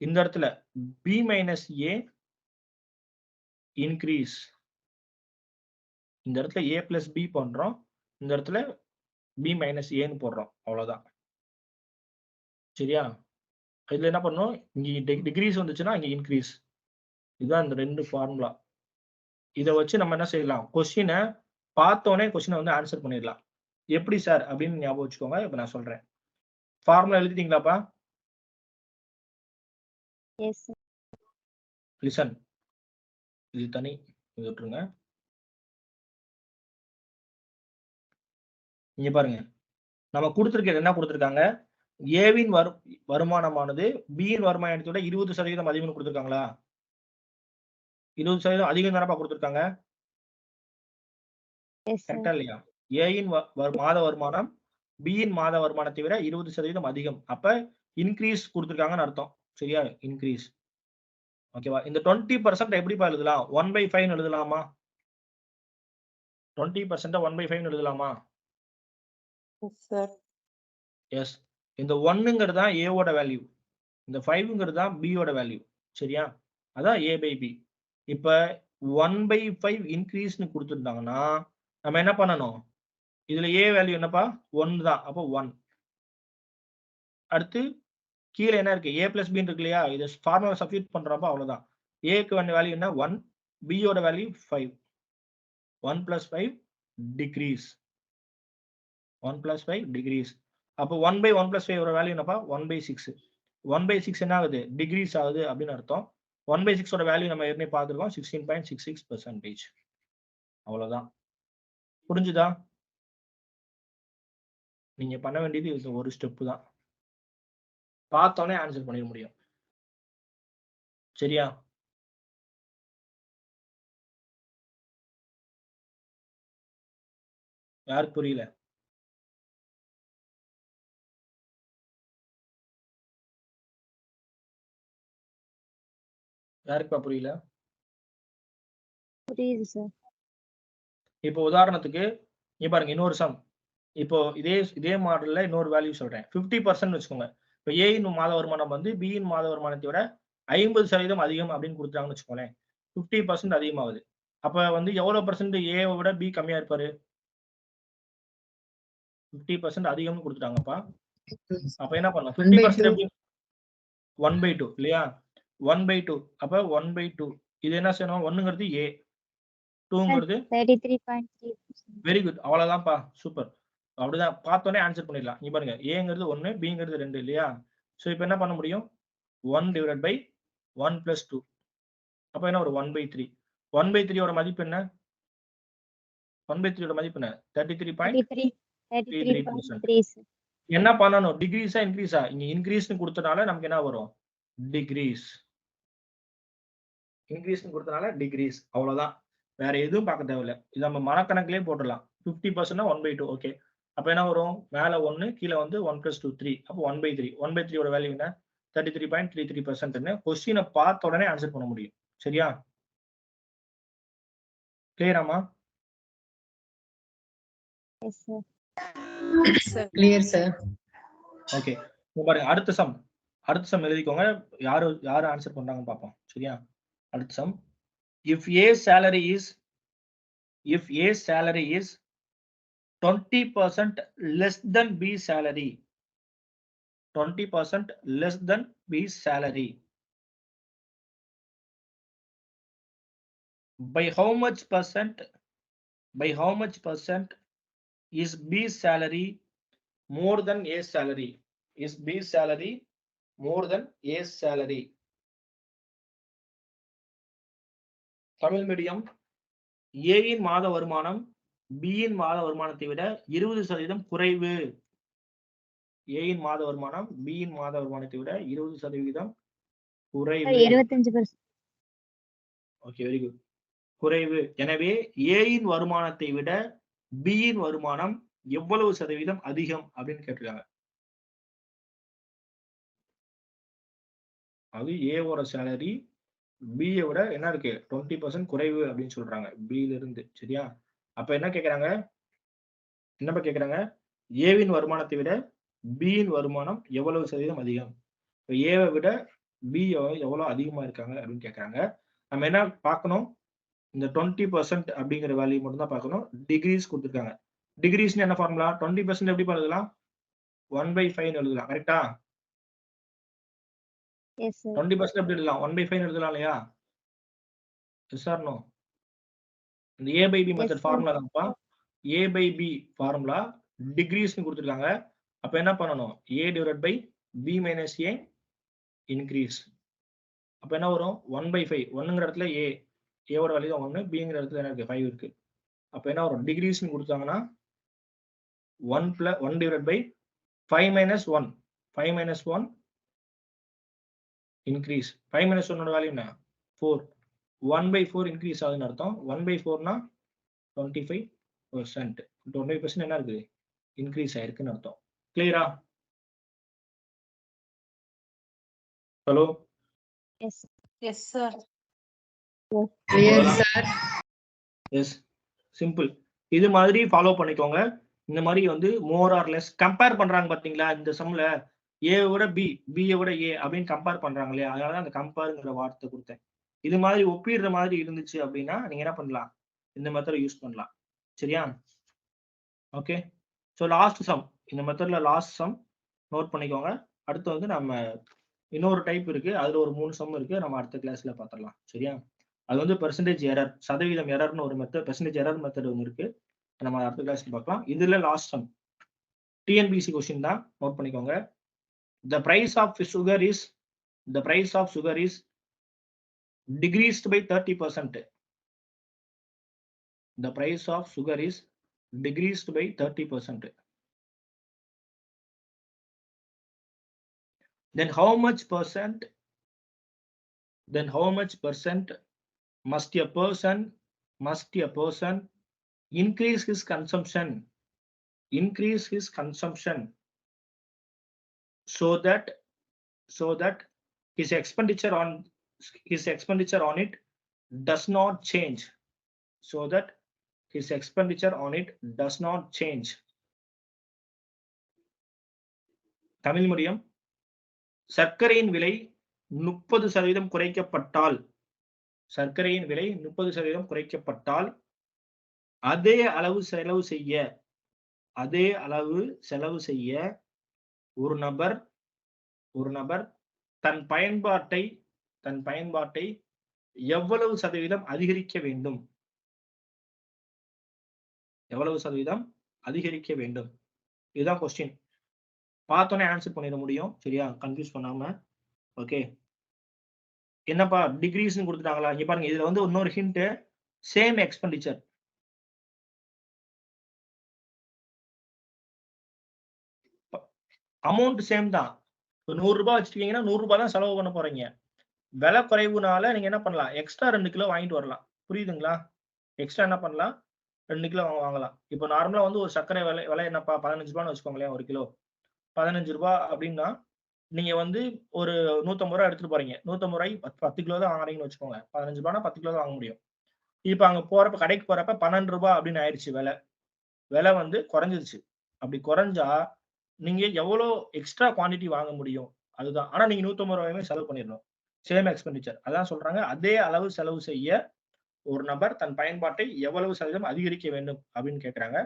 இந்த இடத்துல பி மைனஸ் ஏ இன்க்ரீஸ். இந்த இடத்துல ஏ பிளஸ் பி பண்றோம், இந்த இடத்துல பி மைனஸ் ஏன்னு போடுறோம், அவ்வளவுதான். சரியா? இதுல என்ன பண்ணணும், இங்க டிகிரீஸ் வந்துச்சுன்னா இங்க இன்க்ரீஸ். இதுதான் இந்த ரெண்டு ஃபார்முலா. இதை வச்சு நம்ம என்ன செய்யலாம், கொஸ்டினை பார்த்தோன்னே கொஸ்டினை வந்து ஆன்சர் பண்ணிடலாம். எப்படி சார் அப்படின்னு ஞாபகம் வச்சுக்கோங்க. இப்ப நான் சொல்றேன். ஃபார்முலா எழுதிட்டீங்களாப்பா? Yes sir. லிசன், இது தனி, இது விட்டுருங்க. இங்க பாருங்க, நம்ம கொடுத்திருக்கிறது என்ன கொடுத்திருக்காங்க, ஏவின் வருமானமானது பியின் வருமானத்தை விட 20% அதிகம்னு கொடுத்திருக்காங்களா? 20% அதிகம் தானப்பா கொடுத்திருக்காங்க, எஸ் சார். கரெக்டா இல்லையா? ஏயின் மாத வருமானம் பியின் மாத வருமானத்தை விட 20% அதிகம். அப்ப இன்க்ரீஸ் கொடுத்திருக்காங்கன்னு அர்த்தம். சரியா? இன்க்ரீஸ். ஓகேவா? இந்த 20% எப்படிப்பா எழுதலாம்? 1/5 எழுதலாமா? 20% 1/5 எழுதலாமா? Yes sir. எஸ். இந்த 1ங்கிறது தான் ஏவோட வேல்யூ, இந்த 5ங்கிறது தான் பியோட வேல்யூ. சரியா? அதான் ஏ பை பி. இப்ப 1/5 இன்க்ரீஸ்னு கொடுத்துருந்தாங்கன்னா நம்ம என்ன பண்ணணும், இதுல ஏ வேல்யூ என்னப்பா, 1 தான். அப்போ 1. அடுத்து கீழே என்ன இருக்கு, ஏ பிளஸ் பின்னு இருக்கு இல்லையா, இதை ஃபார்முலா சப்ஸ்டிட்யூட் பண்றப்ப அவ்வளவுதான். ஏக்கு வேல்யூ என்ன, 1. பியோட வேல்யூ 5. 1 + 5 டிக்ரீஸ். 1 + 5 டிக்ரீஸ். அப்போ 1/1 + 5 வேல்யூ என்னப்பா, 1/6. 1/6 என்ன ஆகுது, டிக்ரீஸ் ஆகுது அப்படின்னு அர்த்தம். 1/6 ஓட வேல்யூ நம்ம ஏற்கனவே பார்த்துருக்கோம், 16.66%. அவ்வளவுதான். புரிஞ்சுதா? நீங்க பண்ண வேண்டியது இது ஒரு ஸ்டெப் தான், பார்த்தோன்னே ஆன்சர் பண்ணிட முடியும். சரியா? யாருக்கு புரியல? யாருக்குப்பா புரியல? புரியுது சார். இப்போ உதாரணத்துக்கு இங்க பாருங்க, இன்னொரு சம். இப்போ இதே மாடல்ல இன்னொரு வேல்யூ சொல்றேன். 50% வச்சுக்கோங்க. இப்போ ஏயின் மாத வருமானம் வந்து பியின் மாத வருமானத்தை விட 50% அதிகம் அப்படின்னு கொடுத்தாங்கன்னு வச்சுக்கோங்களேன். 50% அதிகமாகுது. அப்ப வந்து எவ்வளவு பர்சன்ட் ஏவை விட பி கம்மியா இருப்பாரு? 50% அதிகம்னு கொடுத்துட்டாங்கப்பா. அப்ப என்ன பண்ணலாம், 50% எப்படி, 1/2 இல்லையா? 1/2. அப்ப 1/2 இது என்ன செய்யணும், 1ங்கிறது ஏ, 2ங்கிறது 33.3%. Very good. அவ்வளவுதான்ப்பா, சூப்பர். அப்படிதான் பார்த்தோன்னே ஆன்சர் பண்ணிடலாம். இங்க பாருங்க, ஏங்கிறது 1, பிங்கிறது 2 இல்லையா? சோ இப்போ என்ன பண்ண முடியும், 1/1 + 2. அப்ப என்ன ஒரு 1/3. 1/3 ஓட மதிப்பு என்ன, 1/3 ஓட மதிப்பு என்ன, 33.33%. 33.3 சார். என்ன பண்ணணும், டிகிரீஸா இன்க்ரீஸா? இங்க இன்க்ரீஸ்னு கொடுத்தனால நமக்கு என்ன வரும், டிகிரீஸ். இன்க்ரீஸ்னு கொடுத்தனால டிகிரீஸ். அவ்வளவுதான், வேற எதுவும் பார்க்க தேவையில்ல. இது நம்ம மனக்கணக்கிலே போட்டுடலாம். 50% 1/2. ஓகே. அப்ப என்ன வரும், மேல 1, கீழே வந்து 1 + 2 3. அப்போ 1/3. 1/3 ஓட வேல்யூ என்ன, 33.33%. கொஸ்டினை பார்த்த உடனே ஆன்சர் பண்ண முடியும். சரியா? கிளியராமா? Yes sir. Sir. Clear sir. Okay. பாருங்க, அடுத்த சம் எழுதிக்கோங்க. யாரு ஆன்சர் பண்றாங்கன்னு பார்ப்போம். சரியா? அடுத்த some. If A salary is 20% less than B salary, 20% less than B salary, by how much percent is B salary more than A salary? Is B salary more than A salary? Tamil medium. A இன் மாத வருமானம் B இன் மாத வருமானத்தை விட 20% குறைவு. A இன் மாத வருமானம் B இன் மாத வருமானத்தை விட 20% குறைவு. 75%. Okay, very good. குறைவு. எனவே A இன் வருமானத்தை விட B இன் வருமானம் எவ்வளவு சதவீதம் அதிகம் அப்படின்னு கேட்டிருக்காங்க. அது A ஓட சேலரி B விட என்ன இருக்கு, 20% குறைவு அப்படின்னு சொல்றாங்க, B ல இருந்து. சரியா? அப்ப என்ன கேக்குறாங்க, என்னப்பா கேக்குறாங்க, A வின் வருமானத்தை விட B இன் வருமானம் எவ்வளவு சதவீதம் அதிகம்? A வை விட பி எவ்வளவு அதிகமா இருக்காங்க அப்படின்னு கேட்கறாங்க. நம்ம என்ன பார்க்கணும்? இந்த 20% அப்படிங்கிற வேல்யூ மட்டும் தான் பார்க்கணும். டிகிரீஸ் கொடுத்துருக்காங்க. டிகிரீஸ்னு என்ன ஃபார்முலா? 20% எப்படி எழுதலாம்? 1/5 எழுதலாம். கரெக்டா? Yes sir. 20% எப்படி எழுதலாம்? 1/5 எழுதலாம் இல்லையா? Yes or no? இந்த A by B yes method sir. Formula தான்ப்பா. A by B ஃபார்முலா டிகிரீஸ்னு கொடுத்துருக்காங்க. அப்ப என்ன பண்ணணும்? A divided by B minus A increase. அப்ப என்ன வரும்? 1/5. 1ங்கிற இடத்துல A. A ஓட வேல்யூ தான் 1. Bங்கிற இடத்துல என்ன இருக்கு? 5 இருக்கு. அப்ப என்ன வரும்? டிகிரீஸ்னு கொடுத்தாங்கன்னா 1 divided by 5 minus 1. 5 minus 1 increase. 5 minus 1 ஓட வேல்யூ என்ன? 4. 1/4 இன்கிரீஸ் ஆகுதுன்னு அர்த்தம். 1/4னா 25%. 25% என்ன இருக்குது? இன்கிரீஸ் ஆயிருக்குன்னு அர்த்தம். கிளியரா? Hello? Yes. Yes, sir. Clear, sir. Yes. Simple. இது மாதிரி ஃபாலோ பண்ணிக்கோங்க. இந்த மாதிரி வந்து மோர் ஆர் லெஸ் கம்பேர் பண்றாங்க பாத்தீங்களா? இந்த சம்ல A விட B, B விட A அப்படின்னு கம்பேர் பண்றாங்க இல்லையா? அதனால தான் அந்த கம்பேர்ங்கிற வார்த்தை கொடுத்தேன். இது மாதிரி ஒப்பிடுற மாதிரி இருந்துச்சு அப்படின்னா நீங்க என்ன பண்ணலாம்? இந்த மெத்தட் யூஸ் பண்ணலாம். சரியா? ஓகே. So last some. இந்த மெத்தட்ல லாஸ்ட் சம் நோட் பண்ணிக்கோங்க. அடுத்து வந்து நம்ம இன்னொரு டைப் இருக்கு. அதுல ஒரு 3 சம் இருக்கு. நம்ம அடுத்த கிளாஸ்ல பார்த்துடலாம். சரியா? அது வந்து பெர்சன்டேஜ் எரர், சதவீதம் எரர்னு ஒரு மெத்தட், பெர்சன்டேஜ் எரர் மெத்தட் ஒன்று இருக்கு. நம்ம அடுத்த கிளாஸ்ல பார்க்கலாம். இதுல லாஸ்ட் சம் TNPSC கொஸ்டின் தான். நோட் பண்ணிக்கோங்க. The price of sugar is decreased by 30%. The price of sugar is decreased by 30%. Then how much percent must a person increase his consumption so that his expenditure on it does not change. Tamil medium. சர்க்கரையின் விலை 30% குறைக்கப்பட்டால் அதே அளவு செலவு செய்ய ஒரு நபர் தன் பயன்பாட்டை எவ்வளவு சதவீதம் அதிகரிக்க வேண்டும்? இதுதான் கொஸ்டின். பார்த்தோன்னே ஆன்சர் பண்ணிட முடியும். சரியா? கன்ஃபியூஸ் பண்ணாம. ஓகே. என்னப்பா டிகிரீஸ்னு கொடுத்துட்டாங்களா? இங்க பாருங்க. இதுல வந்து இன்னொரு hint, same expenditure. Amount same தான். 100 ரூபாய் வச்சிருக்கீங்கன்னா 100 ரூபாய் தான் செலவு பண்ண போறீங்க. விலை குறைவுனால நீங்க என்ன பண்ணலாம்? எக்ஸ்ட்ரா 2 கிலோ வாங்கிட்டு வரலாம். புரியுதுங்களா? எக்ஸ்ட்ரா என்ன பண்ணலாம்? 2 கிலோ வாங்கலாம். இப்போ நார்மலா வந்து ஒரு சர்க்கரை விலை என்னப்பா 15 ரூபான்னு வச்சுக்கோங்களேன். 1 கிலோ 15 ரூபாய் அப்படின்னா நீங்க வந்து ஒரு 150 ரூபாய் எடுத்துட்டு போறீங்க. 150 ரூபாய்க்கு 10 கிலோ தான் வாங்குறீங்கன்னு வச்சுக்கோங்க. 15 ரூபாய்னா 10 கிலோ தான் வாங்க முடியும். இப்ப அங்க போறப்ப கடைக்கு போறப்ப 12 ரூபாய் அப்படின்னு ஆயிடுச்சு விலை வந்து குறைஞ்சிருச்சு. அப்படி குறைஞ்சா நீங்க எவ்வளவு எக்ஸ்ட்ரா குவாண்டிட்டி வாங்க முடியும்? அதுதான். ஆனா நீங்க 150 ரூபாயுமே செலவு பண்ணிடணும். Same expenditure. அதான் சொல்றாங்க, அதே அளவு செலவு செய்ய ஒரு நபர் தன் பயன்பாட்டை எவ்வளவு சதவீதம் அதிகரிக்க வேண்டும் அப்படின்னு கேக்குறாங்க.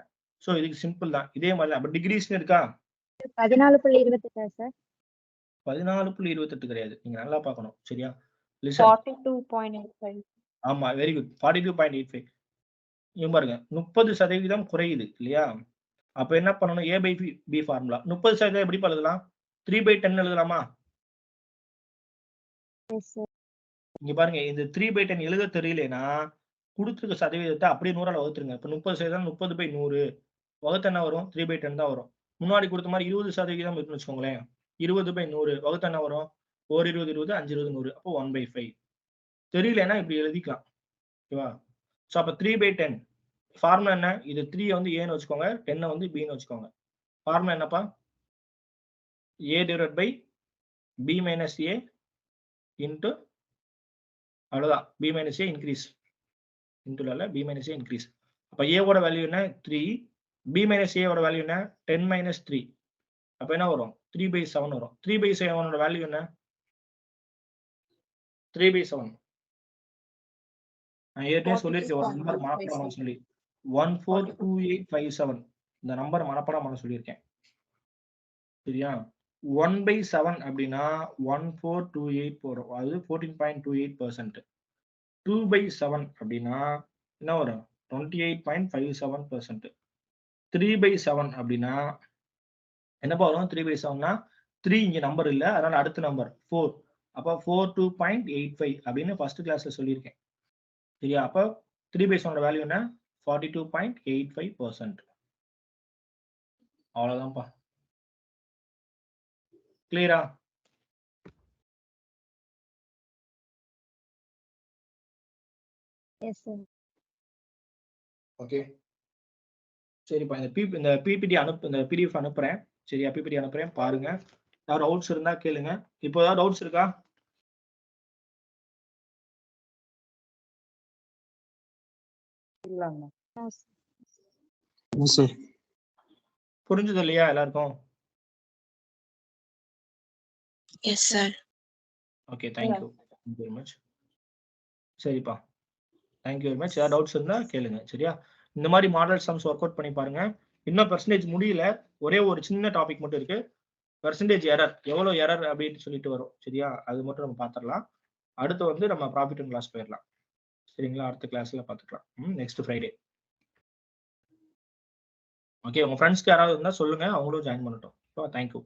சோ இதுக்கு சிம்பிள் தான். இதே மாதிரி தான். அப்ப டிகிரீஸ்னு இருக்கா? 14.28 சார். 14.28 கிடையாது. நீங்க நல்லா பார்க்கணும். சரியா? 42.85. ஆமா, வெரி குட். 42.85. இங்க பாருங்க, 30% குறையுது இல்லையா? அப்ப என்ன பண்ணணும்? A by B formula. 30% எப்படி எழுதலாம்? 3/10 எழுதலாமா? Yes sir. இங்க பாருங்க, இந்த 3/10 எழுத தெரியலனா கொடுத்திருக்க சதவீதத்தை அப்படியே 100ஆல வகுத்துருங்க. இப்ப 30% 30/100 வகுத்து என்ன வரும்? 3/10 தான் வரும். முன்னாடி கொடுத்த மாதிரி 20% இருக்குன்னு வச்சுக்கோங்களேன். 20/100 வகுத்து என்ன வரும்? 4 20 20 5 20 100. அப்போ 1/5. தெரியலனா இப்படி எழுதிக்கலாம். ஓகேவா? சோ அப்ப 3/10 ஃபார்முலா என்ன? இது 3 வந்து A ன்னு வச்சுக்கோங்க, 10 வந்து B ன்னு வச்சுக்கோங்க. ஃபார்முலா என்னப்பா? A divided by B minus A into அவ்வளவுதான். B minus A increase. into இல்ல B minus A increase. அப்ப A ஓட வேல்யூ என்ன? 3. B minus A ஓட வேல்யூ என்ன? 10 minus 3. அப்ப என்ன வரும்? 3/7 வரும். 3/7 ஓட வேல்யூ என்ன? 3/7. நான் ஏற்கனவே சொல்லியிருக்கேன் ஒரு நம்பர் மனப்பாடம் பண்ண சொல்லி 142857 இந்த நம்பர் மனப்பாடம் பண்ண சொல்லியிருக்கேன். சரியா? 1/7 அப்படின்னா 1428 போறோம். அது 14.28%. 2/7 அப்படின்னா என்ன வரும்? 28.57%. 3/7 அப்படின்னா என்னப்பா வரும்? 3/7னா 3 இங்க நம்பர் இல்ல, அதனால அடுத்த நம்பர் 4. அப்ப 42.85 அப்படின்னு ஃபர்ஸ்ட் கிளாஸ்ல சொல்லியிருக்கேன். சரியா? அப்ப 3/7 வேல்யூ என்ன? 42.85%. அவ்வளவுதான்ப்பா. கிளியரா? S sir. ஓகே. சரிப்பா, இந்த பிபிடி இந்த பிடிஎஃப் அனுப்புறேன். சரியா? பிபிடி அனுப்புறேன், பாருங்க. ஏதாவது டவுட்ஸ் இருந்தா கேளுங்க. இப்போ ஏதாவது டவுட்ஸ் இருக்கா? புரிஞ்சது இல்லையா எல்லாருக்கும்? S sir. Okay, thank you very much. சரிப்பா, தேங்க்யூ வெரி மச். ஏதாவது டவுட்ஸ் இருந்தா கேளுங்க. சரியா? இந்த மாதிரி மாடல் சம்ஸ் ஒர்க் அவுட் பண்ணி பாருங்க. இன்னும் பெர்சன்டேஜ் முடியல, ஒரே ஒரு சின்ன டாபிக் மட்டும் இருக்கு. பெர்சன்டேஜ் எரர், எவ்வளவு எரர் அப்படின்னு சொல்லிட்டு வரும். சரியா? அது மட்டும் நம்ம பார்த்துடலாம். அடுத்து வந்து நம்ம ப்ராஃபிட் அண்ட் லாஸ் போயிடலாம். சரிங்களா? அடுத்த கிளாஸ்ல பார்த்துக்கலாம். Next Friday. ஓகே, உங்க ஃப்ரெண்ட்ஸ்க்கு யாராவது இருந்தா சொல்லுங்க, அவங்களும் ஜாயின் பண்ணட்டும். தேங்க்யூ.